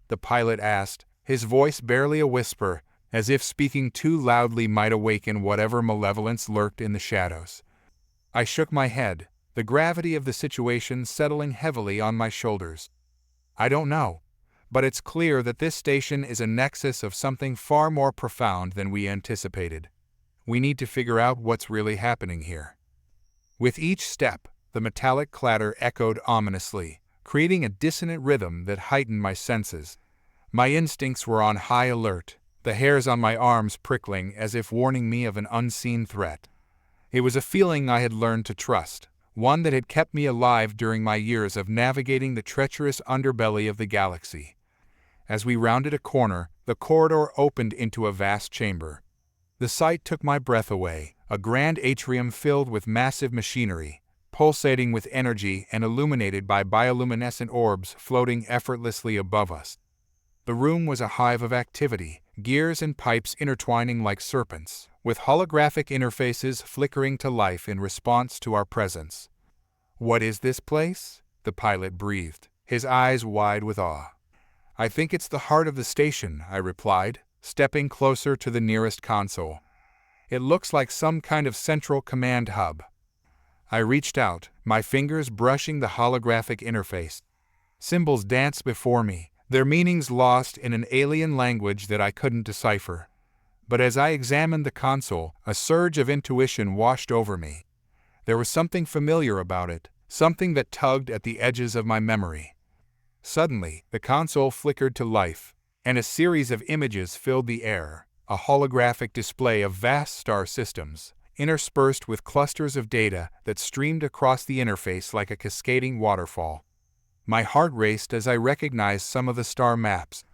the pilot asked, his voice barely a whisper, as if speaking too loudly might awaken whatever malevolence lurked in the shadows. I shook my head, the gravity of the situation settling heavily on my shoulders. "I don't know, but it's clear that this station is a nexus of something far more profound than we anticipated. We need to figure out what's really happening here." With each step, the metallic clatter echoed ominously, creating a dissonant rhythm that heightened my senses. My instincts were on high alert, the hairs on my arms prickling as if warning me of an unseen threat. It was a feeling I had learned to trust, one that had kept me alive during my years of navigating the treacherous underbelly of the galaxy. As we rounded a corner, the corridor opened into a vast chamber. The sight took my breath away, a grand atrium filled with massive machinery, pulsating with energy and illuminated by bioluminescent orbs floating effortlessly above us. The room was a hive of activity, gears and pipes intertwining like serpents, with holographic interfaces flickering to life in response to our presence. "What is this place?" the pilot breathed, his eyes wide with awe. "I think it's the heart of the station," I replied, stepping closer to the nearest console. "It looks like some kind of central command hub." I reached out, my fingers brushing the holographic interface. Symbols danced before me, their meanings lost in an alien language that I couldn't decipher. But as I examined the console, a surge of intuition washed over me. There was something familiar about it, something that tugged at the edges of my memory. Suddenly, the console flickered to life, and a series of images filled the air, a holographic display of vast star systems, interspersed with clusters of data that streamed across the interface like a cascading waterfall. My heart raced as I recognized some of the star maps.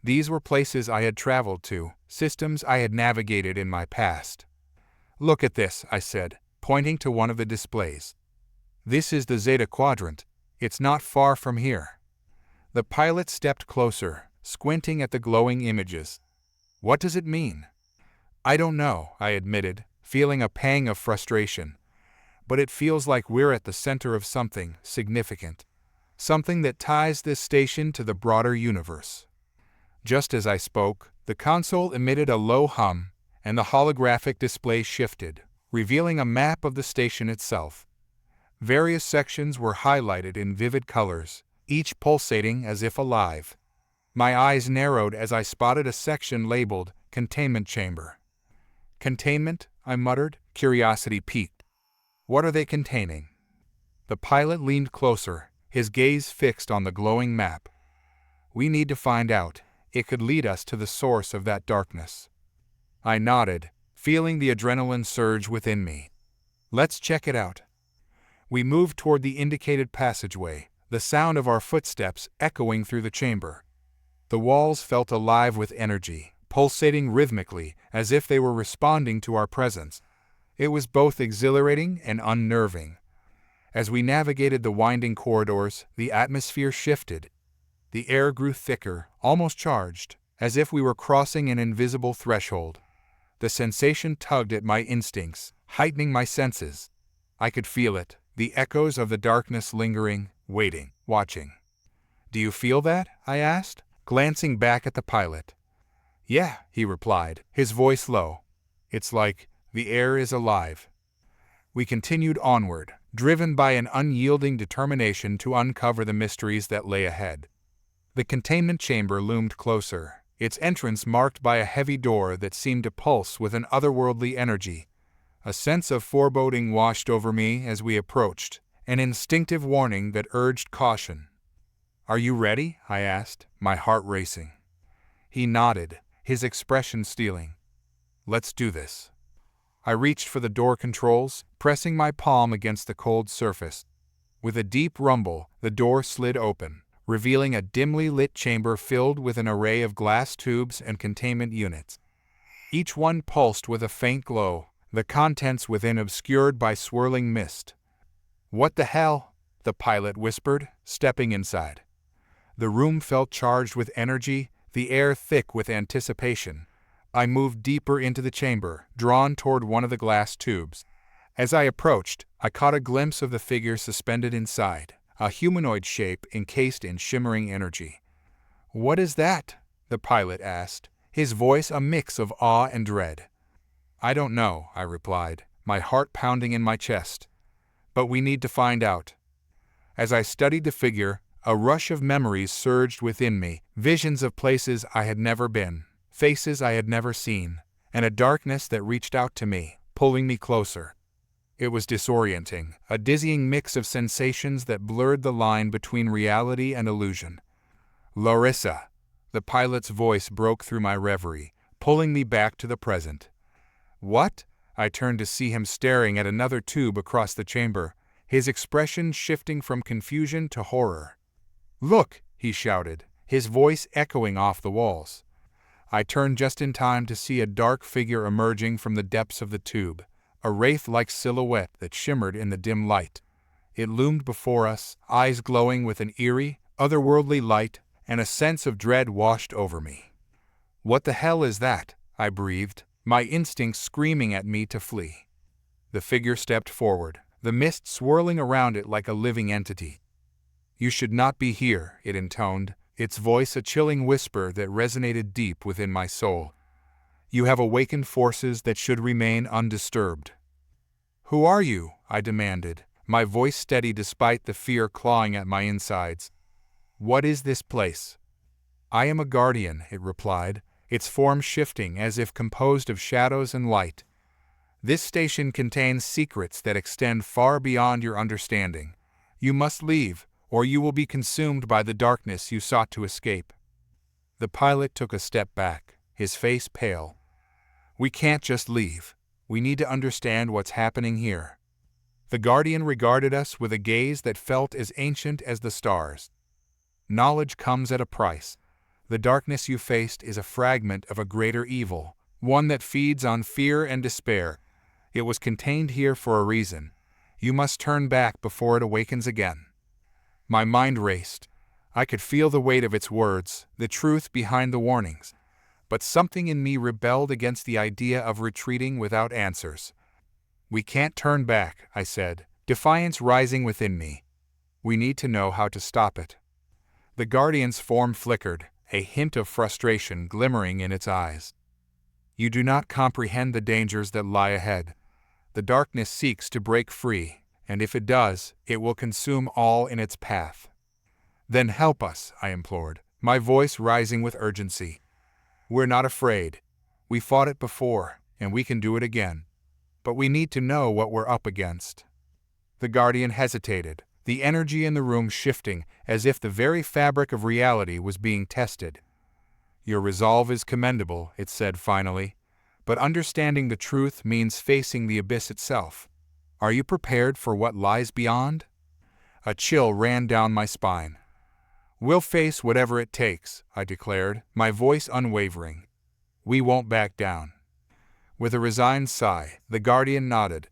These were places I had traveled to, systems I had navigated in my past. "Look at this," I said, pointing to one of the displays. "This is the Zeta Quadrant. It's not far from here." The pilot stepped closer, squinting at the glowing images. "What does it mean?" "I don't know," I admitted, feeling a pang of frustration. "But it feels like we're at the center of something significant. Something that ties this station to the broader universe." Just as I spoke, the console emitted a low hum, and the holographic display shifted, revealing a map of the station itself. Various sections were highlighted in vivid colors, each pulsating as if alive. My eyes narrowed as I spotted a section labeled Containment Chamber. "Containment?" I muttered, curiosity piqued. "What are they containing?" The pilot leaned closer, his gaze fixed on the glowing map. "We need to find out. It could lead us to the source of that darkness." I nodded, feeling the adrenaline surge within me. "Let's check it out." We moved toward the indicated passageway, the sound of our footsteps echoing through the chamber. The walls felt alive with energy, pulsating rhythmically as if they were responding to our presence. It was both exhilarating and unnerving. As we navigated the winding corridors, the atmosphere shifted. The air grew thicker, almost charged, as if we were crossing an invisible threshold. The sensation tugged at my instincts, heightening my senses. I could feel it, the echoes of the darkness lingering, waiting, watching. "Do you feel that?" I asked, glancing back at the pilot. "Yeah," he replied, his voice low. "It's like the air is alive." We continued onward, driven by an unyielding determination to uncover the mysteries that lay ahead. The containment chamber loomed closer, its entrance marked by a heavy door that seemed to pulse with an otherworldly energy. A sense of foreboding washed over me as we approached, an instinctive warning that urged caution. "Are you ready?" I asked, my heart racing. He nodded, his expression steeling. "Let's do this." I reached for the door controls, pressing my palm against the cold surface. With a deep rumble, the door slid open, revealing a dimly lit chamber filled with an array of glass tubes and containment units. Each one pulsed with a faint glow, the contents within obscured by swirling mist. "What the hell?" the pilot whispered, stepping inside. The room felt charged with energy, the air thick with anticipation. I moved deeper into the chamber, drawn toward one of the glass tubes. As I approached, I caught a glimpse of the figure suspended inside, a humanoid shape encased in shimmering energy. "What is that?" the pilot asked, his voice a mix of awe and dread. "I don't know," I replied, my heart pounding in my chest. "But we need to find out." As I studied the figure, a rush of memories surged within me, visions of places I had never been, faces I had never seen, and a darkness that reached out to me, pulling me closer. It was disorienting, a dizzying mix of sensations that blurred the line between reality and illusion. "Larissa!" The pilot's voice broke through my reverie, pulling me back to the present. "What?" I turned to see him staring at another tube across the chamber, his expression shifting from confusion to horror. "Look!" he shouted, his voice echoing off the walls. I turned just in time to see a dark figure emerging from the depths of the tube, a wraith-like silhouette that shimmered in the dim light. It loomed before us, eyes glowing with an eerie, otherworldly light, and a sense of dread washed over me. "What the hell is that?" I breathed, my instincts screaming at me to flee. The figure stepped forward, the mist swirling around it like a living entity. "You should not be here," it intoned, its voice a chilling whisper that resonated deep within my soul. "You have awakened forces that should remain undisturbed." "Who are you?" I demanded, my voice steady despite the fear clawing at my insides. "What is this place?" "I am a guardian," it replied, its form shifting as if composed of shadows and light. "This station contains secrets that extend far beyond your understanding. You must leave, or you will be consumed by the darkness you sought to escape." The pilot took a step back, his face pale. "We can't just leave. We need to understand what's happening here." The Guardian regarded us with a gaze that felt as ancient as the stars. "Knowledge comes at a price. The darkness you faced is a fragment of a greater evil, one that feeds on fear and despair. It was contained here for a reason. You must turn back before it awakens again." My mind raced. I could feel the weight of its words, the truth behind the warnings. But something in me rebelled against the idea of retreating without answers. "We can't turn back," I said, defiance rising within me. "We need to know how to stop it." The Guardian's form flickered, a hint of frustration glimmering in its eyes. "You do not comprehend the dangers that lie ahead. The darkness seeks to break free, and if it does, it will consume all in its path." "Then help us," I implored, my voice rising with urgency. "We're not afraid. We fought it before, and we can do it again. But we need to know what we're up against." The Guardian hesitated, the energy in the room shifting as if the very fabric of reality was being tested. "Your resolve is commendable," it said finally, "but understanding the truth means facing the abyss itself. Are you prepared for what lies beyond?" A chill ran down my spine. "We'll face whatever it takes," I declared, my voice unwavering. "We won't back down." With a resigned sigh, the Guardian nodded.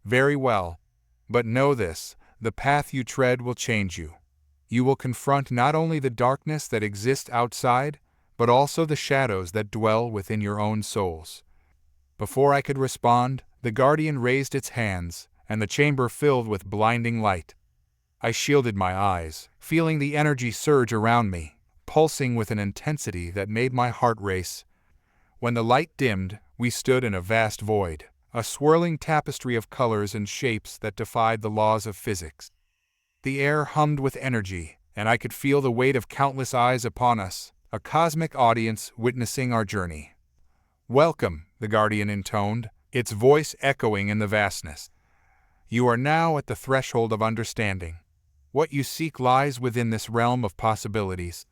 "Very well. But know this, the path you tread will change you. You will confront not only the darkness that exists outside, but also the shadows that dwell within your own souls." Before I could respond, the Guardian raised its hands, and the chamber filled with blinding light. I shielded my eyes, feeling the energy surge around me, pulsing with an intensity that made my heart race. When the light dimmed, we stood in a vast void, a swirling tapestry of colors and shapes that defied the laws of physics. The air hummed with energy, and I could feel the weight of countless eyes upon us, a cosmic audience witnessing our journey. "Welcome," the Guardian intoned, its voice echoing in the vastness. "You are now at the threshold of understanding. What you seek lies within this realm of possibilities.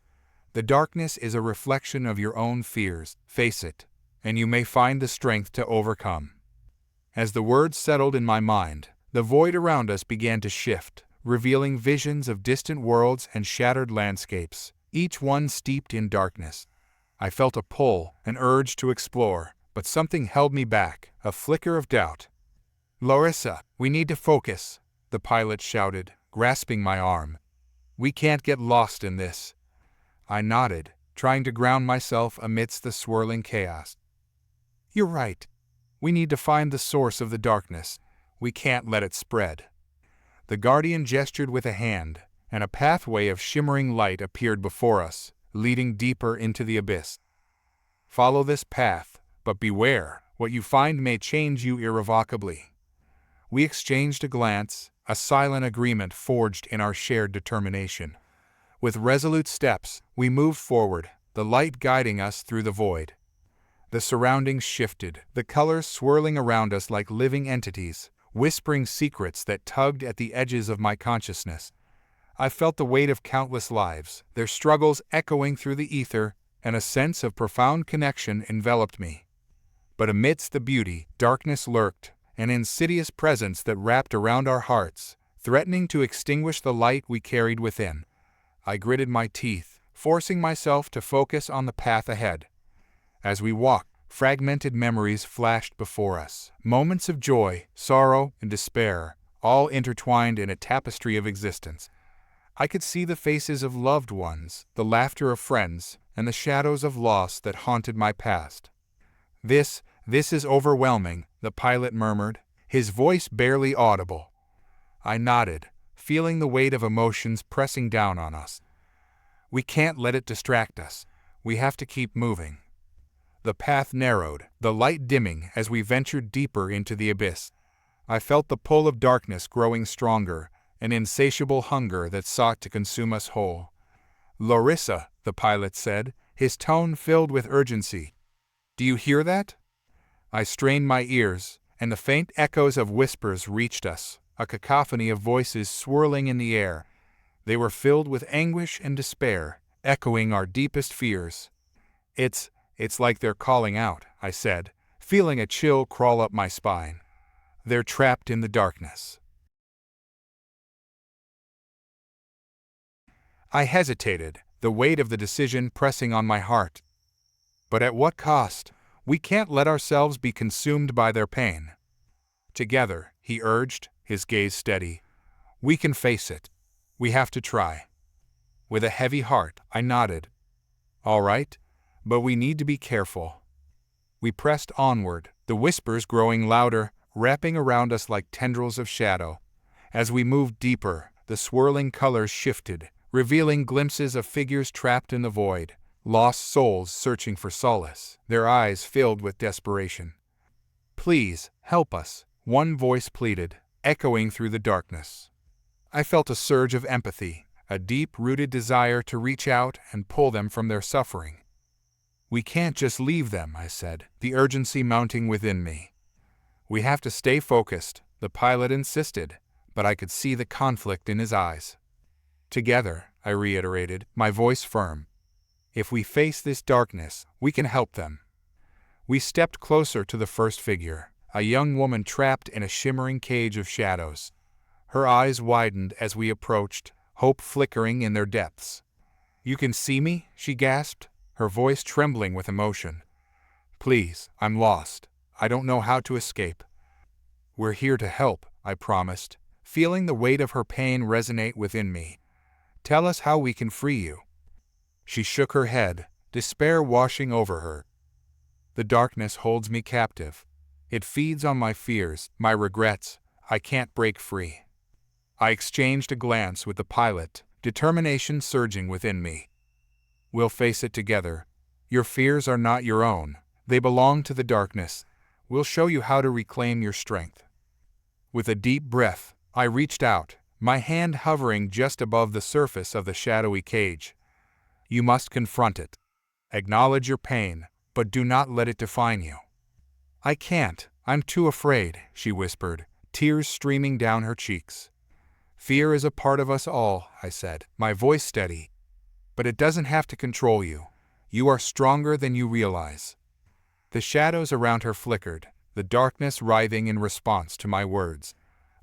The darkness is a reflection of your own fears. Face it, and you may find the strength to overcome." As the words settled in my mind, the void around us began to shift, revealing visions of distant worlds and shattered landscapes, each one steeped in darkness. I felt a pull, an urge to explore, but something held me back, a flicker of doubt. "Larissa, we need to focus," the pilot shouted, grasping my arm. "We can't get lost in this." I nodded, trying to ground myself amidst the swirling chaos. "You're right. We need to find the source of the darkness. We can't let it spread." The Guardian gestured with a hand, and a pathway of shimmering light appeared before us, leading deeper into the abyss. "Follow this path, but beware, what you find may change you irrevocably." We exchanged a glance, a silent agreement forged in our shared determination. With resolute steps, we moved forward, the light guiding us through the void. The surroundings shifted, the colors swirling around us like living entities, whispering secrets that tugged at the edges of my consciousness. I felt the weight of countless lives, their struggles echoing through the ether, and a sense of profound connection enveloped me. But amidst the beauty, darkness lurked, an insidious presence that wrapped around our hearts, threatening to extinguish the light we carried within. I gritted my teeth, forcing myself to focus on the path ahead. As we walked, fragmented memories flashed before us, moments of joy, sorrow, and despair, all intertwined in a tapestry of existence. I could see the faces of loved ones, the laughter of friends, and the shadows of loss that haunted my past. This is overwhelming," the pilot murmured, his voice barely audible. I nodded, feeling the weight of emotions pressing down on us. We can't let it distract us. We have to keep moving. The path narrowed, the light dimming as we ventured deeper into the abyss. I felt the pull of darkness growing stronger, an insatiable hunger that sought to consume us whole. "Larissa," the pilot said, his tone filled with urgency. "Do you hear that?" I strained my ears, and the faint echoes of whispers reached us, a cacophony of voices swirling in the air. They were filled with anguish and despair, echoing our deepest fears. It's like they're calling out," I said, feeling a chill crawl up my spine. "They're trapped in the darkness." I hesitated, the weight of the decision pressing on my heart. But at what cost? We can't let ourselves be consumed by their pain. "Together," he urged, his gaze steady. "We can face it. We have to try." With a heavy heart, I nodded. "All right, but we need to be careful." We pressed onward, the whispers growing louder, wrapping around us like tendrils of shadow. As we moved deeper, the swirling colors shifted, revealing glimpses of figures trapped in the void, lost souls searching for solace, their eyes filled with desperation. "Please, help us," one voice pleaded, echoing through the darkness. I felt a surge of empathy, a deep-rooted desire to reach out and pull them from their suffering. "We can't just leave them," I said, the urgency mounting within me. "We have to stay focused," the pilot insisted, but I could see the conflict in his eyes. "Together," I reiterated, my voice firm. "If we face this darkness, we can help them." We stepped closer to the first figure, a young woman trapped in a shimmering cage of shadows. Her eyes widened as we approached, hope flickering in their depths. "You can see me?" she gasped, her voice trembling with emotion. "Please, I'm lost. I don't know how to escape." "We're here to help," I promised, feeling the weight of her pain resonate within me. "Tell us how we can free you." She shook her head, despair washing over her. "The darkness holds me captive. It feeds on my fears, my regrets. I can't break free." I exchanged a glance with the pilot, determination surging within me. "We'll face it together. Your fears are not your own. They belong to the darkness. We'll show you how to reclaim your strength." With a deep breath, I reached out, my hand hovering just above the surface of the shadowy cage. "You must confront it. Acknowledge your pain, but do not let it define you." "I can't. I'm too afraid," she whispered, tears streaming down her cheeks. "Fear is a part of us all," I said, my voice steady. "But it doesn't have to control you. You are stronger than you realize." The shadows around her flickered, the darkness writhing in response to my words.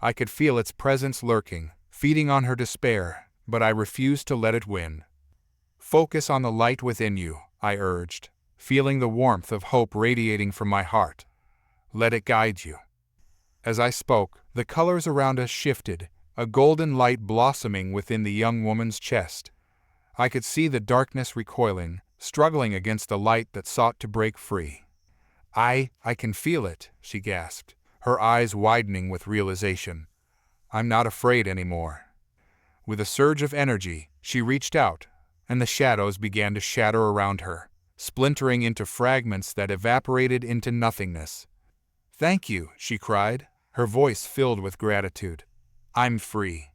I could feel its presence lurking, feeding on her despair, but I refused to let it win. "Focus on the light within you," I urged, feeling the warmth of hope radiating from my heart. "Let it guide you." As I spoke, the colors around us shifted, a golden light blossoming within the young woman's chest. I could see the darkness recoiling, struggling against the light that sought to break free. I can feel it," she gasped, her eyes widening with realization. "I'm not afraid anymore." With a surge of energy, she reached out, and the shadows began to shatter around her, splintering into fragments that evaporated into nothingness. "Thank you," she cried, her voice filled with gratitude. "I'm free."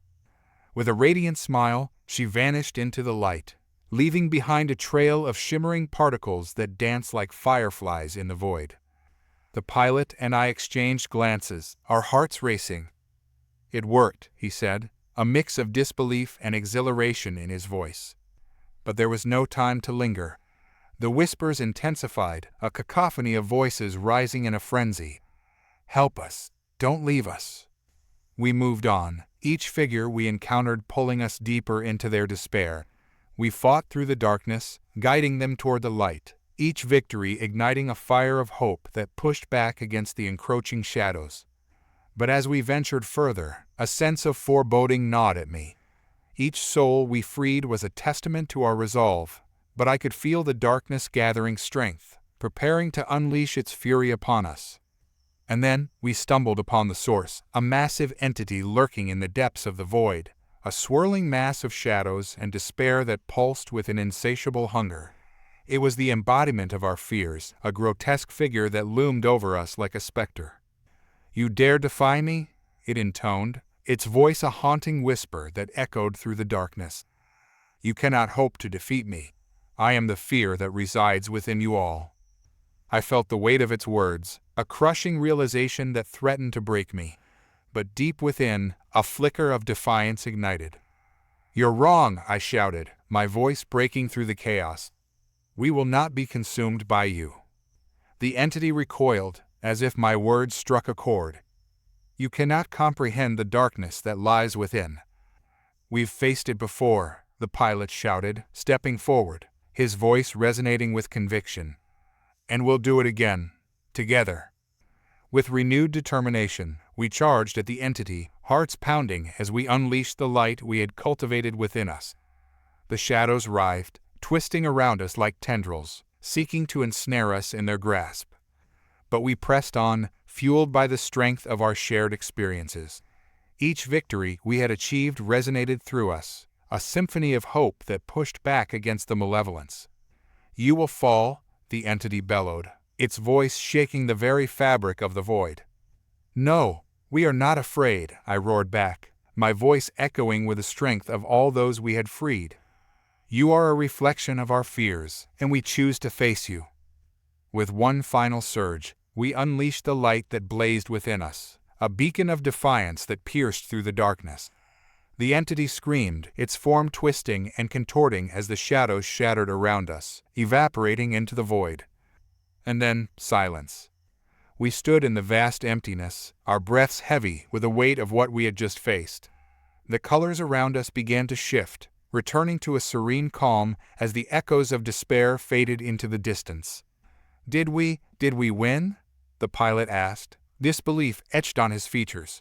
With a radiant smile, she vanished into the light, leaving behind a trail of shimmering particles that danced like fireflies in the void. The pilot and I exchanged glances, our hearts racing. "It worked," he said, a mix of disbelief and exhilaration in his voice. But there was no time to linger. The whispers intensified, a cacophony of voices rising in a frenzy. "Help us! Don't leave us!" We moved on, each figure we encountered pulling us deeper into their despair. We fought through the darkness, guiding them toward the light, each victory igniting a fire of hope that pushed back against the encroaching shadows. But as we ventured further, a sense of foreboding gnawed at me. Each soul we freed was a testament to our resolve, but I could feel the darkness gathering strength, preparing to unleash its fury upon us. And then we stumbled upon the source, a massive entity lurking in the depths of the void, a swirling mass of shadows and despair that pulsed with an insatiable hunger. It was the embodiment of our fears, a grotesque figure that loomed over us like a specter. "You dare defy me?" it intoned, its voice a haunting whisper that echoed through the darkness. "You cannot hope to defeat me. I am the fear that resides within you all." I felt the weight of its words, a crushing realization that threatened to break me. But deep within, a flicker of defiance ignited. "You're wrong," I shouted, my voice breaking through the chaos. "We will not be consumed by you." The entity recoiled, as if my words struck a chord. "You cannot comprehend the darkness that lies within." "We've faced it before," the pilot shouted, stepping forward, his voice resonating with conviction. "And we'll do it again, together." With renewed determination, we charged at the entity, hearts pounding as we unleashed the light we had cultivated within us. The shadows writhed, twisting around us like tendrils, seeking to ensnare us in their grasp. But we pressed on, fueled by the strength of our shared experiences. Each victory we had achieved resonated through us, a symphony of hope that pushed back against the malevolence. "You will fall," the entity bellowed, its voice shaking the very fabric of the void. "No, we are not afraid," I roared back, my voice echoing with the strength of all those we had freed. "You are a reflection of our fears, and we choose to face you." With one final surge, we unleashed the light that blazed within us, a beacon of defiance that pierced through the darkness. The entity screamed, its form twisting and contorting as the shadows shattered around us, evaporating into the void. And then, silence. We stood in the vast emptiness, our breaths heavy with the weight of what we had just faced. The colors around us began to shift, returning to a serene calm as the echoes of despair faded into the distance. Did we win?" the pilot asked, disbelief etched on his features.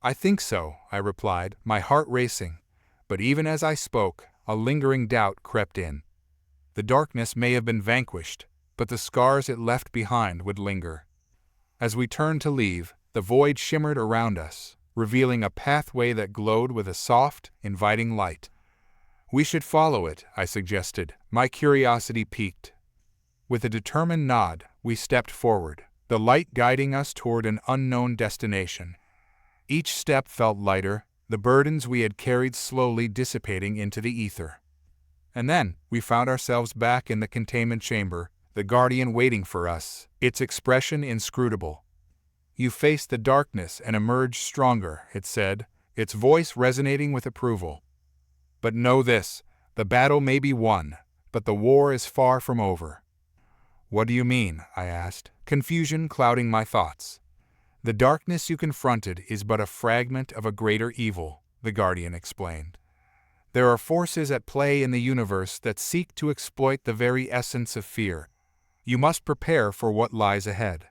"I think so," I replied, my heart racing. But even as I spoke, a lingering doubt crept in. The darkness may have been vanquished, but the scars it left behind would linger. As we turned to leave, the void shimmered around us, revealing a pathway that glowed with a soft, inviting light. "We should follow it," I suggested, my curiosity piqued. With a determined nod, we stepped forward, the light guiding us toward an unknown destination. Each step felt lighter, the burdens we had carried slowly dissipating into the ether. And then, we found ourselves back in the containment chamber, the Guardian waiting for us, its expression inscrutable. "You faced the darkness and emerged stronger," it said, its voice resonating with approval. "But know this, the battle may be won, but the war is far from over." "What do you mean?" I asked, confusion clouding my thoughts. "The darkness you confronted is but a fragment of a greater evil," the Guardian explained. "There are forces at play in the universe that seek to exploit the very essence of fear. You must prepare for what lies ahead."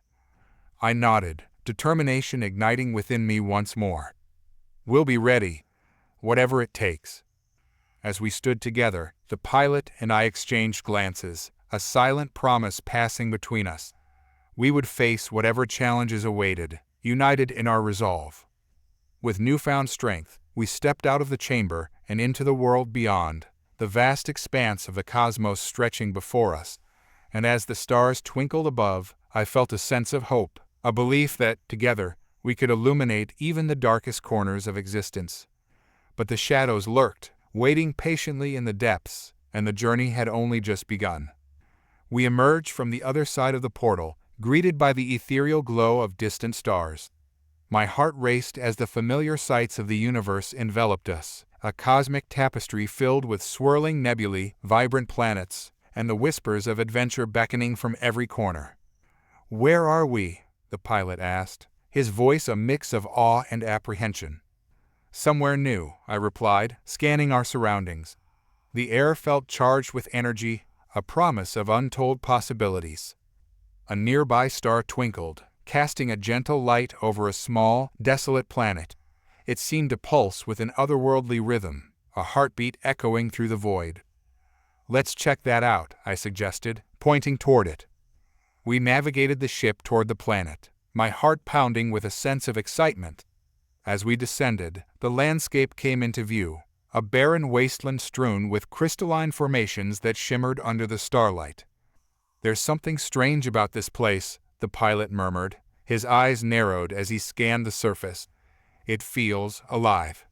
I nodded, determination igniting within me once more. "We'll be ready, whatever it takes." As we stood together, the pilot and I exchanged glances, a silent promise passing between us. We would face whatever challenges awaited, united in our resolve. With newfound strength, we stepped out of the chamber and into the world beyond, the vast expanse of the cosmos stretching before us. And as the stars twinkled above, I felt a sense of hope, a belief that, together, we could illuminate even the darkest corners of existence. But the shadows lurked, waiting patiently in the depths, and the journey had only just begun. We emerged from the other side of the portal, greeted by the ethereal glow of distant stars. My heart raced as the familiar sights of the universe enveloped us, a cosmic tapestry filled with swirling nebulae, vibrant planets, and the whispers of adventure beckoning from every corner. "Where are we?" the pilot asked, his voice a mix of awe and apprehension. "Somewhere new," I replied, scanning our surroundings. The air felt charged with energy, a promise of untold possibilities. A nearby star twinkled, casting a gentle light over a small, desolate planet. It seemed to pulse with an otherworldly rhythm, a heartbeat echoing through the void. "Let's check that out," I suggested, pointing toward it. We navigated the ship toward the planet, my heart pounding with a sense of excitement. As we descended, the landscape came into view, a barren wasteland strewn with crystalline formations that shimmered under the starlight. "There's something strange about this place," the pilot murmured, his eyes narrowed as he scanned the surface. "It feels alive."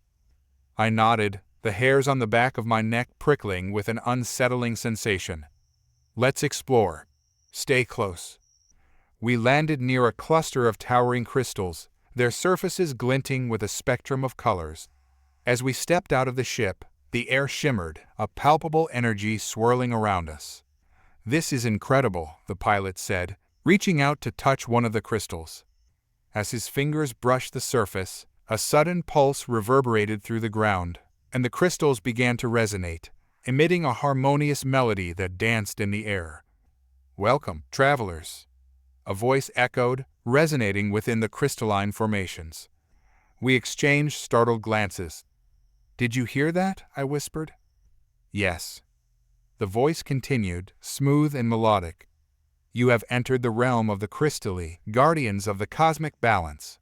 I nodded, the hairs on the back of my neck prickling with an unsettling sensation. "Let's explore. Stay close." We landed near a cluster of towering crystals, their surfaces glinting with a spectrum of colors. As we stepped out of the ship, the air shimmered, a palpable energy swirling around us. "This is incredible," the pilot said, reaching out to touch one of the crystals. As his fingers brushed the surface, a sudden pulse reverberated through the ground, and the crystals began to resonate, emitting a harmonious melody that danced in the air. "Welcome, travelers," a voice echoed, resonating within the crystalline formations. We exchanged startled glances. "Did you hear that?" I whispered. "Yes." The voice continued, smooth and melodic. "You have entered the realm of the crystally, guardians of the cosmic balance."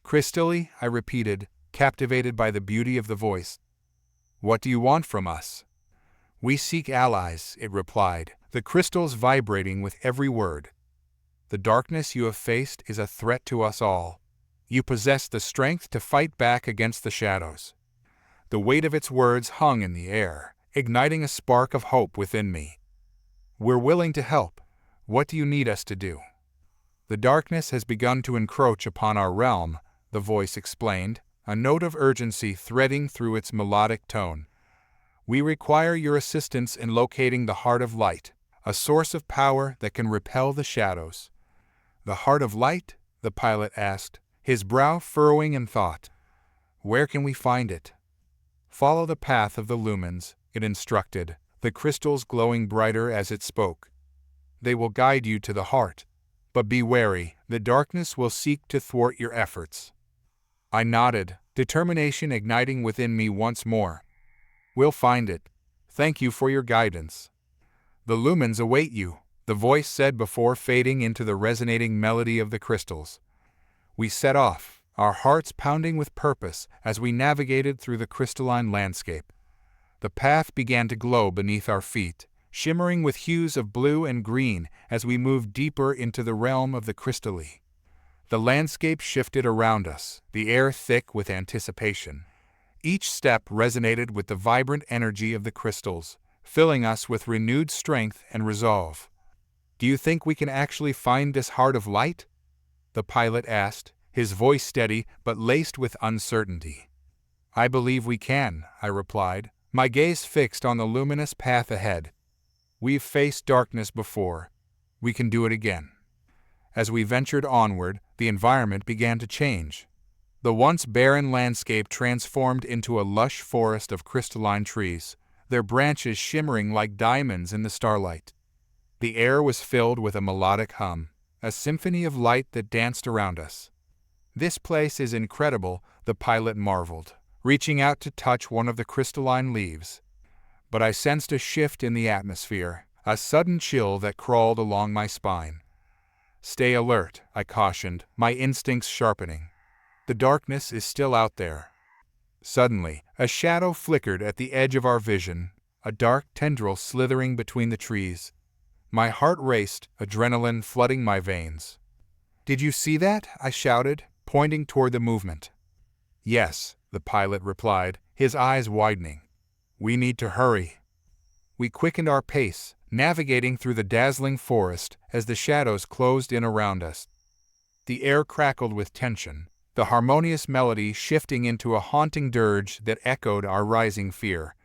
"Crystally," I repeated, captivated by the beauty of the voice. "What do you want from us?" "We seek allies," it replied, the crystals vibrating with every word. "The darkness you have faced is a threat to us all. You possess the strength to fight back against the shadows." The weight of its words hung in the air, igniting a spark of hope within me. "We're willing to help. What do you need us to do?" "The darkness has begun to encroach upon our realm," the voice explained, a note of urgency threading through its melodic tone. "We require your assistance in locating the Heart of Light, a source of power that can repel the shadows." "The Heart of Light?" the pilot asked, his brow furrowing in thought. "Where can we find it?" "Follow the path of the lumens," it instructed, the crystals glowing brighter as it spoke. "They will guide you to the heart. But be wary, the darkness will seek to thwart your efforts." I nodded, determination igniting within me once more. "We'll find it. Thank you for your guidance." "The lumens await you," the voice said before fading into the resonating melody of the crystals. We set off, our hearts pounding with purpose as we navigated through the crystalline landscape. The path began to glow beneath our feet, shimmering with hues of blue and green as we moved deeper into the realm of the crystally. The landscape shifted around us, the air thick with anticipation. Each step resonated with the vibrant energy of the crystals, filling us with renewed strength and resolve. "Do you think we can actually find this Heart of Light?" the pilot asked, his voice steady but laced with uncertainty. "I believe we can," I replied, my gaze fixed on the luminous path ahead. "We've faced darkness before. We can do it again." As we ventured onward, the environment began to change. The once barren landscape transformed into a lush forest of crystalline trees, their branches shimmering like diamonds in the starlight. The air was filled with a melodic hum, a symphony of light that danced around us. "This place is incredible," the pilot marveled, reaching out to touch one of the crystalline leaves. But I sensed a shift in the atmosphere, a sudden chill that crawled along my spine. "Stay alert," I cautioned, my instincts sharpening. "The darkness is still out there." Suddenly, a shadow flickered at the edge of our vision, a dark tendril slithering between the trees. My heart raced, adrenaline flooding my veins. "Did you see that?" I shouted, pointing toward the movement. "Yes," the pilot replied, his eyes widening. "We need to hurry." We quickened our pace, navigating through the dazzling forest as the shadows closed in around us. The air crackled with tension, the harmonious melody shifting into a haunting dirge that echoed our rising fear.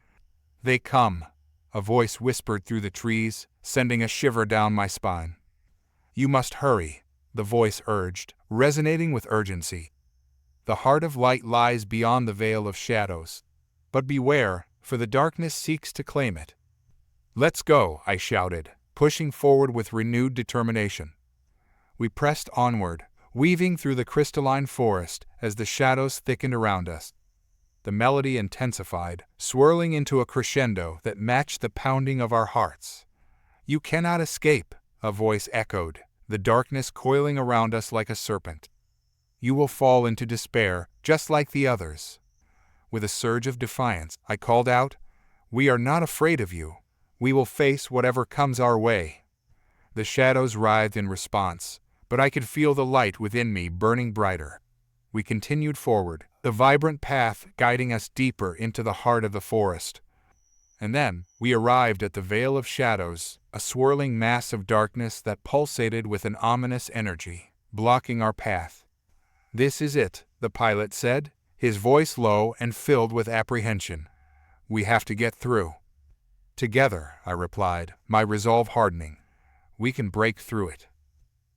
"They come," a voice whispered through the trees, sending a shiver down my spine. "You must hurry," the voice urged, resonating with urgency. "The Heart of Light lies beyond the veil of shadows. But beware, for the darkness seeks to claim it." "Let's go," I shouted, pushing forward with renewed determination. We pressed onward, weaving through the crystalline forest as the shadows thickened around us. The melody intensified, swirling into a crescendo that matched the pounding of our hearts. "You cannot escape," a voice echoed, the darkness coiling around us like a serpent. "You will fall into despair, just like the others." With a surge of defiance, I called out, "We are not afraid of you. We will face whatever comes our way." The shadows writhed in response, but I could feel the light within me burning brighter. We continued forward, the vibrant path guiding us deeper into the heart of the forest. And then, we arrived at the Veil of Shadows, a swirling mass of darkness that pulsated with an ominous energy, blocking our path. "This is it," the pilot said, his voice low and filled with apprehension. "We have to get through." "Together," I replied, my resolve hardening. "We can break through it."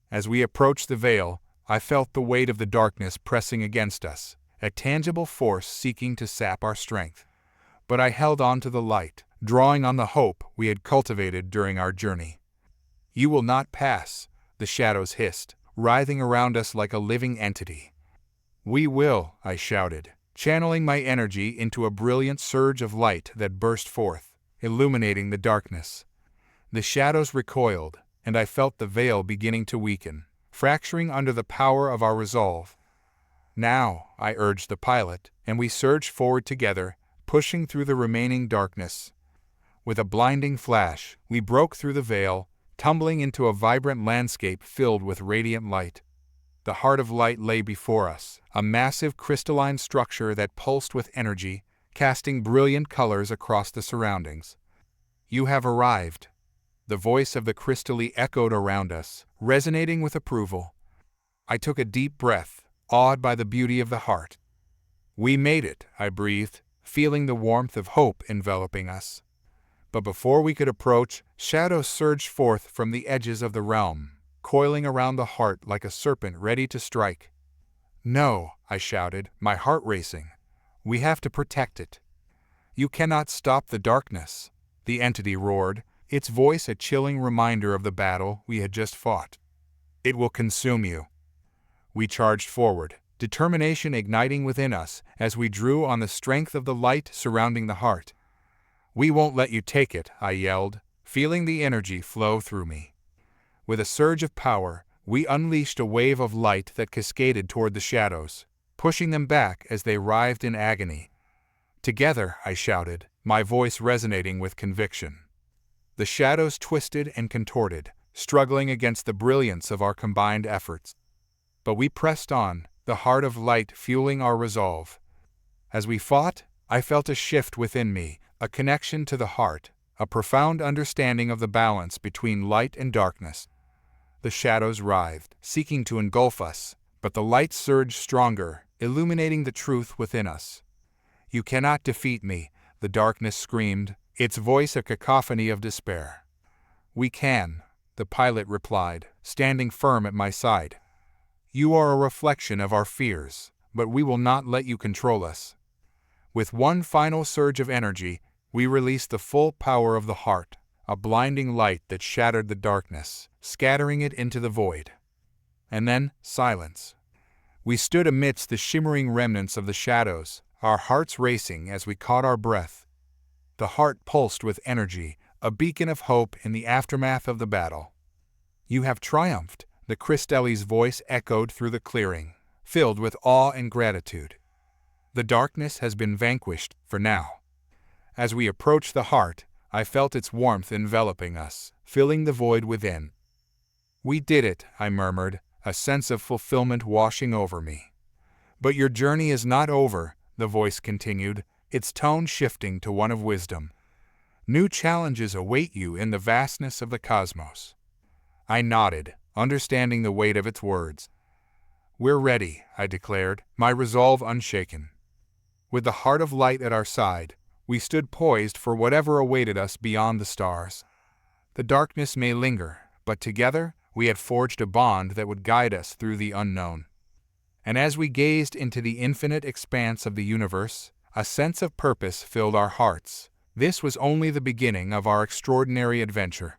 As we approached the veil, I felt the weight of the darkness pressing against us, a tangible force seeking to sap our strength. But I held on to the light, drawing on the hope we had cultivated during our journey. "You will not pass," the shadows hissed, writhing around us like a living entity. "We will," I shouted, channeling my energy into a brilliant surge of light that burst forth, illuminating the darkness. The shadows recoiled, and I felt the veil beginning to weaken, fracturing under the power of our resolve. "Now," I urged the pilot, and we surged forward together, pushing through the remaining darkness. With a blinding flash, we broke through the veil, tumbling into a vibrant landscape filled with radiant light. The heart of light lay before us, a massive crystalline structure that pulsed with energy, casting brilliant colors across the surroundings. "You have arrived." The voice of the crystally echoed around us, resonating with approval. I took a deep breath, awed by the beauty of the heart. "We made it," I breathed, feeling the warmth of hope enveloping us. But before we could approach, shadows surged forth from the edges of the realm, coiling around the heart like a serpent ready to strike. "No," I shouted, my heart racing. "We have to protect it." "You cannot stop the darkness," the entity roared, its voice a chilling reminder of the battle we had just fought. "It will consume you." We charged forward, determination igniting within us as we drew on the strength of the light surrounding the heart. "We won't let you take it," I yelled, feeling the energy flow through me. With a surge of power, we unleashed a wave of light that cascaded toward the shadows, pushing them back as they writhed in agony. "Together," I shouted, my voice resonating with conviction. The shadows twisted and contorted, struggling against the brilliance of our combined efforts. But we pressed on, the heart of light fueling our resolve. As we fought, I felt a shift within me, a connection to the heart, a profound understanding of the balance between light and darkness. The shadows writhed, seeking to engulf us, but the light surged stronger, illuminating the truth within us. "You cannot defeat me," the darkness screamed, its voice a cacophony of despair. "We can," the pilot replied, standing firm at my side. "You are a reflection of our fears, but we will not let you control us." With one final surge of energy, we released the full power of the heart, a blinding light that shattered the darkness, scattering it into the void. And then, silence. We stood amidst the shimmering remnants of the shadows, our hearts racing as we caught our breath. The heart pulsed with energy, a beacon of hope in the aftermath of the battle. "You have triumphed," the Cristelli's voice echoed through the clearing, filled with awe and gratitude. "The darkness has been vanquished, for now." As we approached the heart, I felt its warmth enveloping us, filling the void within. "We did it," I murmured, a sense of fulfillment washing over me. "But your journey is not over," the voice continued, its tone shifting to one of wisdom. "New challenges await you in the vastness of the cosmos." I nodded, understanding the weight of its words. "We're ready," I declared, my resolve unshaken. With the heart of light at our side, we stood poised for whatever awaited us beyond the stars. The darkness may linger, but together we had forged a bond that would guide us through the unknown. And as we gazed into the infinite expanse of the universe, a sense of purpose filled our hearts. This was only the beginning of our extraordinary adventure.